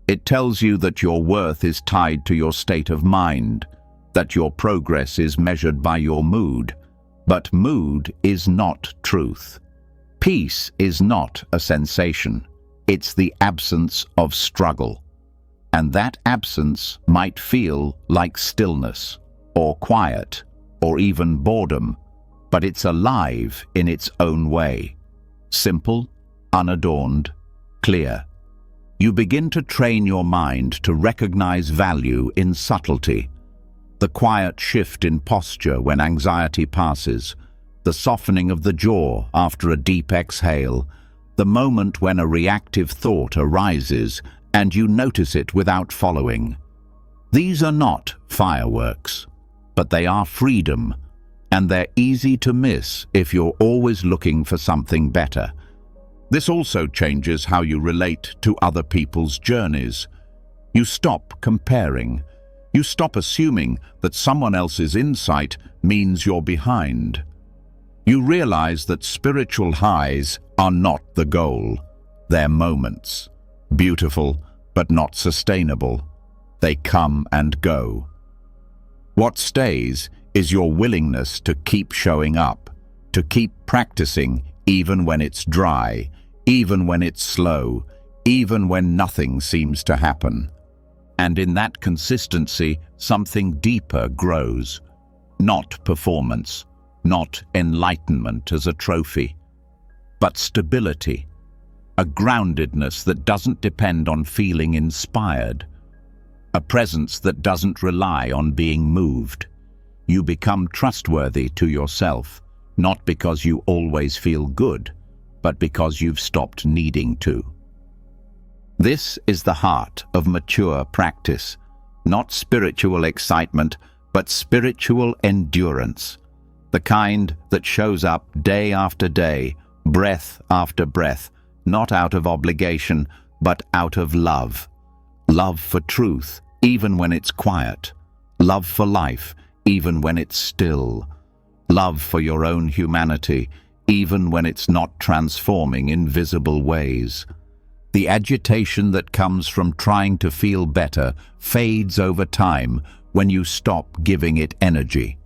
It tells you that your worth is tied to your state of mind, that your progress is measured by your mood. But mood is not truth. Peace is not a sensation. It's the absence of struggle. And that absence might feel like stillness, or quiet, or even boredom, but it's alive in its own way. Simple, unadorned, clear. You begin to train your mind to recognize value in subtlety. The quiet shift in posture when anxiety passes, the softening of the jaw after a deep exhale, the moment when a reactive thought arises and you notice it without following. These are not fireworks, but they are freedom, and they're easy to miss if you're always looking for something better. This also changes how you relate to other people's journeys. You stop comparing. You stop assuming that someone else's insight means you're behind. You realize that spiritual highs are not the goal. They're moments. Beautiful, but not sustainable. They come and go. What stays is your willingness to keep showing up, to keep practicing even when it's dry, even when it's slow, even when nothing seems to happen. And in that consistency, something deeper grows. Not performance, not enlightenment as a trophy, but stability, a groundedness that doesn't depend on feeling inspired, a presence that doesn't rely on being moved. You become trustworthy to yourself, not because you always feel good, but because you've stopped needing to. This is the heart of mature practice, not spiritual excitement, but spiritual endurance, the kind that shows up day after day, breath after breath, not out of obligation, but out of love. Love for truth, even when it's quiet. Love for life, even when it's still. Love for your own humanity, even when it's not transforming in visible ways. The agitation that comes from trying to feel better fades over time when you stop giving it energy.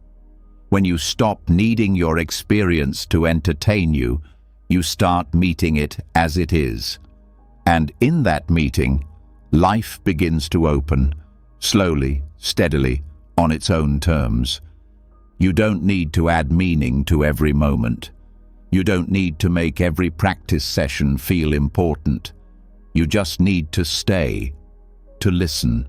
When you stop needing your experience to entertain you, you start meeting it as it is. And in that meeting, life begins to open, slowly, steadily, on its own terms. You don't need to add meaning to every moment. You don't need to make every practice session feel important. You just need to stay, to listen,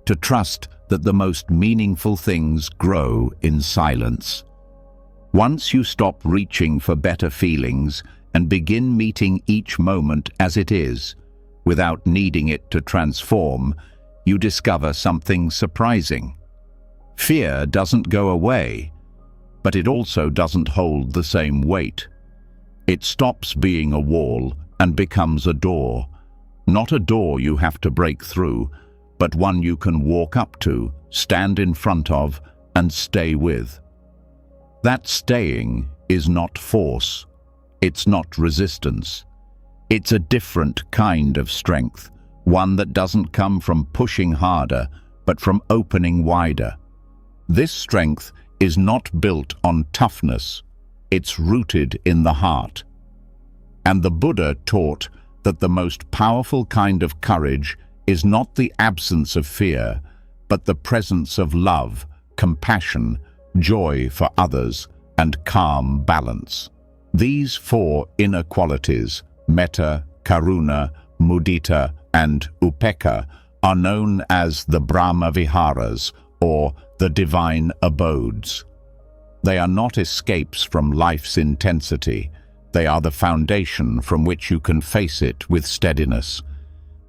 to trust that the most meaningful things grow in silence. Once you stop reaching for better feelings and begin meeting each moment as it is, without needing it to transform, you discover something surprising. Fear doesn't go away, but it also doesn't hold the same weight. It stops being a wall and becomes a door. Not a door you have to break through, but one you can walk up to, stand in front of, and stay with. That staying is not force. It's not resistance. It's a different kind of strength, one that doesn't come from pushing harder, but from opening wider. This strength is not built on toughness. It's rooted in the heart. And the Buddha taught that the most powerful kind of courage is not the absence of fear, but the presence of love, compassion, joy for others, and calm balance. These four inner qualities, metta, karuna, mudita, and upekkha, are known as the Brahma Viharas, or the divine abodes. They are not escapes from life's intensity. They are the foundation from which you can face it with steadiness.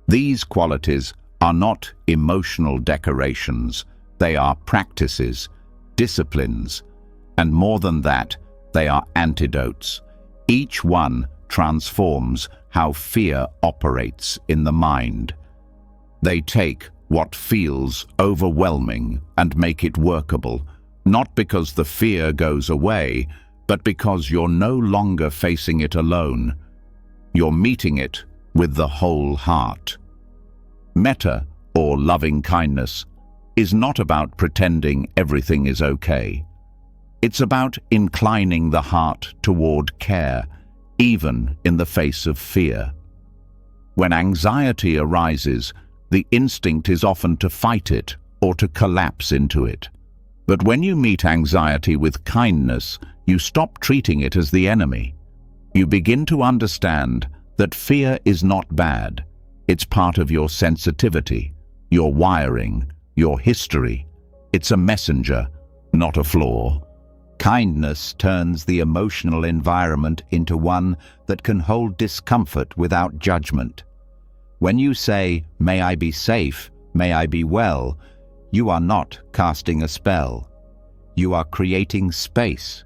These qualities are not emotional decorations. They are practices, disciplines, and more than that, they are antidotes. Each one transforms how fear operates in the mind. They take what feels overwhelming and make it workable, not because the fear goes away, but because you're no longer facing it alone. You're meeting it with the whole heart. Metta, or loving kindness, is not about pretending everything is okay. It's about inclining the heart toward care, even in the face of fear. When anxiety arises, the instinct is often to fight it or to collapse into it. But when you meet anxiety with kindness, you stop treating it as the enemy. You begin to understand that fear is not bad. It's part of your sensitivity, your wiring, your history. It's a messenger, not a flaw. Kindness turns the emotional environment into one that can hold discomfort without judgment. When you say, "May I be safe, may I be well," you are not casting a spell. You are creating space.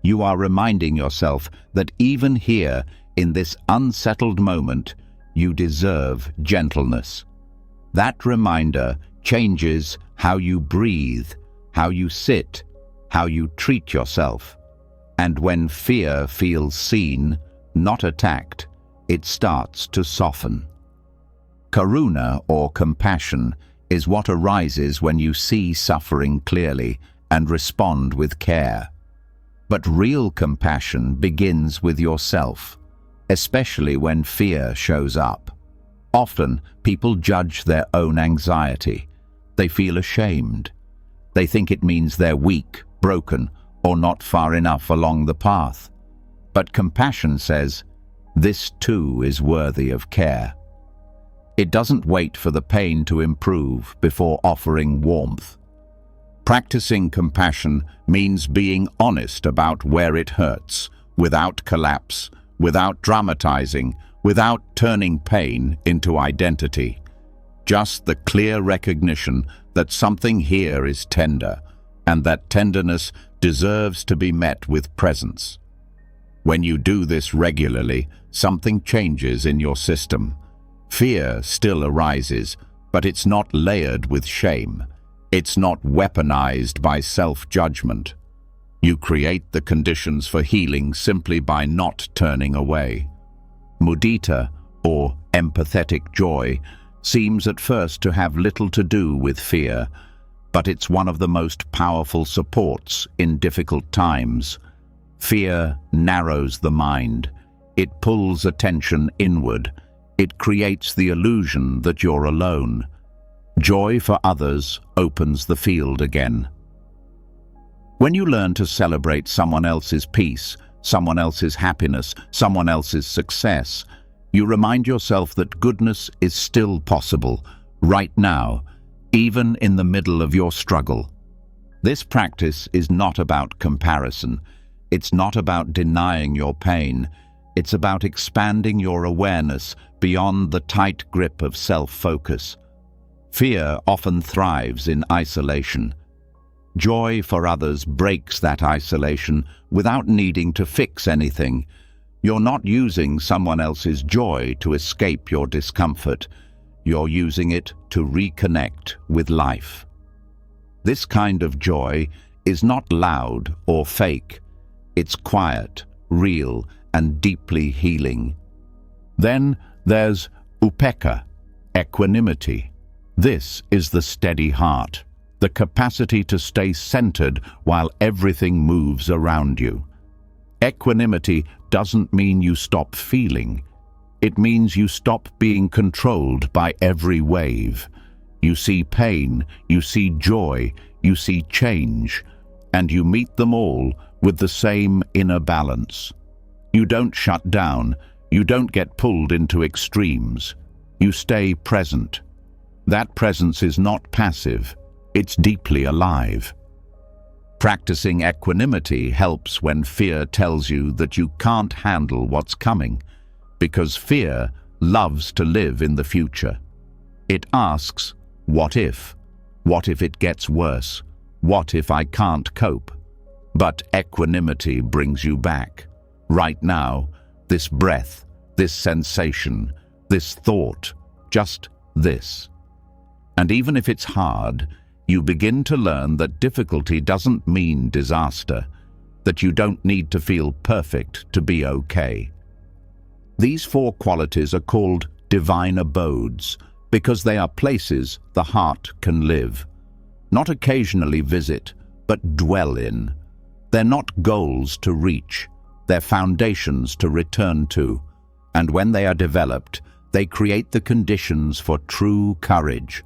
You are reminding yourself that even here, in this unsettled moment, you deserve gentleness. That reminder changes how you breathe, how you sit, how you treat yourself. And when fear feels seen, not attacked, it starts to soften. Karuna, or compassion, is what arises when you see suffering clearly and respond with care. But real compassion begins with yourself, especially when fear shows up. Often, people judge their own anxiety. They feel ashamed. They think it means they're weak, broken, or not far enough along the path. But compassion says, this too is worthy of care. It doesn't wait for the pain to improve before offering warmth. Practicing compassion means being honest about where it hurts, without collapse, without dramatizing, without turning pain into identity. Just the clear recognition that something here is tender, and that tenderness deserves to be met with presence. When you do this regularly, something changes in your system. Fear still arises, but it's not layered with shame. It's not weaponized by self-judgment. You create the conditions for healing simply by not turning away. Mudita, or empathetic joy, seems at first to have little to do with fear, but it's one of the most powerful supports in difficult times. Fear narrows the mind. It pulls attention inward. It creates the illusion that you're alone. Joy for others opens the field again. When you learn to celebrate someone else's peace, someone else's happiness, someone else's success, you remind yourself that goodness is still possible, right now, even in the middle of your struggle. This practice is not about comparison. It's not about denying your pain. It's about expanding your awareness beyond the tight grip of self-focus. Fear often thrives in isolation. Joy for others breaks that isolation without needing to fix anything. You're not using someone else's joy to escape your discomfort. You're using it to reconnect with life. This kind of joy is not loud or fake. It's quiet, real, and deeply healing. Then there's upekkha, equanimity. This is the steady heart, the capacity to stay centered while everything moves around you. Equanimity doesn't mean you stop feeling. It means you stop being controlled by every wave. You see pain, you see joy, you see change, and you meet them all with the same inner balance. You don't shut down, you don't get pulled into extremes. You stay present. That presence is not passive, it's deeply alive. Practicing equanimity helps when fear tells you that you can't handle what's coming, because fear loves to live in the future. It asks, what if? What if it gets worse? What if I can't cope? But equanimity brings you back. Right now, this breath, this sensation, this thought, just this. And even if it's hard, you begin to learn that difficulty doesn't mean disaster, that you don't need to feel perfect to be okay. These 4 qualities are called divine abodes because they are places the heart can live. Not occasionally visit, but dwell in. They're not goals to reach, they're foundations to return to. And when they are developed, they create the conditions for true courage.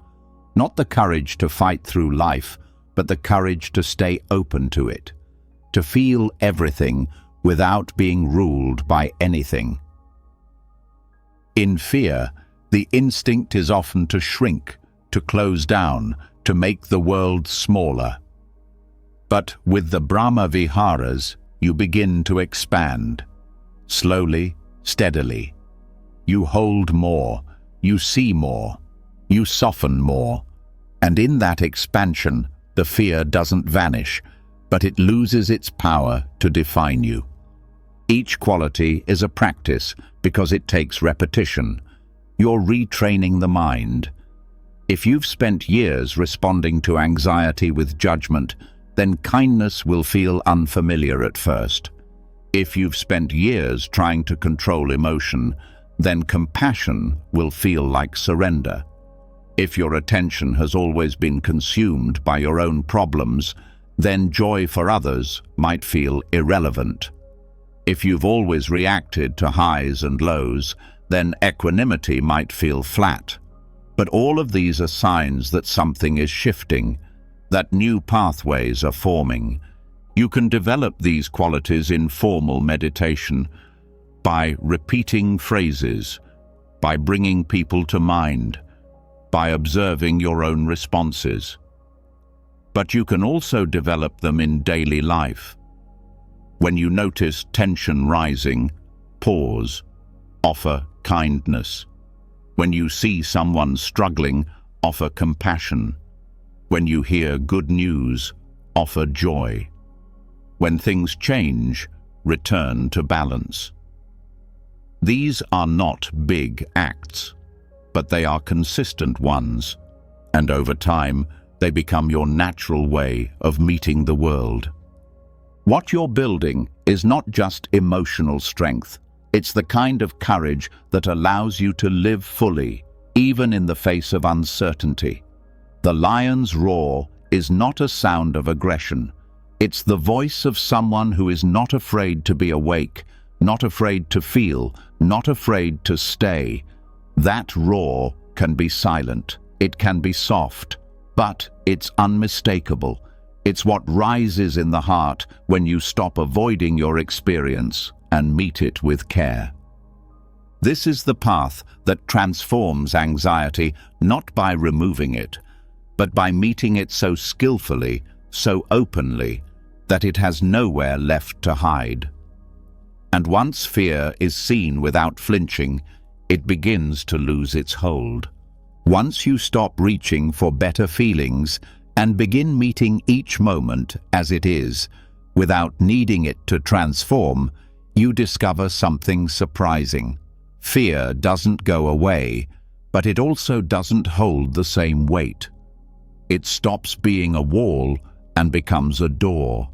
Not the courage to fight through life, but the courage to stay open to it, to feel everything without being ruled by anything. In fear, the instinct is often to shrink, to close down, to make the world smaller. But with the Brahma Viharas, you begin to expand. Slowly, steadily. You hold more, you see more, you soften more. And in that expansion, the fear doesn't vanish, but it loses its power to define you. Each quality is a practice because it takes repetition. You're retraining the mind. If you've spent years responding to anxiety with judgment, then kindness will feel unfamiliar at first. If you've spent years trying to control emotion, then compassion will feel like surrender. If your attention has always been consumed by your own problems, then joy for others might feel irrelevant. If you've always reacted to highs and lows, then equanimity might feel flat. But all of these are signs that something is shifting, that new pathways are forming. You can develop these qualities in formal meditation, by repeating phrases, by bringing people to mind, by observing your own responses. But you can also develop them in daily life. When you notice tension rising, pause, offer kindness. When you see someone struggling, offer compassion. When you hear good news, offer joy. When things change, return to balance. These are not big acts, but they are consistent ones, and over time, they become your natural way of meeting the world. What you're building is not just emotional strength, it's the kind of courage that allows you to live fully, even in the face of uncertainty. The lion's roar is not a sound of aggression. It's the voice of someone who is not afraid to be awake, not afraid to feel, not afraid to stay. That roar can be silent, it can be soft, but it's unmistakable. It's what rises in the heart when you stop avoiding your experience and meet it with care. This is the path that transforms anxiety, not by removing it, but by meeting it so skillfully, so openly, that it has nowhere left to hide. And once fear is seen without flinching, it begins to lose its hold. Once you stop reaching for better feelings and begin meeting each moment as it is, without needing it to transform, you discover something surprising. Fear doesn't go away, but it also doesn't hold the same weight. It stops being a wall and becomes a door.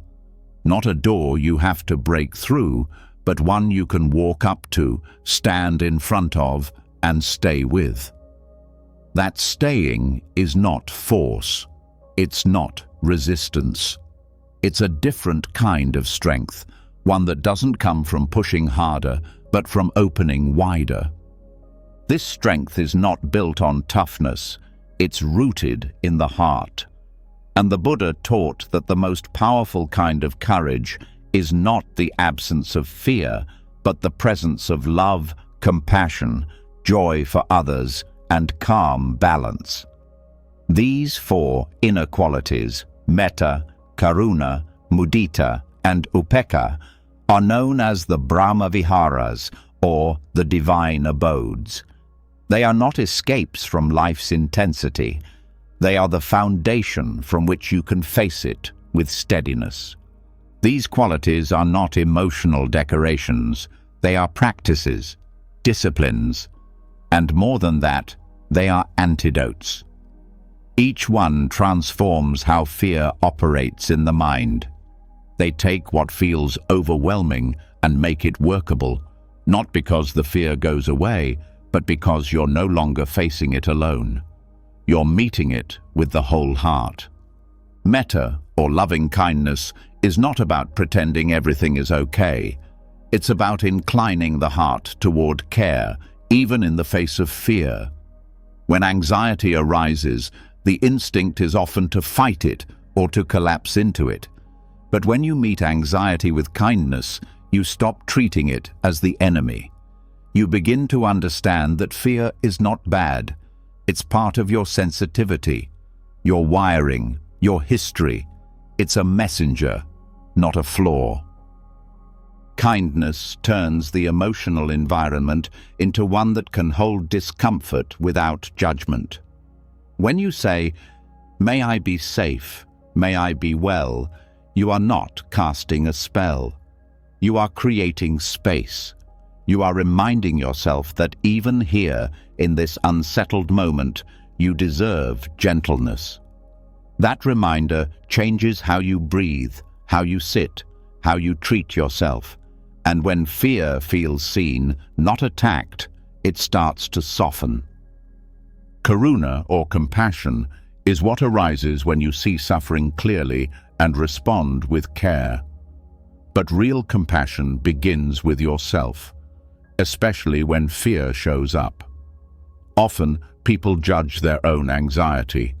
Not a door you have to break through, but one you can walk up to, stand in front of, and stay with. That staying is not force. It's not resistance. It's a different kind of strength, one that doesn't come from pushing harder, but from opening wider. This strength is not built on toughness. It's rooted in the heart. And the Buddha taught that the most powerful kind of courage is not the absence of fear, but the presence of love, compassion, joy for others, and calm balance. These four inner qualities, metta, karuna, mudita, and upekkha, are known as the Brahma Viharas, or the divine abodes. They are not escapes from life's intensity. They are the foundation from which you can face it with steadiness. These qualities are not emotional decorations. They are practices, disciplines, and more than that, they are antidotes. Each one transforms how fear operates in the mind. They take what feels overwhelming and make it workable, not because the fear goes away, but because you're no longer facing it alone. You're meeting it with the whole heart. Metta, or loving kindness, is not about pretending everything is okay. It's about inclining the heart toward care, even in the face of fear. When anxiety arises, the instinct is often to fight it or to collapse into it. But when you meet anxiety with kindness, you stop treating it as the enemy. You begin to understand that fear is not bad. It's part of your sensitivity, your wiring, your history. It's a messenger, not a flaw. Kindness turns the emotional environment into one that can hold discomfort without judgment. When you say, "May I be safe, may I be well," you are not casting a spell. You are creating space. You are reminding yourself that even here, in this unsettled moment, you deserve gentleness. That reminder changes how you breathe, how you sit, how you treat yourself. And when fear feels seen, not attacked, it starts to soften. Karuna, or compassion, is what arises when you see suffering clearly and respond with care. But real compassion begins with yourself, especially when fear shows up. Often, people judge their own anxiety.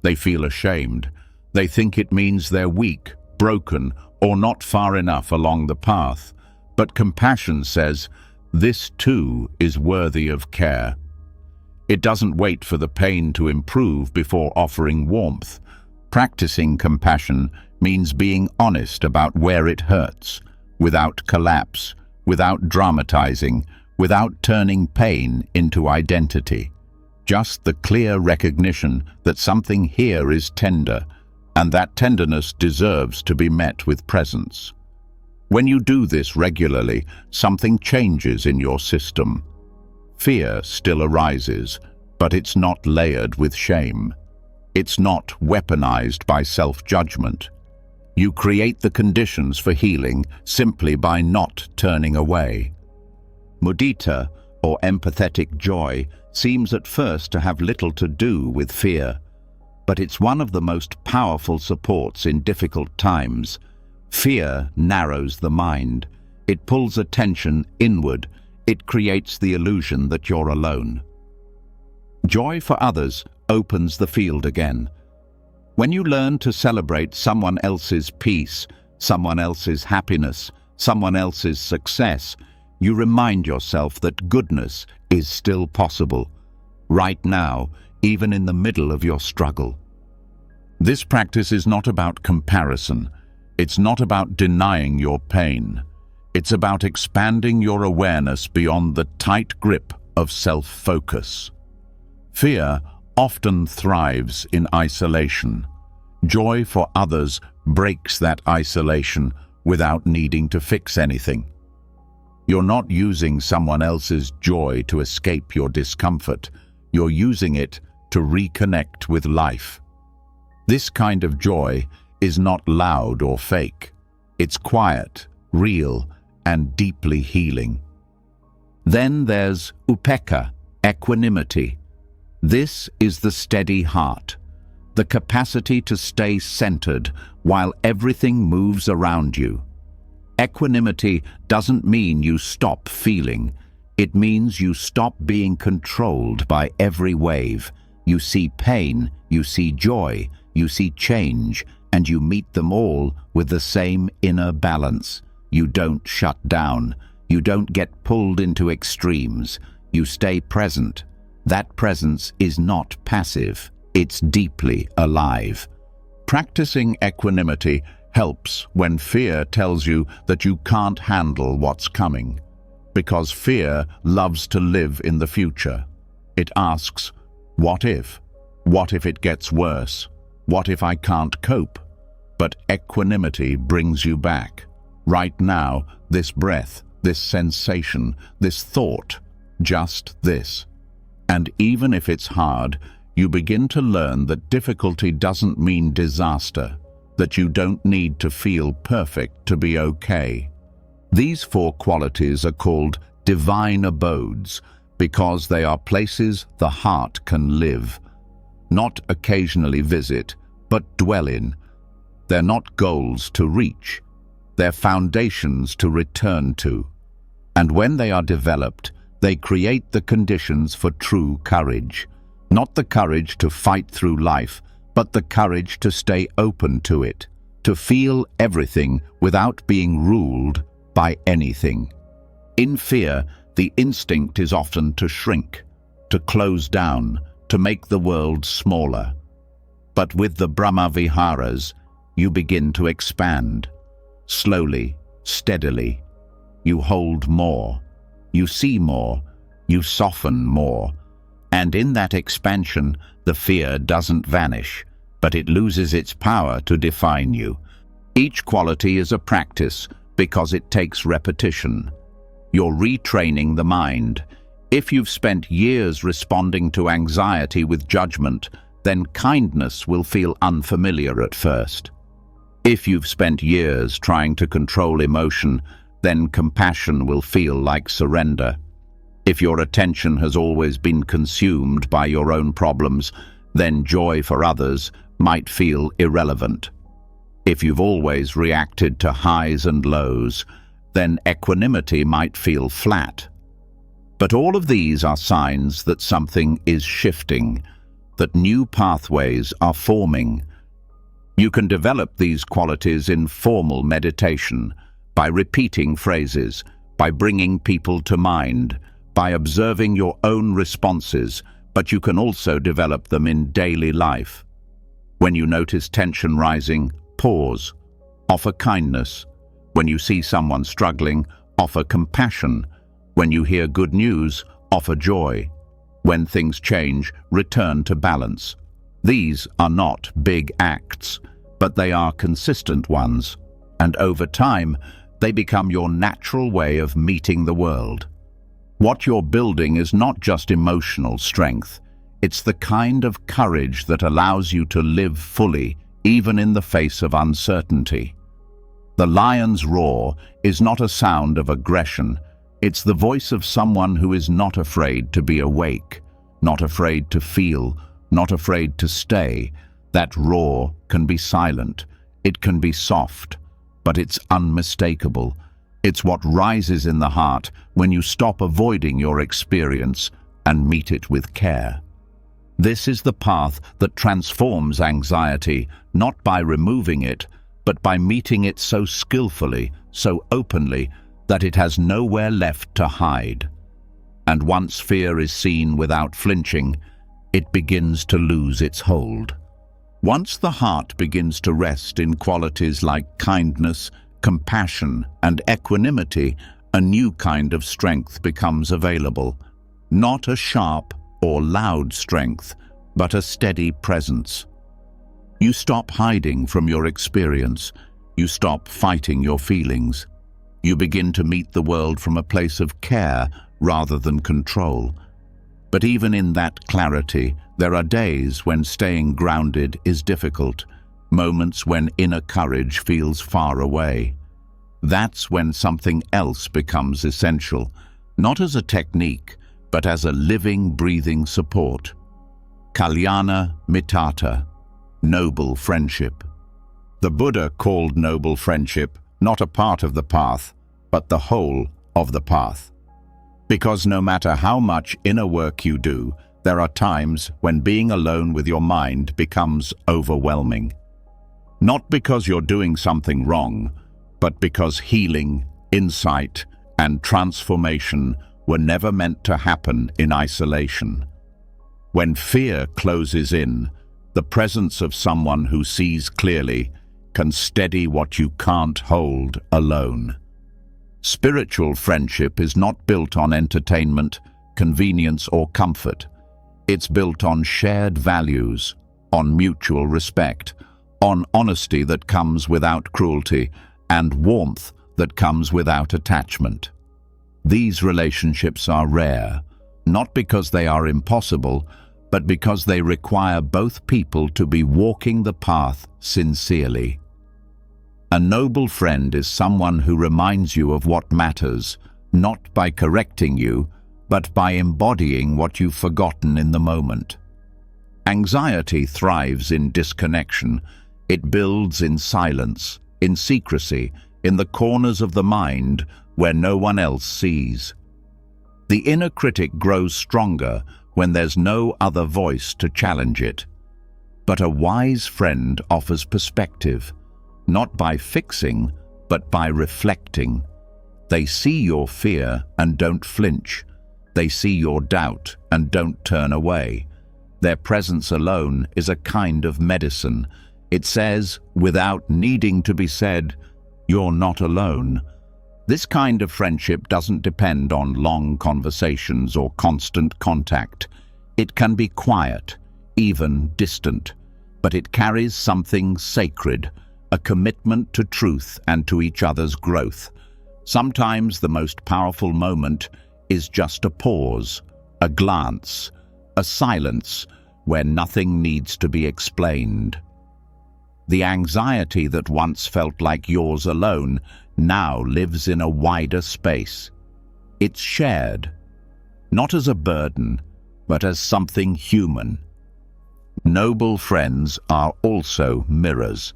They feel ashamed. They think it means they're weak, broken, or not far enough along the path. But compassion says, this too is worthy of care. It doesn't wait for the pain to improve before offering warmth. Practicing compassion means being honest about where it hurts, without collapse, without dramatizing, without turning pain into identity. Just the clear recognition that something here is tender, and that tenderness deserves to be met with presence. When you do this regularly, something changes in your system. Fear still arises, but it's not layered with shame. It's not weaponized by self-judgment. You create the conditions for healing simply by not turning away. Mudita, or empathetic joy, seems at first to have little to do with fear, but it's one of the most powerful supports in difficult times. Fear narrows the mind. It pulls attention inward. It creates the illusion that you're alone. Joy for others opens the field again. When you learn to celebrate someone else's peace, someone else's happiness, someone else's success, you remind yourself that goodness is still possible, right now, even in the middle of your struggle. This practice is not about comparison. It's not about denying your pain. It's about expanding your awareness beyond the tight grip of self-focus. Fear often thrives in isolation. Joy for others breaks that isolation without needing to fix anything. You're not using someone else's joy to escape your discomfort. You're using it to reconnect with life. This kind of joy is not loud or fake. It's quiet, real, and deeply healing. Then there's upekkha, equanimity. This is the steady heart, the capacity to stay centered while everything moves around you. Equanimity doesn't mean you stop feeling. It means you stop being controlled by every wave. You see pain, you see joy, you see change, and you meet them all with the same inner balance. You don't shut down. You don't get pulled into extremes. You stay present. That presence is not passive. It's deeply alive. Practicing equanimity helps when fear tells you that you can't handle what's coming, because fear loves to live in the future. It asks, what if? What if it gets worse? What if I can't cope? But equanimity brings you back. Right now, this breath, this sensation, this thought, just this. And even if it's hard, you begin to learn that difficulty doesn't mean disaster, that you don't need to feel perfect to be okay. These 4 qualities are called divine abodes because they are places the heart can live, not occasionally visit, but dwell in. They're not goals to reach. They're foundations to return to. And when they are developed, they create the conditions for true courage. Not the courage to fight through life, but the courage to stay open to it, to feel everything without being ruled by anything. In fear, the instinct is often to shrink, to close down, to make the world smaller. But with the Brahma Viharas, you begin to expand. Slowly, steadily. You hold more. You see more. You soften more. And in that expansion, the fear doesn't vanish, but it loses its power to define you. Each quality is a practice because it takes repetition. You're retraining the mind. If you've spent years responding to anxiety with judgment, then kindness will feel unfamiliar at first. If you've spent years trying to control emotion, then compassion will feel like surrender. If your attention has always been consumed by your own problems, then joy for others might feel irrelevant. If you've always reacted to highs and lows, then equanimity might feel flat. But all of these are signs that something is shifting, that new pathways are forming. You can develop these qualities in formal meditation, by repeating phrases, by bringing people to mind, by observing your own responses, but you can also develop them in daily life. When you notice tension rising, pause, offer kindness. When you see someone struggling, offer compassion. When you hear good news, offer joy. When things change, return to balance. These are not big acts, but they are consistent ones, and over time, they become your natural way of meeting the world. What you're building is not just emotional strength, it's the kind of courage that allows you to live fully, even in the face of uncertainty. The lion's roar is not a sound of aggression, it's the voice of someone who is not afraid to be awake, not afraid to feel, not afraid to stay. That roar can be silent, it can be soft, but it's unmistakable. It's what rises in the heart when you stop avoiding your experience and meet it with care. This is the path that transforms anxiety, not by removing it, but by meeting it so skillfully, so openly, that it has nowhere left to hide. And once fear is seen without flinching, it begins to lose its hold. Once the heart begins to rest in qualities like kindness, compassion, and equanimity, a new kind of strength becomes available. Not a sharp or loud strength, but a steady presence. You stop hiding from your experience. You stop fighting your feelings. You begin to meet the world from a place of care rather than control. But even in that clarity, there are days when staying grounded is difficult. moments when inner courage feels far away. That's when something else becomes essential, not as a technique, but as a living, breathing support. Kalyana Mittata, noble friendship. The Buddha called noble friendship not a part of the path, but the whole of the path. Because no matter how much inner work you do, there are times when being alone with your mind becomes overwhelming. Not because you're doing something wrong, but because healing, insight, and transformation were never meant to happen in isolation. When fear closes in, the presence of someone who sees clearly can steady what you can't hold alone. Spiritual friendship is not built on entertainment, convenience, or comfort. It's built on shared values, on mutual respect, on honesty that comes without cruelty, and warmth that comes without attachment. These relationships are rare, not because they are impossible, but because they require both people to be walking the path sincerely. A noble friend is someone who reminds you of what matters, not by correcting you, but by embodying what you've forgotten in the moment. Anxiety thrives in disconnection. It builds in silence, in secrecy, in the corners of the mind where no one else sees. The inner critic grows stronger when there's no other voice to challenge it. But a wise friend offers perspective, not by fixing, but by reflecting. They see your fear and don't flinch. They see your doubt and don't turn away. Their presence alone is a kind of medicine. It says, without needing to be said, "You're not alone." This kind of friendship doesn't depend on long conversations or constant contact. It can be quiet, even distant, but it carries something sacred, a commitment to truth and to each other's growth. Sometimes the most powerful moment is just a pause, a glance, a silence where nothing needs to be explained. The anxiety that once felt like yours alone now lives in a wider space. It's shared, not as a burden, but as something human. Noble friends are also mirrors.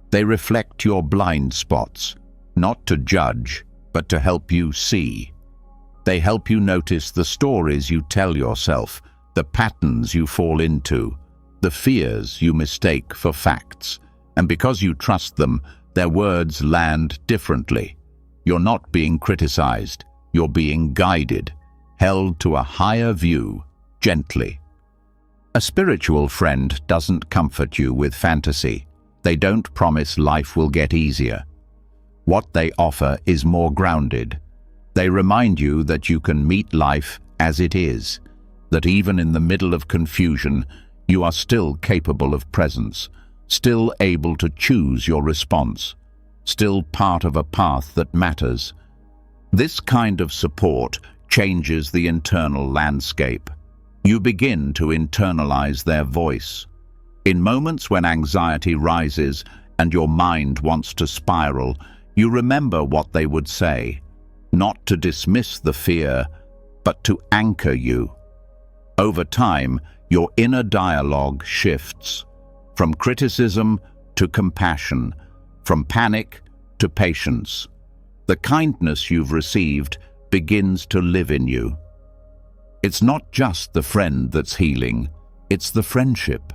They reflect your blind spots, not to judge, but to help you see. They help you notice the stories you tell yourself, the patterns you fall into, the fears you mistake for facts. And because you trust them, their words land differently. You're not being criticized, you're being guided, held to a higher view, gently. A spiritual friend doesn't comfort you with fantasy. They don't promise life will get easier. What they offer is more grounded. They remind you that you can meet life as it is, that even in the middle of confusion, you are still capable of presence, still able to choose your response, still part of a path that matters. This kind of support changes the internal landscape. You begin to internalize their voice. In moments when anxiety rises and your mind wants to spiral, you remember what they would say, not to dismiss the fear, but to anchor you. Over time, your inner dialogue shifts, from criticism to compassion, from panic to patience. The kindness you've received begins to live in you. It's not just the friend that's healing, it's the friendship.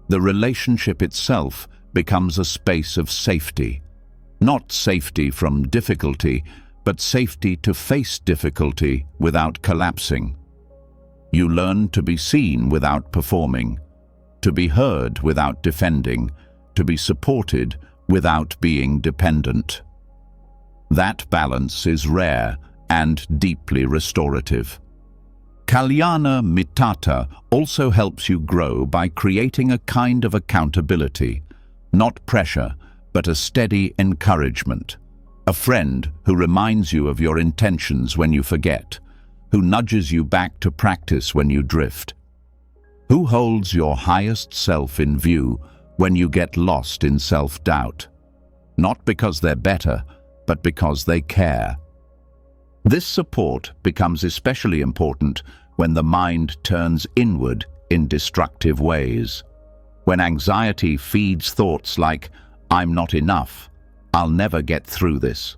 The relationship itself becomes a space of safety. Not safety from difficulty, but safety to face difficulty without collapsing. You learn to be seen without performing, to be heard without defending, to be supported without being dependent. That balance is rare and deeply restorative. Kalyana Mittata also helps you grow by creating a kind of accountability, not pressure, but a steady encouragement. A friend who reminds you of your intentions when you forget, who nudges you back to practice when you drift, who holds your highest self in view when you get lost in self-doubt. Not because they're better, but because they care. This support becomes especially important when the mind turns inward in destructive ways. When anxiety feeds thoughts like, "I'm not enough, I'll never get through this,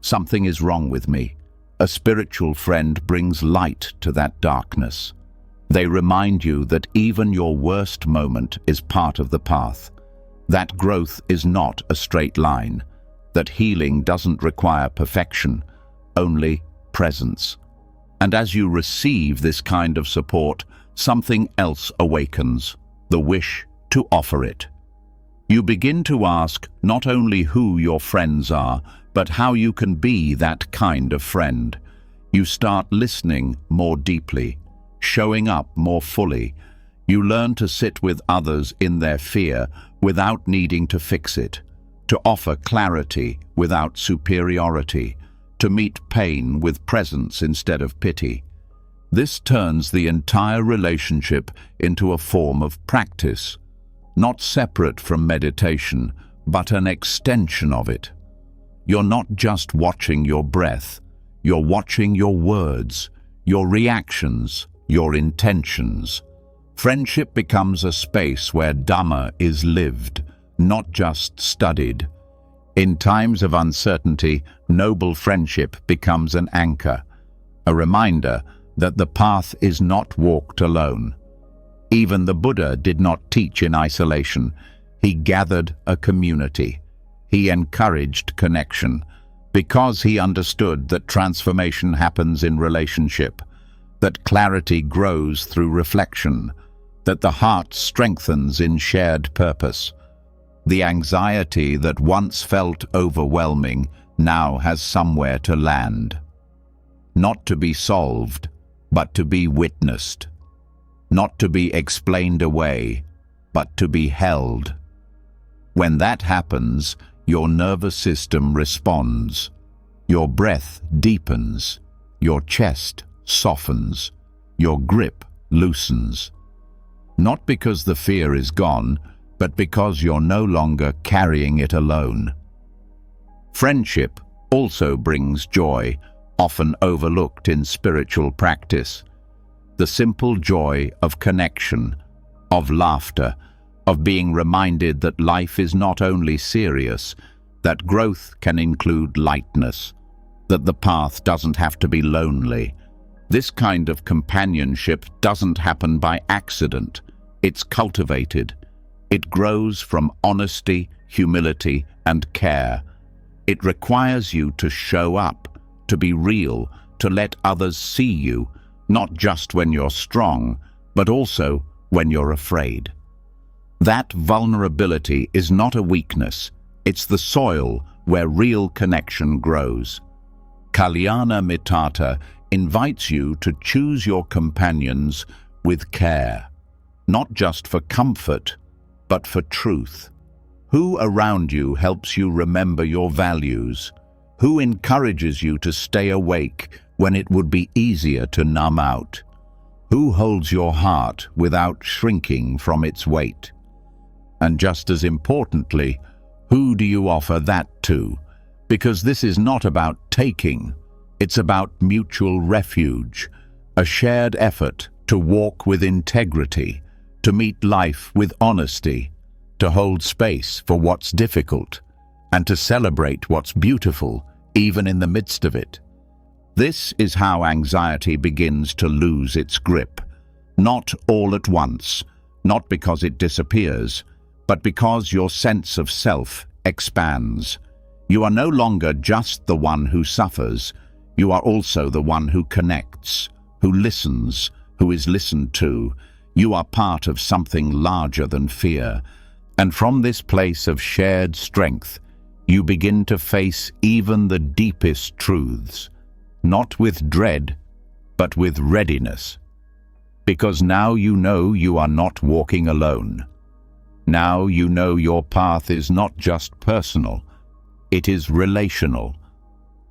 something is wrong with me," a spiritual friend brings light to that darkness. They remind you that even your worst moment is part of the path, that growth is not a straight line, that healing doesn't require perfection, only presence. And as you receive this kind of support, something else awakens, the wish to offer it. You begin to ask not only who your friends are, but how you can be that kind of friend. You start listening more deeply, showing up more fully. You learn to sit with others in their fear without needing to fix it, to offer clarity without superiority, to meet pain with presence instead of pity. This turns the entire relationship into a form of practice, not separate from meditation, but an extension of it. You're not just watching your breath, you're watching your words, your reactions, your intentions. Friendship becomes a space where Dhamma is lived, not just studied. In times of uncertainty, noble friendship becomes an anchor, a reminder that the path is not walked alone. Even the Buddha did not teach in isolation. He gathered a community. He encouraged connection, because he understood that transformation happens in relationship, that clarity grows through reflection, that the heart strengthens in shared purpose. The anxiety that once felt overwhelming now has somewhere to land. Not to be solved, but to be witnessed. Not to be explained away, but to be held. When that happens, your nervous system responds. Your breath deepens. Your chest softens. Your grip loosens. Not because the fear is gone, but because you're no longer carrying it alone. Friendship also brings joy, often overlooked in spiritual practice. The simple joy of connection, of laughter, of being reminded that life is not only serious, that growth can include lightness, that the path doesn't have to be lonely. This kind of companionship doesn't happen by accident. It's cultivated. It grows from honesty, humility, and care. It requires you to show up, to be real, to let others see you, not just when you're strong, but also when you're afraid. That vulnerability is not a weakness. It's the soil where real connection grows. Kalyana Mittata invites you to choose your companions with care, not just for comfort, but for truth. Who around you helps you remember your values? Who encourages you to stay awake when it would be easier to numb out? Who holds your heart without shrinking from its weight? And just as importantly, who do you offer that to? Because this is not about taking, it's about mutual refuge, a shared effort to walk with integrity, to meet life with honesty, to hold space for what's difficult, and to celebrate what's beautiful, even in the midst of it. This is how anxiety begins to lose its grip. Not all at once, not because it disappears, but because your sense of self expands. You are no longer just the one who suffers, you are also the one who connects, who listens, who is listened to. You are part of something larger than fear. And from this place of shared strength, you begin to face even the deepest truths, not with dread, but with readiness. Because now you know you are not walking alone. Now you know your path is not just personal, it is relational,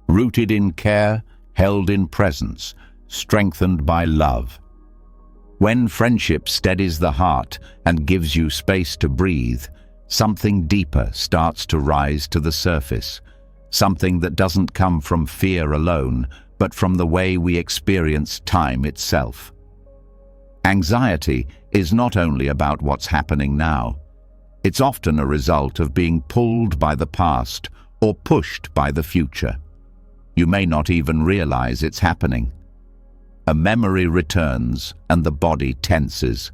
rooted in care, held in presence, strengthened by love. When friendship steadies the heart and gives you space to breathe, Something deeper starts to rise to the surface, something that doesn't come from fear alone, but from the way we experience time itself. Anxiety is not only about what's happening now. It's often a result of being pulled by the past or pushed by the future. You may not even realize it's happening. A memory returns and the body tenses.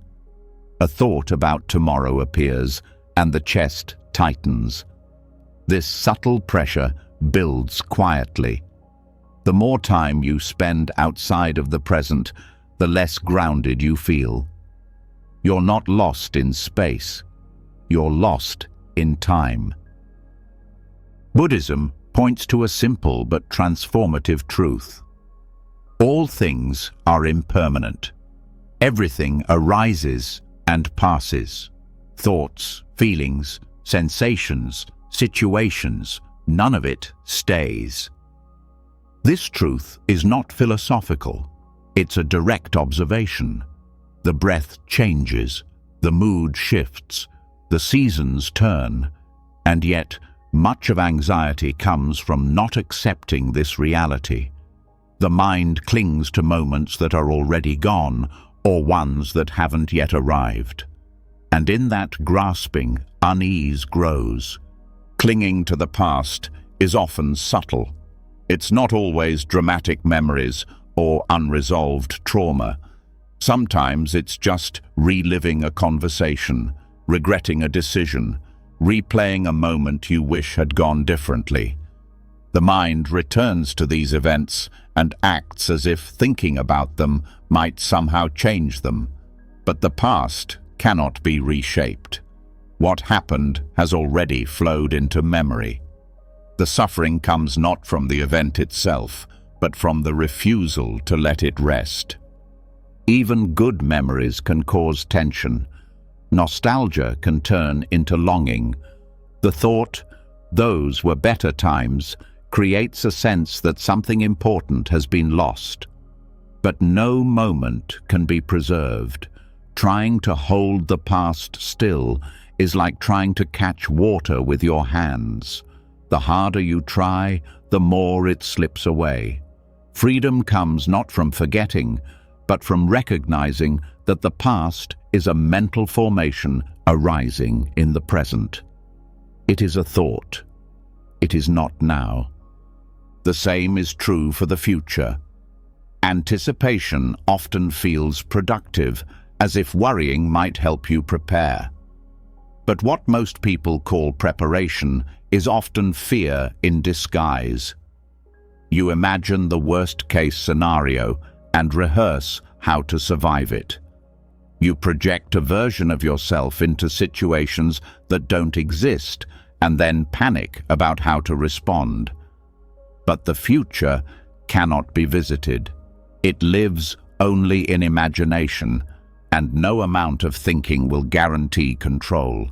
A thought about tomorrow appears and the chest tightens. This subtle pressure builds quietly. The more time you spend outside of the present, the less grounded you feel. You're not lost in space. You're lost in time. Buddhism points to a simple but transformative truth. All things are impermanent. Everything arises and passes. Thoughts, feelings, sensations, situations, none of it stays. This truth is not philosophical. It's a direct observation. The breath changes, the mood shifts, the seasons turn, and yet much of anxiety comes from not accepting this reality. The mind clings to moments that are already gone or ones that haven't yet arrived. And in that grasping, unease grows. Clinging to the past is often subtle. It's not always dramatic memories or unresolved trauma. Sometimes it's just reliving a conversation, regretting a decision, replaying a moment you wish had gone differently. The mind returns to these events and acts as if thinking about them might somehow change them. But the past cannot be reshaped. What happened has already flowed into memory. The suffering comes not from the event itself, but from the refusal to let it rest. Even good memories can cause tension. Nostalgia can turn into longing. The thought, "those were better times," creates a sense that something important has been lost. But no moment can be preserved. Trying to hold the past still is like trying to catch water with your hands. The harder you try, the more it slips away. Freedom comes not from forgetting, but from recognizing that the past is a mental formation arising in the present. It is a thought. It is not now. The same is true for the future. Anticipation often feels productive, as if worrying might help you prepare. But what most people call preparation is often fear in disguise. You imagine the worst-case scenario and rehearse how to survive it. You project a version of yourself into situations that don't exist and then panic about how to respond. But the future cannot be visited. It lives only in imagination, and no amount of thinking will guarantee control.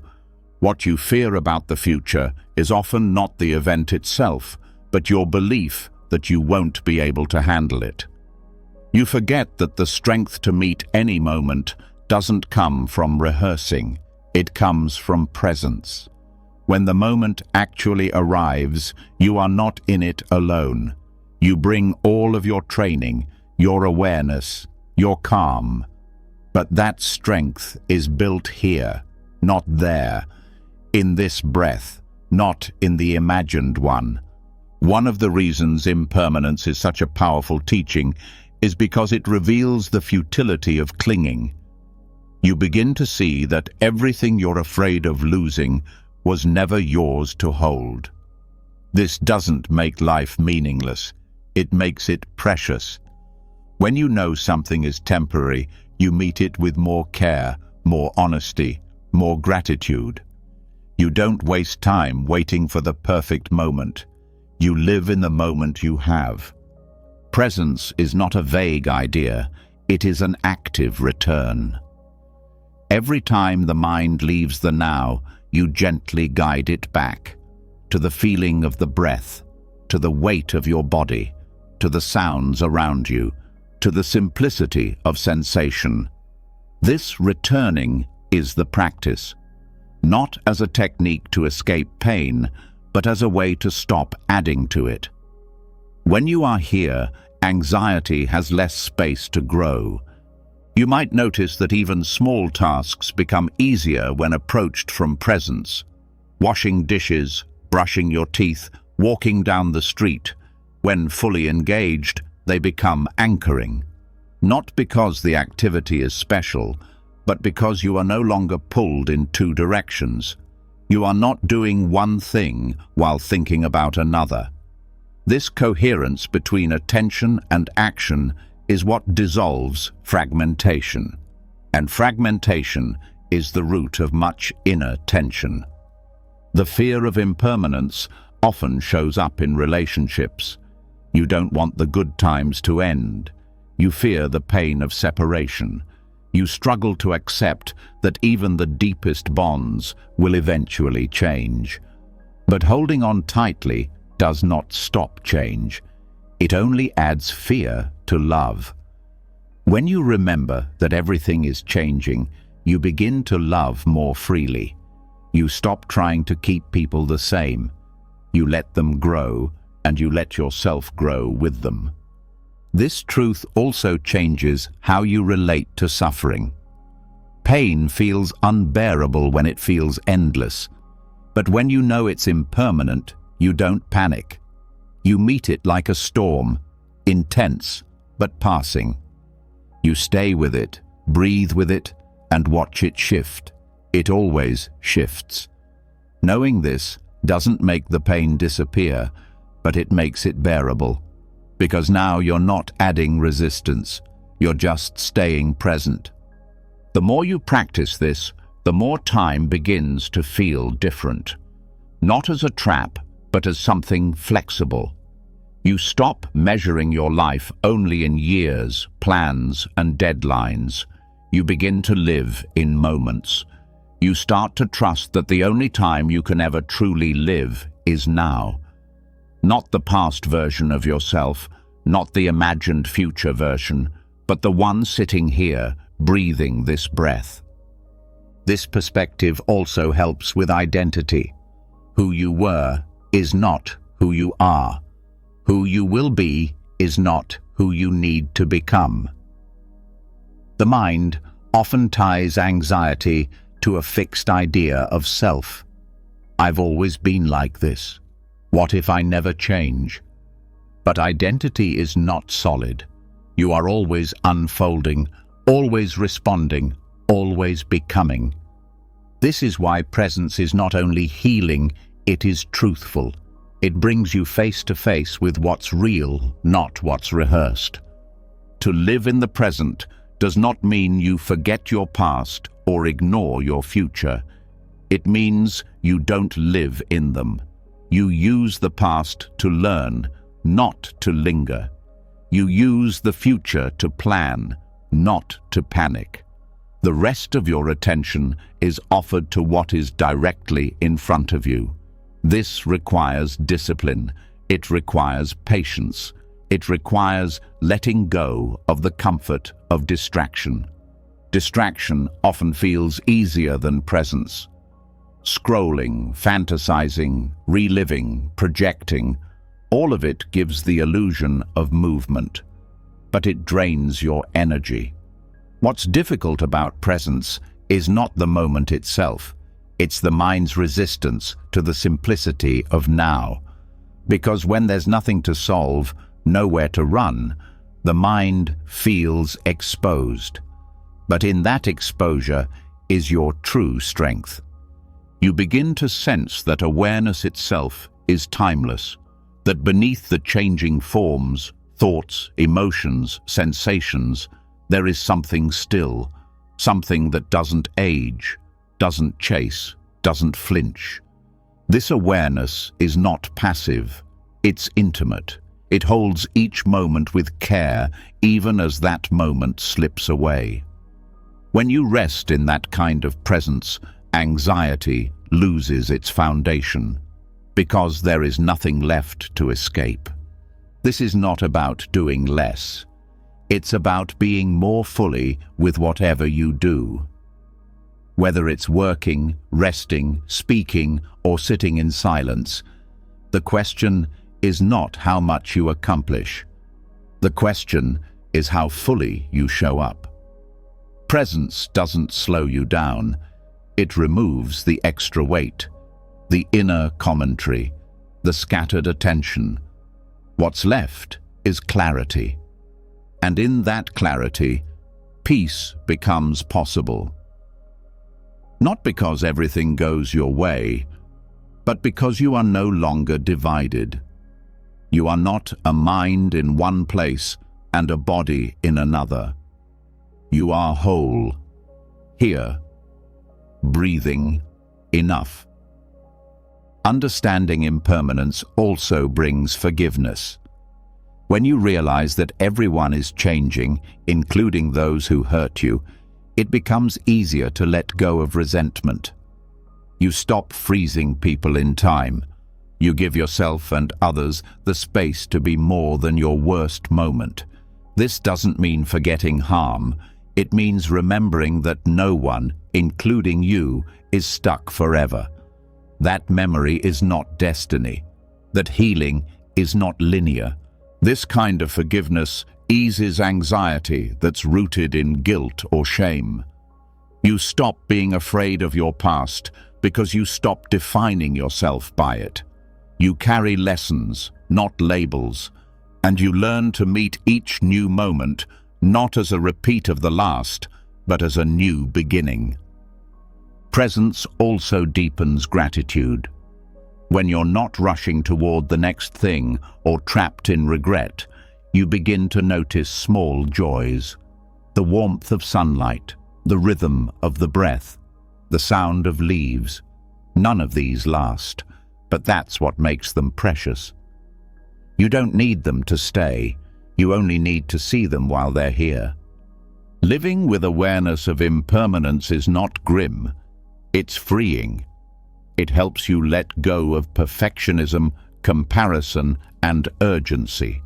What you fear about the future is often not the event itself, but your belief that you won't be able to handle it. You forget that the strength to meet any moment doesn't come from rehearsing, it comes from presence. When the moment actually arrives, you are not in it alone. You bring all of your training, your awareness, your calm. But that strength is built here, not there, in this breath, not in the imagined one. One of the reasons impermanence is such a powerful teaching is because it reveals the futility of clinging. You begin to see that everything you're afraid of losing was never yours to hold. This doesn't make life meaningless, it makes it precious. When you know something is temporary, you meet it with more care, more honesty, more gratitude. You don't waste time waiting for the perfect moment. You live in the moment you have. Presence is not a vague idea, it is an active return. Every time the mind leaves the now, you gently guide it back, to the feeling of the breath, to the weight of your body, to the sounds around you, to the simplicity of sensation. This returning is the practice. not as a technique to escape pain, but as a way to stop adding to it. When you are here, anxiety has less space to grow. You might notice that even small tasks become easier when approached from presence. Washing dishes, brushing your teeth, walking down the street. When fully engaged, they become anchoring. Not because the activity is special, but because you are no longer pulled in two directions. You are not doing one thing while thinking about another. This coherence between attention and action is what dissolves fragmentation. And fragmentation is the root of much inner tension. The fear of impermanence often shows up in relationships. You don't want the good times to end. You fear the pain of separation. You struggle to accept that even the deepest bonds will eventually change. But holding on tightly does not stop change. It only adds fear to love. When you remember that everything is changing, you begin to love more freely. You stop trying to keep people the same. You let them grow, and you let yourself grow with them. This truth also changes how you relate to suffering. Pain feels unbearable when it feels endless. But when you know it's impermanent, you don't panic. You meet it like a storm, intense but passing. You stay with it, breathe with it, and watch it shift. It always shifts. Knowing this doesn't make the pain disappear, but it makes it bearable. Because now you're not adding resistance, you're just staying present. The more you practice this, the more time begins to feel different. Not as a trap, but as something flexible. You stop measuring your life only in years, plans, and deadlines. You begin to live in moments. You start to trust that the only time you can ever truly live is now. Not the past version of yourself, not the imagined future version, but the one sitting here, breathing this breath. This perspective also helps with identity. Who you were is not who you are. Who you will be is not who you need to become. The mind often ties anxiety to a fixed idea of self. I've always been like this. What if I never change? But identity is not solid. You are always unfolding, always responding, always becoming. This is why presence is not only healing, it is truthful. It brings you face to face with what's real, not what's rehearsed. To live in the present does not mean you forget your past or ignore your future. It means you don't live in them. You use the past to learn, not to linger. You use the future to plan, not to panic. The rest of your attention is offered to what is directly in front of you. This requires discipline. It requires patience. It requires letting go of the comfort of distraction. Distraction often feels easier than presence. Scrolling, fantasizing, reliving, projecting, all of it gives the illusion of movement, but it drains your energy. What's difficult about presence is not the moment itself. It's the mind's resistance to the simplicity of now. Because when there's nothing to solve, nowhere to run, the mind feels exposed. But in that exposure is your true strength. You begin to sense that awareness itself is timeless, that beneath the changing forms, thoughts, emotions, sensations, there is something still, something that doesn't age, doesn't chase, doesn't flinch. This awareness is not passive, it's intimate. It holds each moment with care, even as that moment slips away. When you rest in that kind of presence, anxiety loses its foundation, because there is nothing left to escape. This is not about doing less. It's about being more fully with whatever you do. Whether it's working, resting, speaking, or sitting in silence, the question is not how much you accomplish. The question is how fully you show up. Presence doesn't slow you down. It removes the extra weight, the inner commentary, the scattered attention. What's left is clarity. And in that clarity, peace becomes possible. Not because everything goes your way, but because you are no longer divided. You are not a mind in one place and a body in another. You are whole, here, breathing, enough. Understanding impermanence also brings forgiveness. When you realize that everyone is changing, including those who hurt you, it becomes easier to let go of resentment. You stop freezing people in time. You give yourself and others the space to be more than your worst moment. This doesn't mean forgetting harm. It means remembering that no one, including you, is stuck forever. That memory is not destiny. That healing is not linear. This kind of forgiveness eases anxiety that's rooted in guilt or shame. You stop being afraid of your past because you stop defining yourself by it. You carry lessons, not labels, and you learn to meet each new moment not as a repeat of the last, but as a new beginning. Presence also deepens gratitude. When you're not rushing toward the next thing or trapped in regret, you begin to notice small joys. The warmth of sunlight, the rhythm of the breath, the sound of leaves. None of these last, but that's what makes them precious. You don't need them to stay. You only need to see them while they're here. Living with awareness of impermanence is not grim. It's freeing. It helps you let go of perfectionism, comparison, and urgency.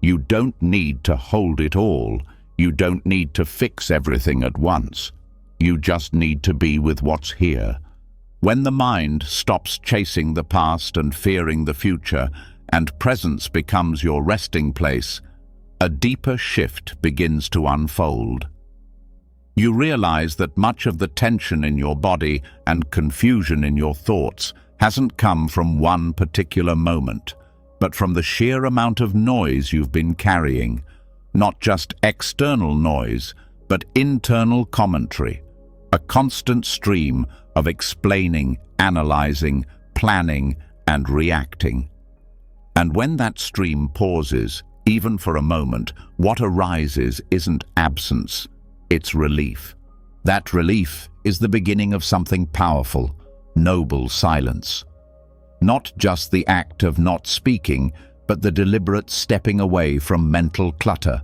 You don't need to hold it all. You don't need to fix everything at once. You just need to be with what's here. When the mind stops chasing the past and fearing the future, and presence becomes your resting place, a deeper shift begins to unfold. You realize that much of the tension in your body and confusion in your thoughts hasn't come from one particular moment, but from the sheer amount of noise you've been carrying. Not just external noise, but internal commentary, a constant stream of explaining, analyzing, planning, and reacting. And when that stream pauses, even for a moment, what arises isn't absence, it's relief. That relief is the beginning of something powerful, noble silence. Not just the act of not speaking, but the deliberate stepping away from mental clutter.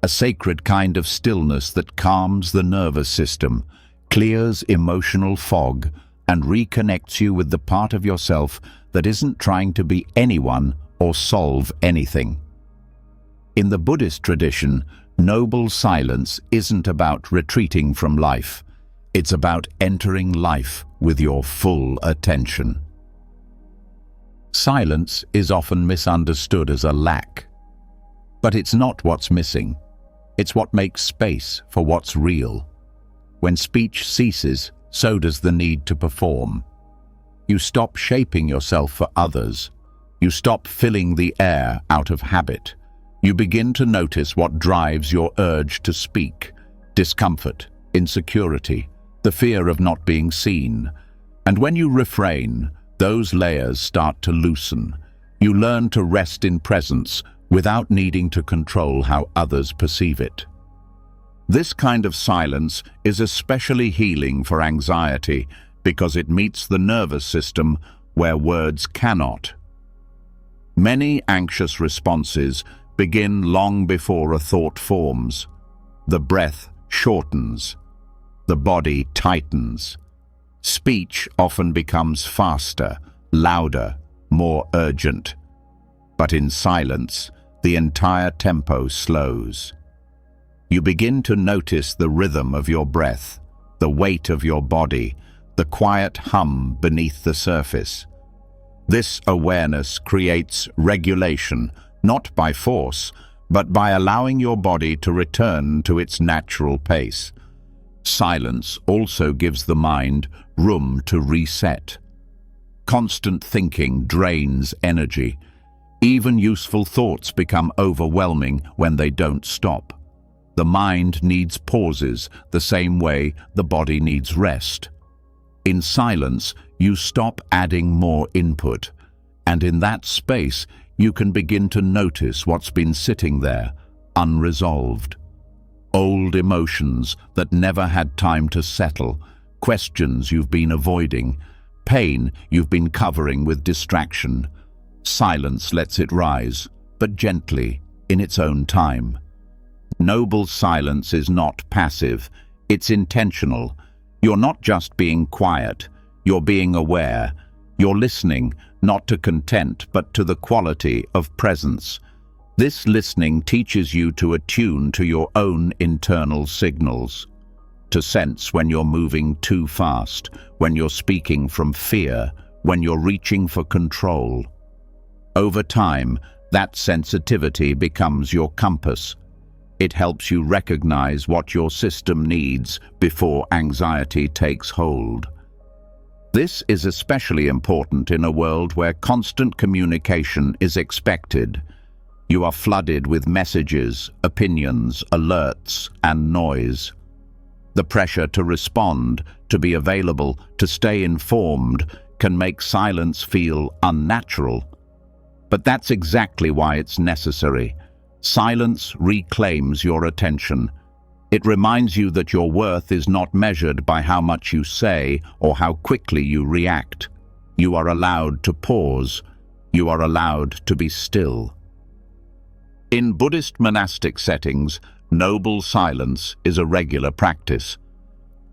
A sacred kind of stillness that calms the nervous system, clears emotional fog, and reconnects you with the part of yourself that isn't trying to be anyone or solve anything. In the Buddhist tradition, noble silence isn't about retreating from life. It's about entering life with your full attention. Silence is often misunderstood as a lack. But it's not what's missing. It's what makes space for what's real. When speech ceases, so does the need to perform. You stop shaping yourself for others. You stop filling the air out of habit. You begin to notice what drives your urge to speak: discomfort, insecurity, the fear of not being seen. And when you refrain, those layers start to loosen. You learn to rest in presence without needing to control how others perceive it. This kind of silence is especially healing for anxiety because it meets the nervous system where words cannot. Many anxious responses begin long before a thought forms. The breath shortens. The body tightens. Speech often becomes faster, louder, more urgent. But in silence, the entire tempo slows. You begin to notice the rhythm of your breath, the weight of your body, the quiet hum beneath the surface. This awareness creates regulation, not by force, but by allowing your body to return to its natural pace. Silence also gives the mind room to reset. Constant thinking drains energy. Even useful thoughts become overwhelming when they don't stop. The mind needs pauses the same way the body needs rest. In silence, you stop adding more input, and in that space, you can begin to notice what's been sitting there, unresolved. Old emotions that never had time to settle, questions you've been avoiding, pain you've been covering with distraction. Silence lets it rise, but gently, in its own time. Noble silence is not passive, it's intentional. You're not just being quiet, you're being aware. You're listening, not to content, but to the quality of presence. This listening teaches you to attune to your own internal signals, to sense when you're moving too fast, when you're speaking from fear, when you're reaching for control. Over time, that sensitivity becomes your compass. It helps you recognize what your system needs before anxiety takes hold. This is especially important in a world where constant communication is expected. You are flooded with messages, opinions, alerts, and noise. The pressure to respond, to be available, to stay informed, can make silence feel unnatural. But that's exactly why it's necessary. Silence reclaims your attention. It reminds you that your worth is not measured by how much you say or how quickly you react. You are allowed to pause. You are allowed to be still. In Buddhist monastic settings, noble silence is a regular practice.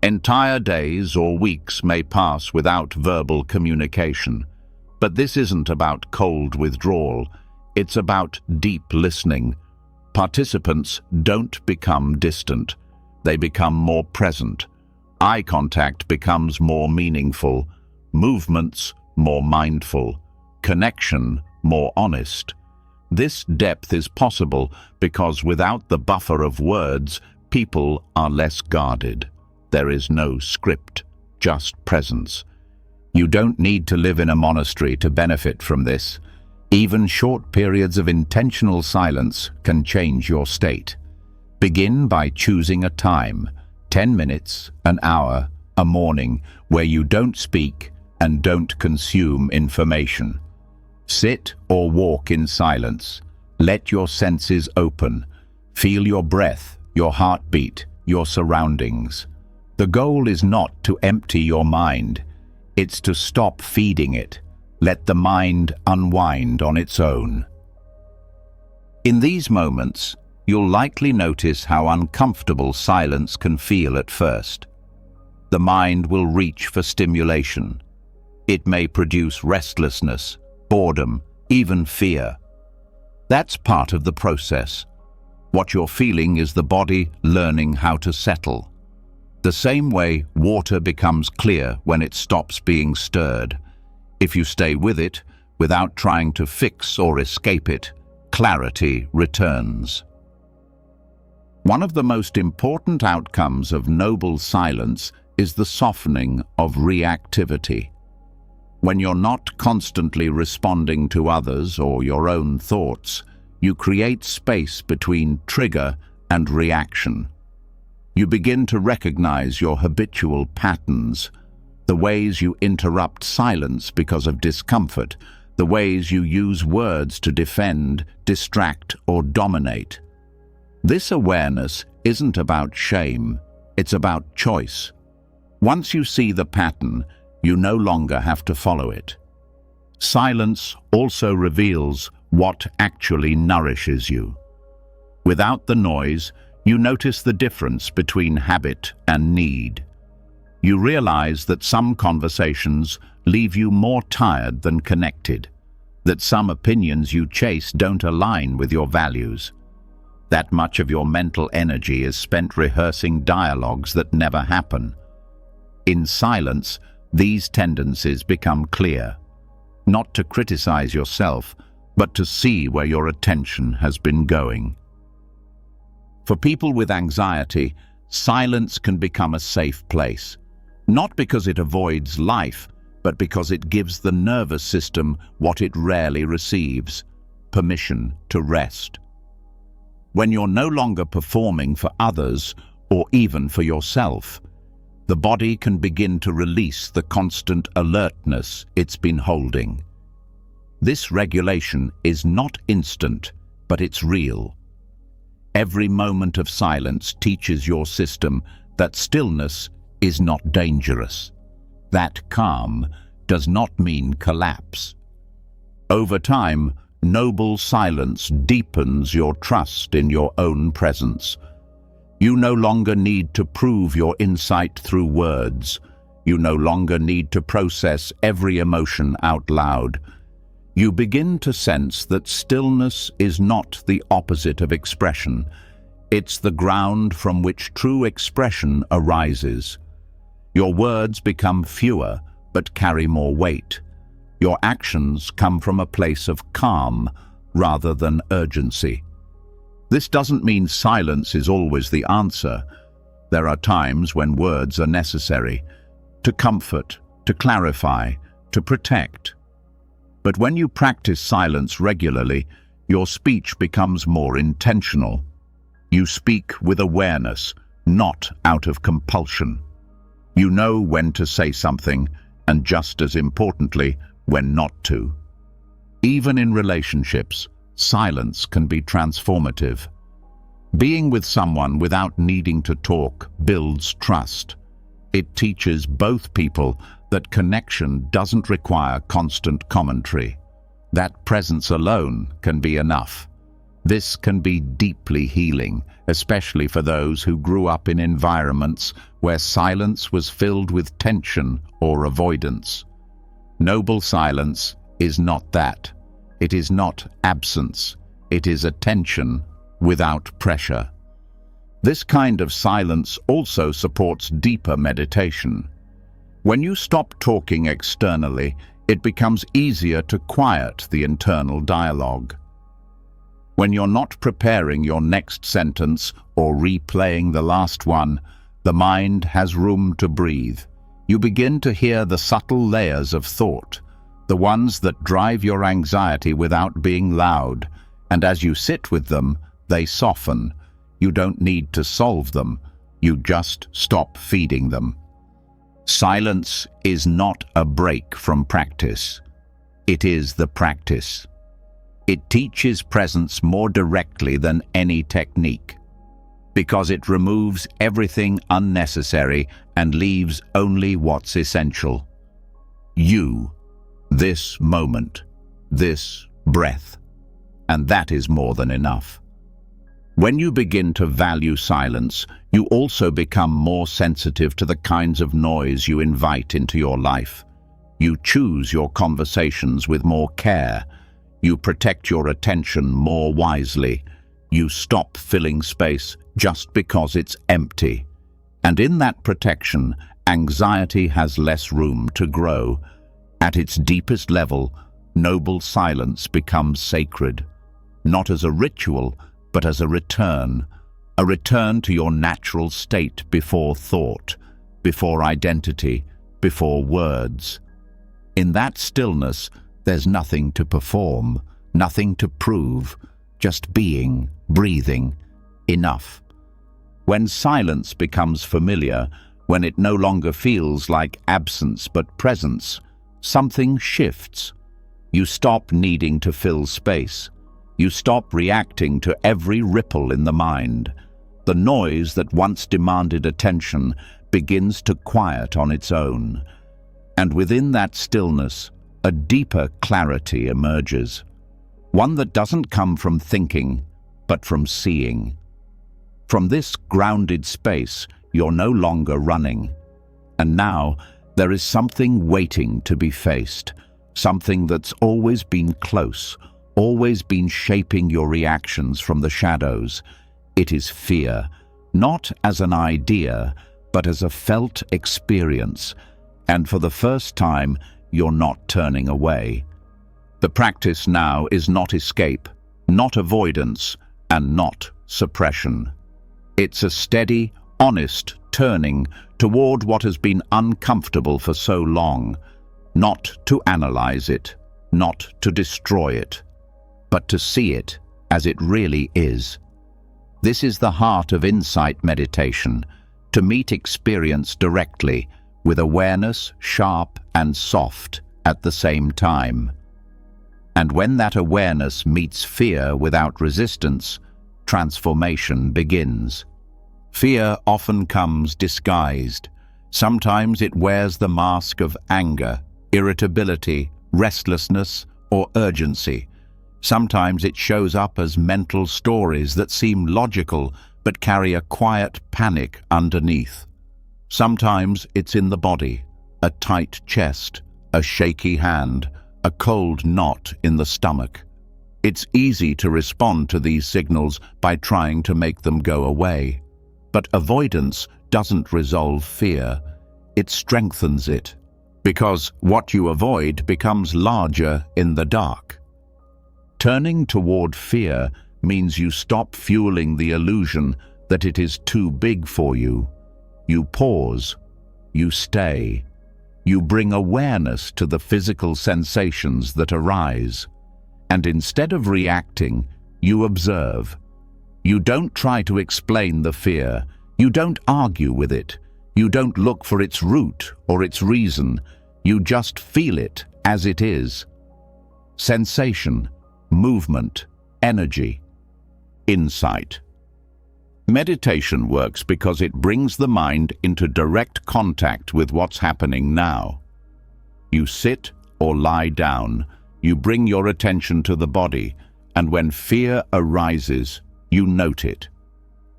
Entire days or weeks may pass without verbal communication. But this isn't about cold withdrawal. It's about deep listening. Participants don't become distant. They become more present. Eye contact becomes more meaningful. Movements more mindful. Connection more honest. This depth is possible because without the buffer of words, people are less guarded. There is no script, just presence. You don't need to live in a monastery to benefit from this. Even short periods of intentional silence can change your state. Begin by choosing a time, 10 minutes, an hour, a morning, where you don't speak and don't consume information. Sit or walk in silence. Let your senses open. Feel your breath, your heartbeat, your surroundings. The goal is not to empty your mind. It's to stop feeding it. Let the mind unwind on its own. In these moments, you'll likely notice how uncomfortable silence can feel at first. The mind will reach for stimulation. It may produce restlessness, boredom, even fear. That's part of the process. What you're feeling is the body learning how to settle. The same way water becomes clear when it stops being stirred. If you stay with it, without trying to fix or escape it, clarity returns. One of the most important outcomes of noble silence is the softening of reactivity. When you're not constantly responding to others or your own thoughts, you create space between trigger and reaction. You begin to recognize your habitual patterns, the ways you interrupt silence because of discomfort, the ways you use words to defend, distract, or dominate. This awareness isn't about shame, it's about choice. Once you see the pattern, you no longer have to follow it. Silence also reveals what actually nourishes you. Without the noise, you notice the difference between habit and need. You realize that some conversations leave you more tired than connected, that some opinions you chase don't align with your values. That much of your mental energy is spent rehearsing dialogues that never happen. In silence, these tendencies become clear. Not to criticize yourself, but to see where your attention has been going. For people with anxiety, silence can become a safe place. Not because it avoids life, but because it gives the nervous system what it rarely receives: permission to rest. When you're no longer performing for others or even for yourself, the body can begin to release the constant alertness it's been holding. This regulation is not instant, but it's real. Every moment of silence teaches your system that stillness is not dangerous. That calm does not mean collapse. Over time, noble silence deepens your trust in your own presence. You no longer need to prove your insight through words. You no longer need to process every emotion out loud. You begin to sense that stillness is not the opposite of expression. It's the ground from which true expression arises. Your words become fewer, but carry more weight. Your actions come from a place of calm rather than urgency. This doesn't mean silence is always the answer. There are times when words are necessary to comfort, to clarify, to protect. But when you practice silence regularly, your speech becomes more intentional. You speak with awareness, not out of compulsion. You know when to say something, and just as importantly, when not to. Even in relationships, silence can be transformative. Being with someone without needing to talk builds trust. It teaches both people that connection doesn't require constant commentary. That presence alone can be enough. This can be deeply healing, especially for those who grew up in environments where silence was filled with tension or avoidance. Noble silence is not that. It is not absence. It is attention without pressure. This kind of silence also supports deeper meditation. When you stop talking externally, it becomes easier to quiet the internal dialogue. When you're not preparing your next sentence or replaying the last one, the mind has room to breathe. You begin to hear the subtle layers of thought, the ones that drive your anxiety without being loud, and as you sit with them, they soften. You don't need to solve them, you just stop feeding them. Silence is not a break from practice. It is the practice. It teaches presence more directly than any technique, because it removes everything unnecessary and leaves only what's essential. You, this moment, this breath, and that is more than enough. When you begin to value silence, you also become more sensitive to the kinds of noise you invite into your life. You choose your conversations with more care. You protect your attention more wisely. You stop filling space just because it's empty. And in that protection, anxiety has less room to grow. At its deepest level, noble silence becomes sacred, not as a ritual, but as a return to your natural state before thought, before identity, before words. In that stillness, there's nothing to perform, nothing to prove, just being, breathing, enough. When silence becomes familiar, when it no longer feels like absence but presence, something shifts. You stop needing to fill space. You stop reacting to every ripple in the mind. The noise that once demanded attention begins to quiet on its own. And within that stillness, a deeper clarity emerges. One that doesn't come from thinking, but from seeing. From this grounded space, you're no longer running. And now, there is something waiting to be faced. Something that's always been close, always been shaping your reactions from the shadows. It is fear, not as an idea, but as a felt experience, and for the first time, you're not turning away. The practice now is not escape, not avoidance, and not suppression. It's a steady, honest turning toward what has been uncomfortable for so long, not to analyze it, not to destroy it, but to see it as it really is. This is the heart of insight meditation, to meet experience directly, with awareness sharp and soft at the same time. And when that awareness meets fear without resistance, transformation begins. Fear often comes disguised. Sometimes it wears the mask of anger, irritability, restlessness, or urgency. Sometimes it shows up as mental stories that seem logical but carry a quiet panic underneath. Sometimes it's in the body, a tight chest, a shaky hand, a cold knot in the stomach. It's easy to respond to these signals by trying to make them go away. But avoidance doesn't resolve fear, it strengthens it, because what you avoid becomes larger in the dark. Turning toward fear means you stop fueling the illusion that it is too big for you. You pause, you stay, you bring awareness to the physical sensations that arise. And instead of reacting, you observe. You don't try to explain the fear, you don't argue with it, you don't look for its root or its reason, you just feel it as it is. Sensation, movement, energy, insight. Meditation works because it brings the mind into direct contact with what's happening now. You sit or lie down, you bring your attention to the body, and when fear arises, you note it.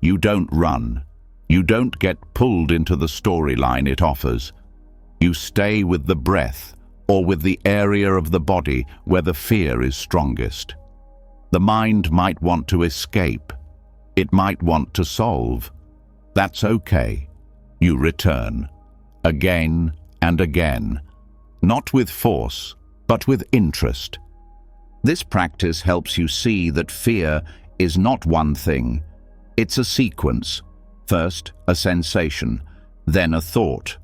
You don't run. You don't get pulled into the storyline it offers. You stay with the breath or with the area of the body where the fear is strongest. The mind might want to escape. It might want to solve. That's okay. You return, again and again, not with force, but with interest. This practice helps you see that fear is not one thing. It's a sequence. First, a sensation, then a thought,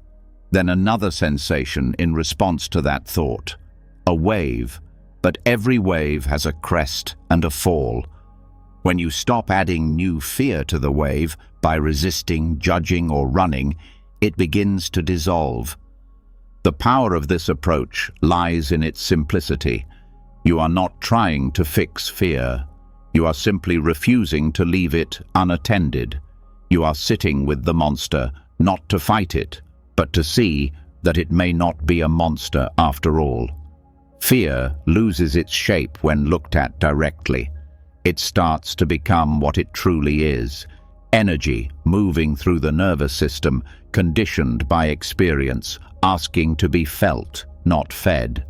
then another sensation in response to that thought. A wave, but every wave has a crest and a fall. When you stop adding new fear to the wave by resisting, judging, or running, it begins to dissolve. The power of this approach lies in its simplicity. You are not trying to fix fear. You are simply refusing to leave it unattended. You are sitting with the monster, not to fight it, but to see that it may not be a monster after all. Fear loses its shape when looked at directly. It starts to become what it truly is: energy moving through the nervous system, conditioned by experience, asking to be felt, not fed.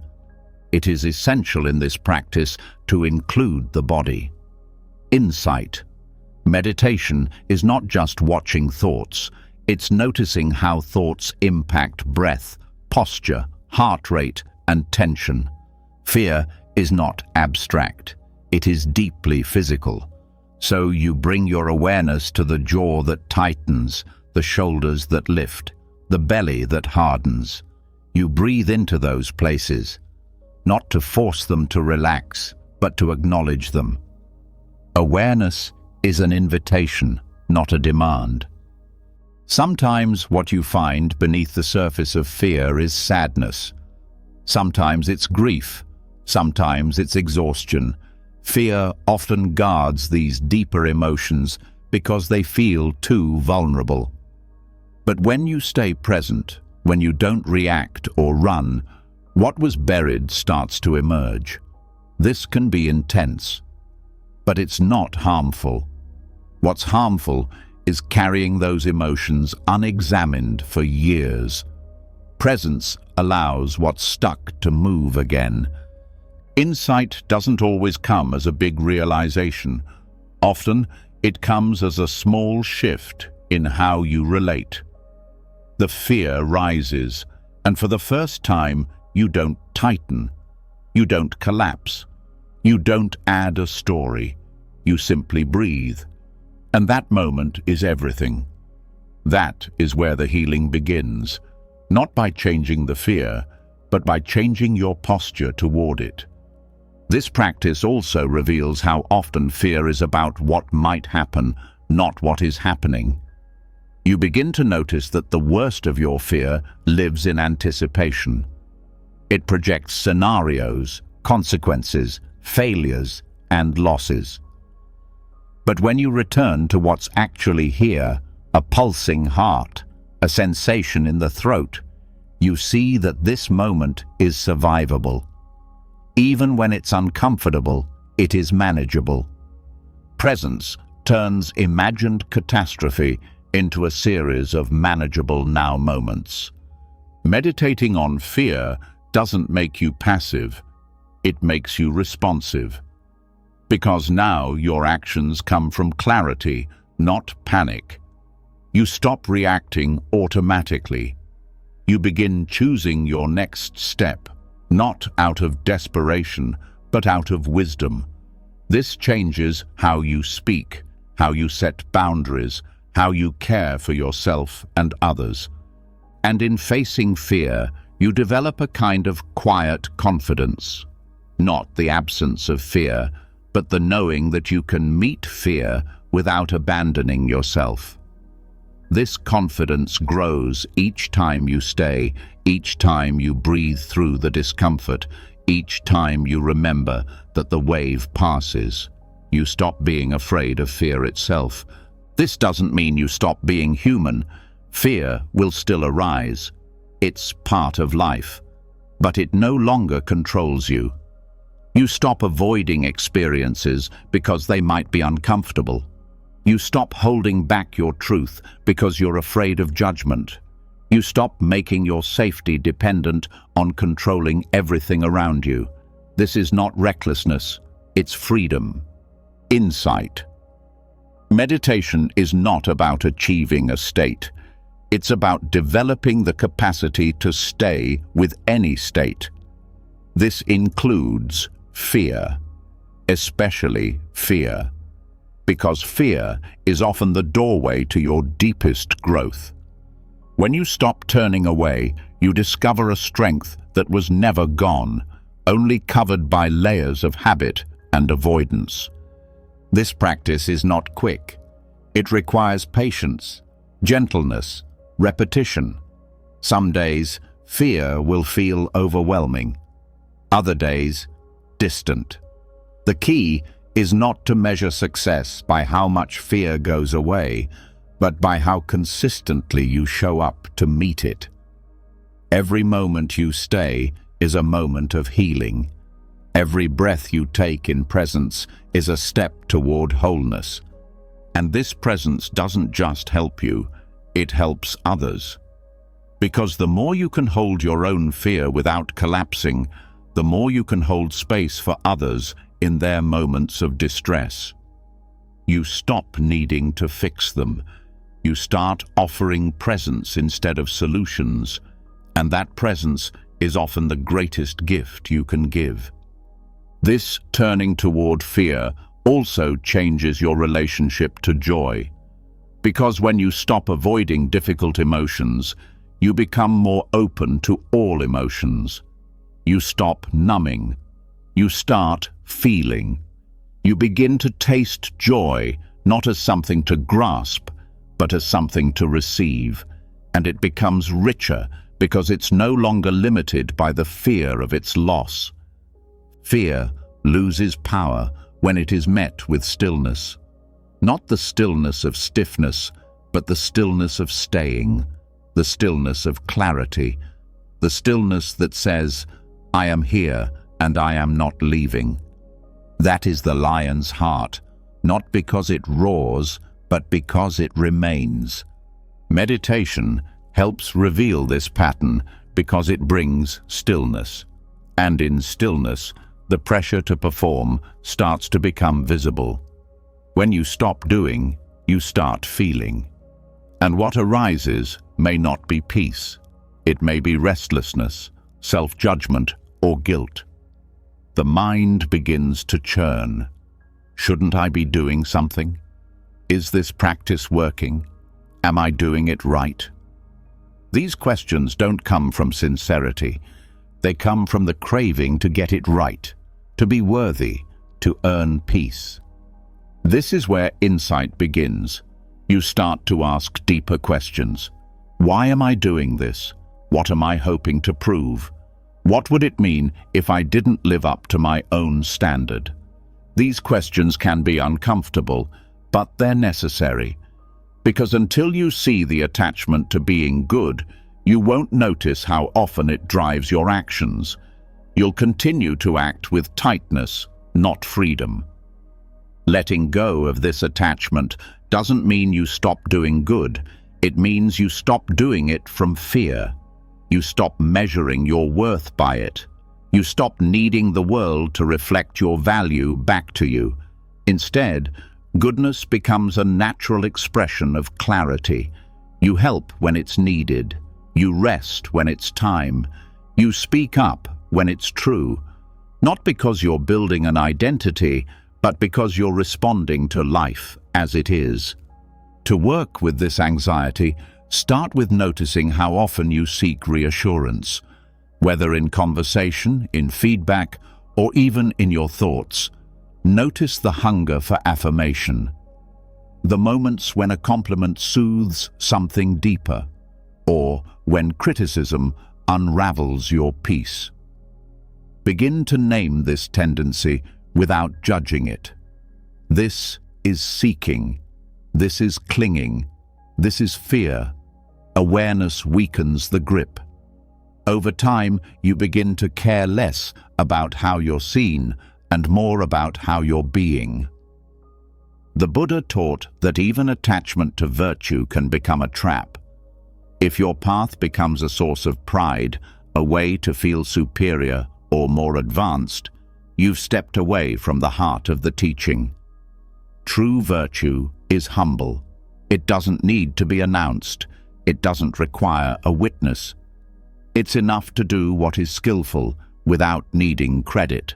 It is essential in this practice to include the body. Insight. Meditation is not just watching thoughts, it's noticing how thoughts impact breath, posture, heart rate, and tension. Fear is not abstract, it is deeply physical. So you bring your awareness to the jaw that tightens, the shoulders that lift, the belly that hardens. You breathe into those places, not to force them to relax, but to acknowledge them. Awareness is an invitation, not a demand. Sometimes what you find beneath the surface of fear is sadness. Sometimes it's grief. Sometimes it's exhaustion. Fear often guards these deeper emotions because they feel too vulnerable. But when you stay present, when you don't react or run, what was buried starts to emerge. This can be intense, but it's not harmful. What's harmful is carrying those emotions unexamined for years. Presence allows what's stuck to move again. Insight doesn't always come as a big realization. Often, it comes as a small shift in how you relate. the fear rises, and for the first time, you don't tighten, you don't collapse, you don't add a story, you simply breathe. And that moment is everything. That is where the healing begins, not by changing the fear, but by changing your posture toward it. This practice also reveals how often fear is about what might happen, not what is happening. You begin to notice that the worst of your fear lives in anticipation. It projects scenarios, consequences, failures, and losses. But when you return to what's actually here, a pulsing heart, a sensation in the throat, you see that this moment is survivable. Even when it's uncomfortable, it is manageable. Presence turns imagined catastrophe into a series of manageable now moments. Meditating on fear doesn't make you passive, it makes you responsive. Because now your actions come from clarity, not panic. You stop reacting automatically. You begin choosing your next step, not out of desperation, but out of wisdom. This changes how you speak, how you set boundaries, how you care for yourself and others. And in facing fear, you develop a kind of quiet confidence. Not the absence of fear, but the knowing that you can meet fear without abandoning yourself. This confidence grows each time you stay, each time you breathe through the discomfort, each time you remember that the wave passes. You stop being afraid of fear itself. This doesn't mean you stop being human. Fear will still arise. It's part of life, but it no longer controls you. You stop avoiding experiences because they might be uncomfortable. You stop holding back your truth because you're afraid of judgment. You stop making your safety dependent on controlling everything around you. This is not recklessness, it's freedom. Insight. Meditation is not about achieving a state. It's about developing the capacity to stay with any state. This includes fear, especially fear. Because fear is often the doorway to your deepest growth. When you stop turning away, you discover a strength that was never gone, only covered by layers of habit and avoidance. This practice is not quick. It requires patience, gentleness, repetition. Some days, fear will feel overwhelming. Other days, distant. The key is not to measure success by how much fear goes away, but by how consistently you show up to meet it. Every moment you stay is a moment of healing. Every breath you take in presence is a step toward wholeness. And this presence doesn't just help you, it helps others. Because the more you can hold your own fear without collapsing, the more you can hold space for others in their moments of distress. You stop needing to fix them. You start offering presence instead of solutions, and that presence is often the greatest gift you can give. This turning toward fear also changes your relationship to joy, because when you stop avoiding difficult emotions, you become more open to all emotions. You stop numbing. You start feeling. You begin to taste joy, not as something to grasp, but as something to receive, and it becomes richer because it's no longer limited by the fear of its loss. Fear loses power when it is met with stillness. Not the stillness of stiffness, but the stillness of staying, the stillness of clarity, the stillness that says, "I am here and I am not leaving." That is the lion's heart, not because it roars, but because it remains. Meditation helps reveal this pattern because it brings stillness. And in stillness, the pressure to perform starts to become visible. When you stop doing, you start feeling. And what arises may not be peace. It may be restlessness, self-judgment, or guilt. The mind begins to churn. Shouldn't I be doing something? Is this practice working? Am I doing it right? These questions don't come from sincerity. They come from the craving to get it right, to be worthy, to earn peace. This is where insight begins. You start to ask deeper questions. Why am I doing this? What am I hoping to prove? What would it mean if I didn't live up to my own standard? These questions can be uncomfortable, but they're necessary. Because until you see the attachment to being good, you won't notice how often it drives your actions. You'll continue to act with tightness, not freedom. Letting go of this attachment doesn't mean you stop doing good. It means you stop doing it from fear. You stop measuring your worth by it. You stop needing the world to reflect your value back to you. Instead, goodness becomes a natural expression of clarity. You help when it's needed. You rest when it's time. You speak up when it's true. Not because you're building an identity, but because you're responding to life as it is. To work with this anxiety, start with noticing how often you seek reassurance, whether in conversation, in feedback, or even in your thoughts. Notice the hunger for affirmation, the moments when a compliment soothes something deeper, or when criticism unravels your peace. Begin to name this tendency without judging it. This is seeking. This is clinging. This is fear. Awareness weakens the grip. Over time, you begin to care less about how you're seen and more about how you're being. The Buddha taught that even attachment to virtue can become a trap. If your path becomes a source of pride, a way to feel superior or more advanced, you've stepped away from the heart of the teaching. True virtue is humble. It doesn't need to be announced. It doesn't require a witness. It's enough to do what is skillful without needing credit.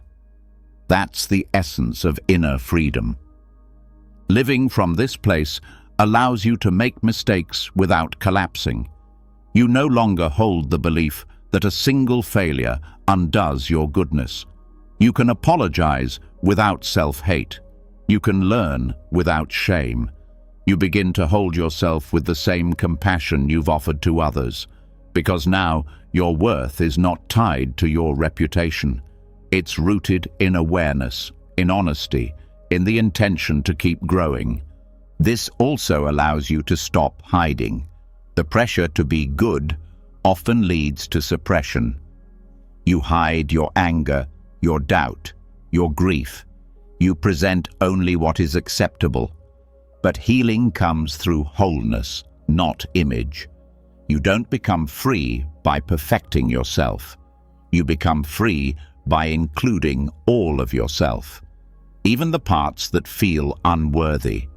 That's the essence of inner freedom. Living from this place allows you to make mistakes without collapsing. You no longer hold the belief that a single failure undoes your goodness. You can apologize without self-hate. You can learn without shame. You begin to hold yourself with the same compassion you've offered to others, because now your worth is not tied to your reputation. It's rooted in awareness, in honesty, in the intention to keep growing. This also allows you to stop hiding. The pressure to be good often leads to suppression. You hide your anger, your doubt, your grief. You present only what is acceptable. But healing comes through wholeness, not image. You don't become free by perfecting yourself. You become free by including all of yourself, even the parts that feel unworthy.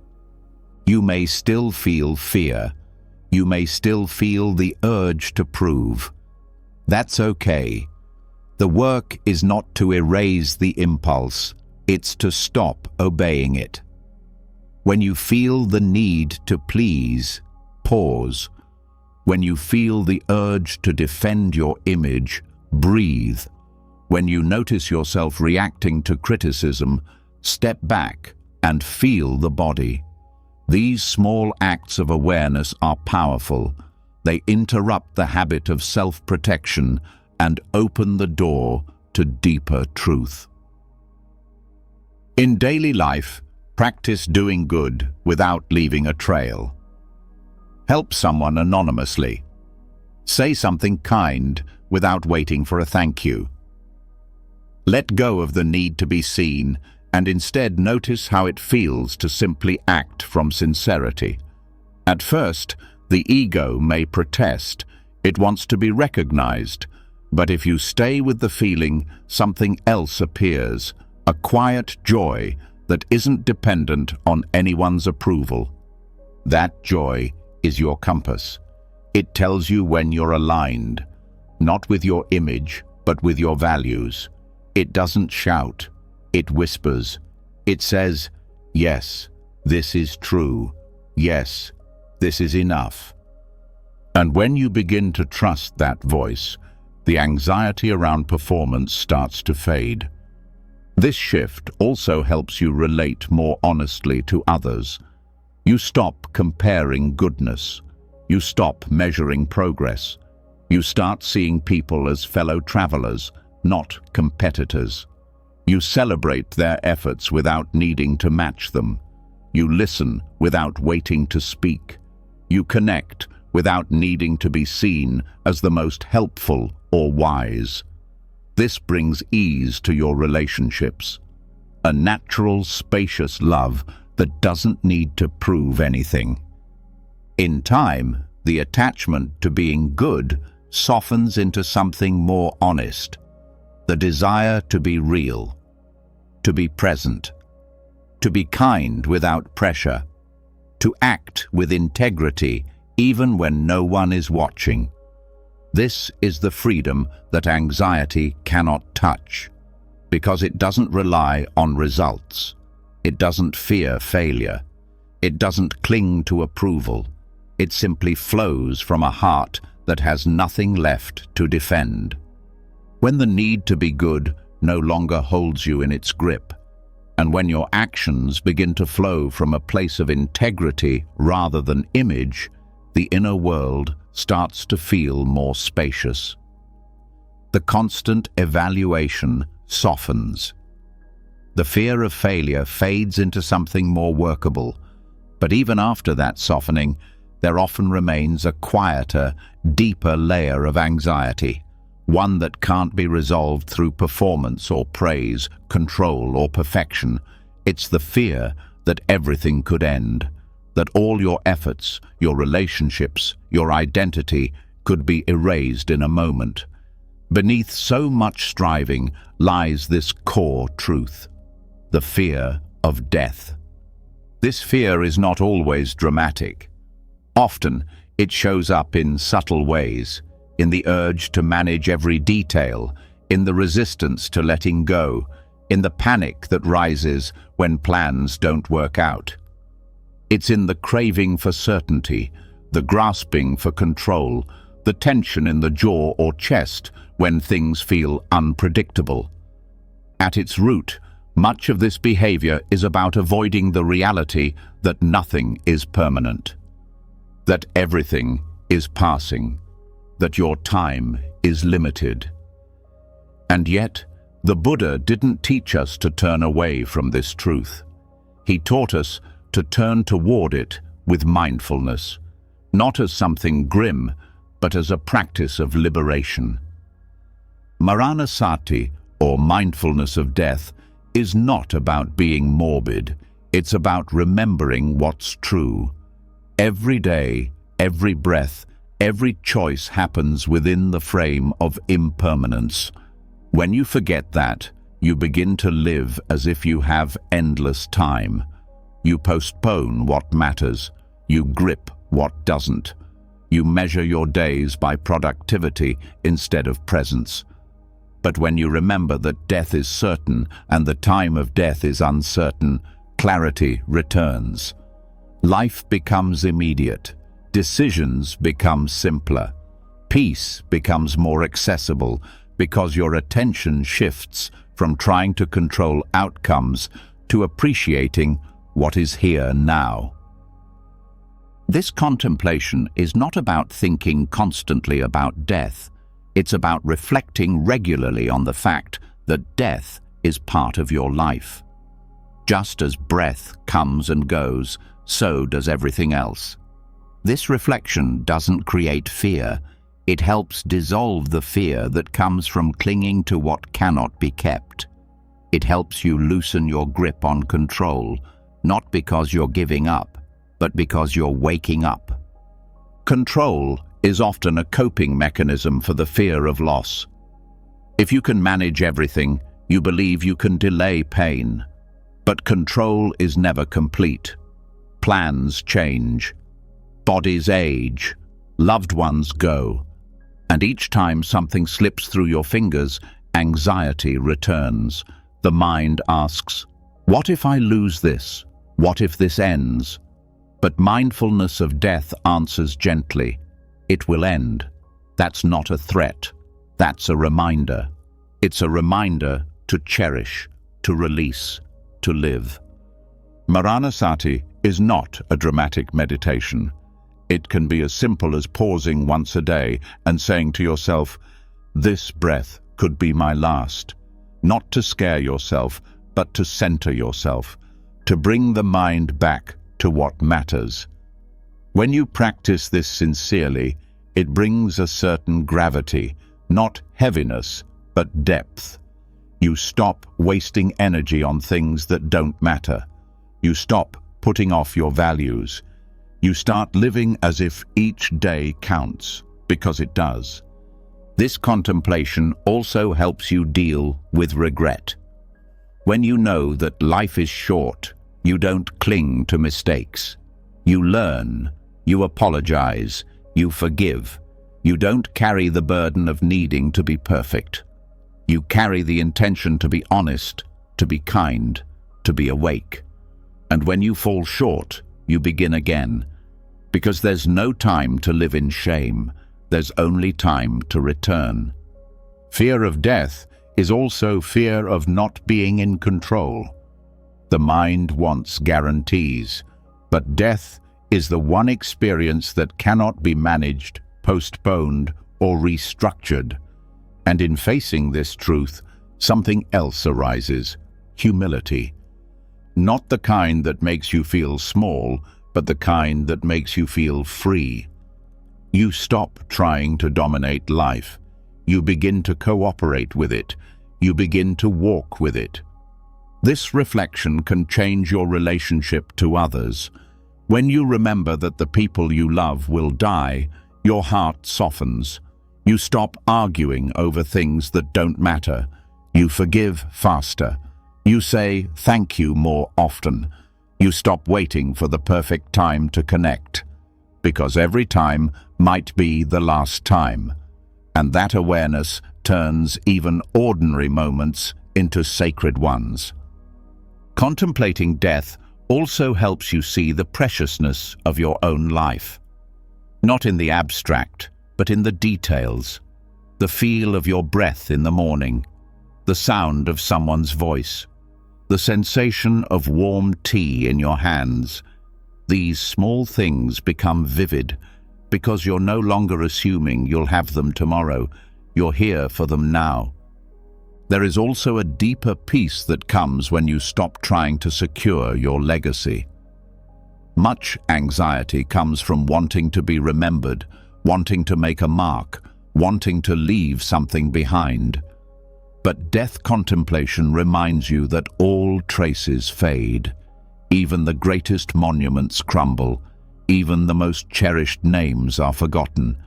You may still feel fear. You may still feel the urge to prove. That's okay. The work is not to erase the impulse. It's to stop obeying it. When you feel the need to please, pause. When you feel the urge to defend your image, breathe. When you notice yourself reacting to criticism, step back and feel the body. These small acts of awareness are powerful. They interrupt the habit of self-protection and open the door to deeper truth. In daily life, practice doing good without leaving a trail. Help someone anonymously. Say something kind without waiting for a thank you. Let go of the need to be seen and instead notice how it feels to simply act from sincerity. At first, the ego may protest. It wants to be recognized. But if you stay with the feeling, something else appears, a quiet joy that isn't dependent on anyone's approval. That joy is your compass. It tells you when you're aligned, not with your image, but with your values. It doesn't shout, it whispers. It says, yes, this is true. Yes, this is enough. And when you begin to trust that voice, the anxiety around performance starts to fade. This shift also helps you relate more honestly to others. You stop comparing goodness. You stop measuring progress. You start seeing people as fellow travelers, not competitors. You celebrate their efforts without needing to match them. You listen without waiting to speak. You connect without needing to be seen as the most helpful or wise. This brings ease to your relationships, a natural, spacious love that doesn't need to prove anything. In time, the attachment to being good softens into something more honest, the desire to be real, to be present, to be kind without pressure, to act with integrity even when no one is watching. This is the freedom that anxiety cannot touch, because it doesn't rely on results. It doesn't fear failure. It doesn't cling to approval. It simply flows from a heart that has nothing left to defend. When the need to be good no longer holds you in its grip, and when your actions begin to flow from a place of integrity rather than image, the inner world starts to feel more spacious. The constant evaluation softens. The fear of failure fades into something more workable, but even after that softening, there often remains a quieter, deeper layer of anxiety, one that can't be resolved through performance or praise, control or perfection. It's the fear that everything could end, that all your efforts, your relationships, your identity could be erased in a moment. Beneath so much striving lies this core truth, the fear of death. This fear is not always dramatic. Often, it shows up in subtle ways, in the urge to manage every detail, in the resistance to letting go, in the panic that rises when plans don't work out. It's in the craving for certainty, the grasping for control, the tension in the jaw or chest when things feel unpredictable. At its root, much of this behavior is about avoiding the reality that nothing is permanent, that everything is passing, that your time is limited. And yet, the Buddha didn't teach us to turn away from this truth. He taught us to turn toward it with mindfulness, not as something grim, but as a practice of liberation. Maranasati, or mindfulness of death, is not about being morbid. It's about remembering what's true. Every day, every breath, every choice happens within the frame of impermanence. When you forget that, you begin to live as if you have endless time. You postpone what matters. You grip what doesn't. You measure your days by productivity instead of presence. But when you remember that death is certain and the time of death is uncertain, clarity returns. Life becomes immediate. Decisions become simpler. Peace becomes more accessible because your attention shifts from trying to control outcomes to appreciating what is here now. This contemplation is not about thinking constantly about death. It's about reflecting regularly on the fact that death is part of your life. Just as breath comes and goes, so does everything else. This reflection doesn't create fear. It helps dissolve the fear that comes from clinging to what cannot be kept. It helps you loosen your grip on control, not because you're giving up, but because you're waking up. Control is often a coping mechanism for the fear of loss. If you can manage everything, you believe you can delay pain. But control is never complete. Plans change. Bodies age, loved ones go, and each time something slips through your fingers, anxiety returns. The mind asks, what if I lose this? What if this ends? But mindfulness of death answers gently, it will end. That's not a threat. That's a reminder. It's a reminder to cherish, to release, to live. Maranasati is not a dramatic meditation. It can be as simple as pausing once a day and saying to yourself, this breath could be my last. Not to scare yourself, but to center yourself, to bring the mind back to what matters. When you practice this sincerely, it brings a certain gravity, not heaviness, but depth. You stop wasting energy on things that don't matter. You stop putting off your values. You start living as if each day counts, because it does. This contemplation also helps you deal with regret. When you know that life is short, you don't cling to mistakes. You learn, you apologize, you forgive. You don't carry the burden of needing to be perfect. You carry the intention to be honest, to be kind, to be awake. And when you fall short, you begin again. Because there's no time to live in shame, there's only time to return. Fear of death is also fear of not being in control. The mind wants guarantees, but death is the one experience that cannot be managed, postponed, or restructured. And in facing this truth, something else arises: humility. Not the kind that makes you feel small, but the kind that makes you feel free. You stop trying to dominate life. You begin to cooperate with it. You begin to walk with it. This reflection can change your relationship to others. When you remember that the people you love will die, your heart softens. You stop arguing over things that don't matter. You forgive faster. You say thank you more often. You stop waiting for the perfect time to connect, because every time might be the last time. And that awareness turns even ordinary moments into sacred ones. Contemplating death also helps you see the preciousness of your own life. Not in the abstract, but in the details. The feel of your breath in the morning, the sound of someone's voice, the sensation of warm tea in your hands. These small things become vivid because you're no longer assuming you'll have them tomorrow. You're here for them now. There is also a deeper peace that comes when you stop trying to secure your legacy. Much anxiety comes from wanting to be remembered, wanting to make a mark, wanting to leave something behind. But death contemplation reminds you that all traces fade. Even the greatest monuments crumble. Even the most cherished names are forgotten.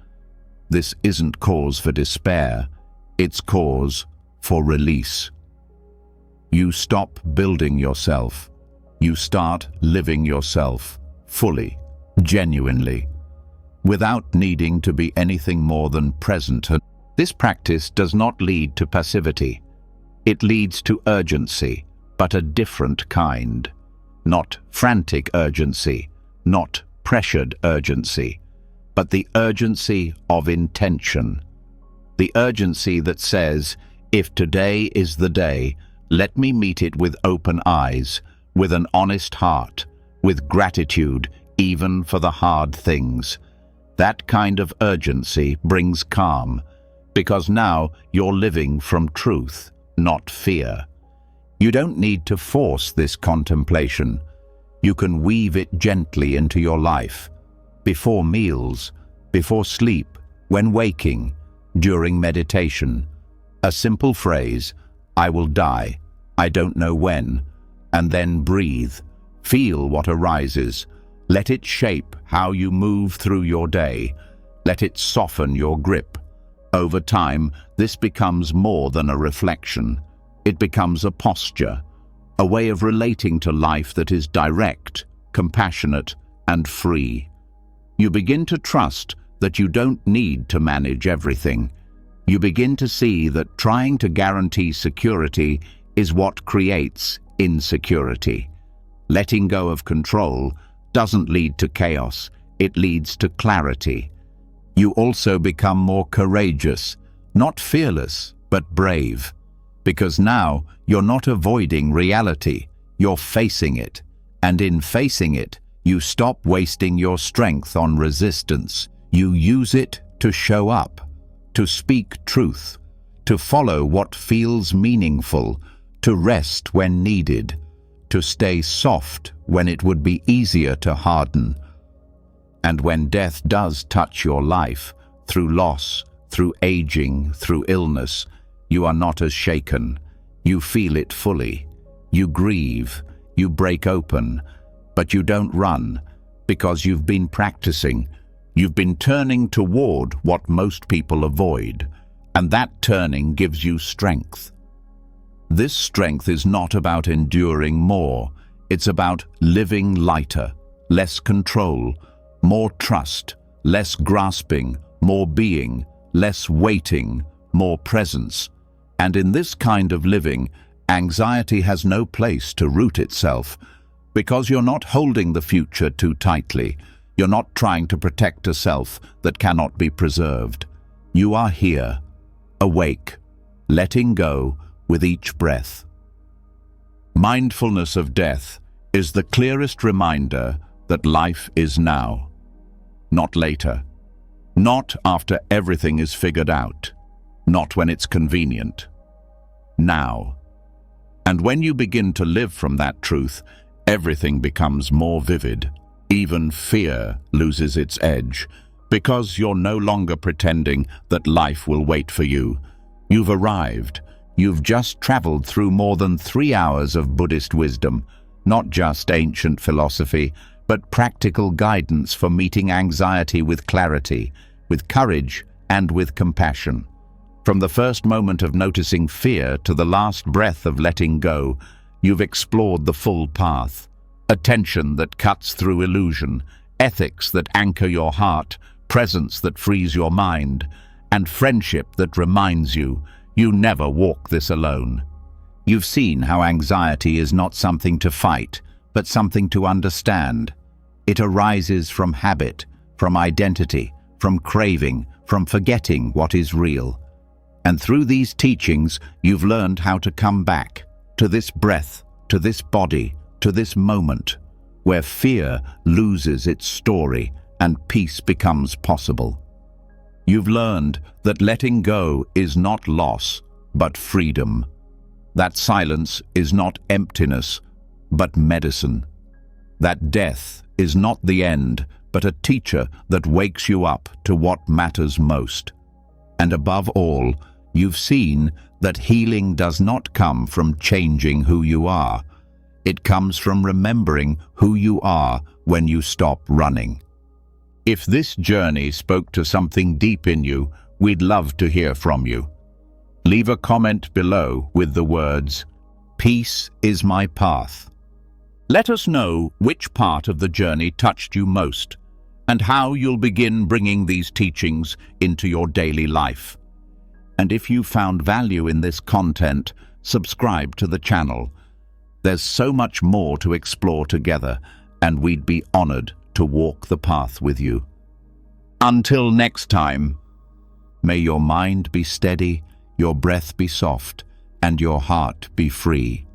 This isn't cause for despair. It's cause for release. You stop building yourself. You start living yourself fully, genuinely, without needing to be anything more than present. This practice does not lead to passivity. It leads to urgency, but a different kind. Not frantic urgency, not pressured urgency, but the urgency of intention. The urgency that says, if today is the day, let me meet it with open eyes, with an honest heart, with gratitude, even for the hard things. That kind of urgency brings calm, because now you're living from truth, not fear. You don't need to force this contemplation. You can weave it gently into your life, before meals, before sleep, when waking, during meditation. A simple phrase, I will die, I don't know when, and then breathe. Feel what arises. Let it shape how you move through your day. Let it soften your grip. Over time, this becomes more than a reflection. It becomes a posture, a way of relating to life that is direct, compassionate, and free. You begin to trust that you don't need to manage everything. You begin to see that trying to guarantee security is what creates insecurity. Letting go of control doesn't lead to chaos, it leads to clarity. You also become more courageous, not fearless, but brave. Because now you're not avoiding reality, you're facing it. And in facing it, you stop wasting your strength on resistance. You use it to show up, to speak truth, to follow what feels meaningful, to rest when needed, to stay soft when it would be easier to harden. And when death does touch your life, through loss, through aging, through illness, you are not as shaken. You feel it fully. You grieve, you break open, but you don't run, because you've been practicing. You've been turning toward what most people avoid, and that turning gives you strength. This strength is not about enduring more. It's about living lighter, less control, more trust, less grasping, more being, less waiting, more presence. And in this kind of living, anxiety has no place to root itself, because you're not holding the future too tightly. You're not trying to protect a self that cannot be preserved. You are here, awake, letting go with each breath. Mindfulness of death is the clearest reminder that life is now, not later, not after everything is figured out, not when it's convenient. Now. And when you begin to live from that truth, everything becomes more vivid. Even fear loses its edge, because you're no longer pretending that life will wait for you. You've arrived. You've just traveled through more than 3 hours of Buddhist wisdom, not just ancient philosophy, but practical guidance for meeting anxiety with clarity, with courage, and with compassion. From the first moment of noticing fear to the last breath of letting go, you've explored the full path. Attention that cuts through illusion, ethics that anchor your heart, presence that frees your mind, and friendship that reminds you never walk this alone. You've seen how anxiety is not something to fight, but something to understand. It arises from habit, from identity, from craving, from forgetting what is real. And through these teachings, you've learned how to come back to this breath, to this body, to this moment, where fear loses its story and peace becomes possible. You've learned that letting go is not loss, but freedom. That silence is not emptiness, but medicine. That death is not the end, but a teacher that wakes you up to what matters most. And above all, you've seen that healing does not come from changing who you are. It comes from remembering who you are when you stop running. If this journey spoke to something deep in you, we'd love to hear from you. Leave a comment below with the words, "Peace is my path." Let us know which part of the journey touched you most, and how you'll begin bringing these teachings into your daily life. And if you found value in this content, subscribe to the channel. There's so much more to explore together, and we'd be honored to walk the path with you. Until next time, may your mind be steady, your breath be soft, and your heart be free.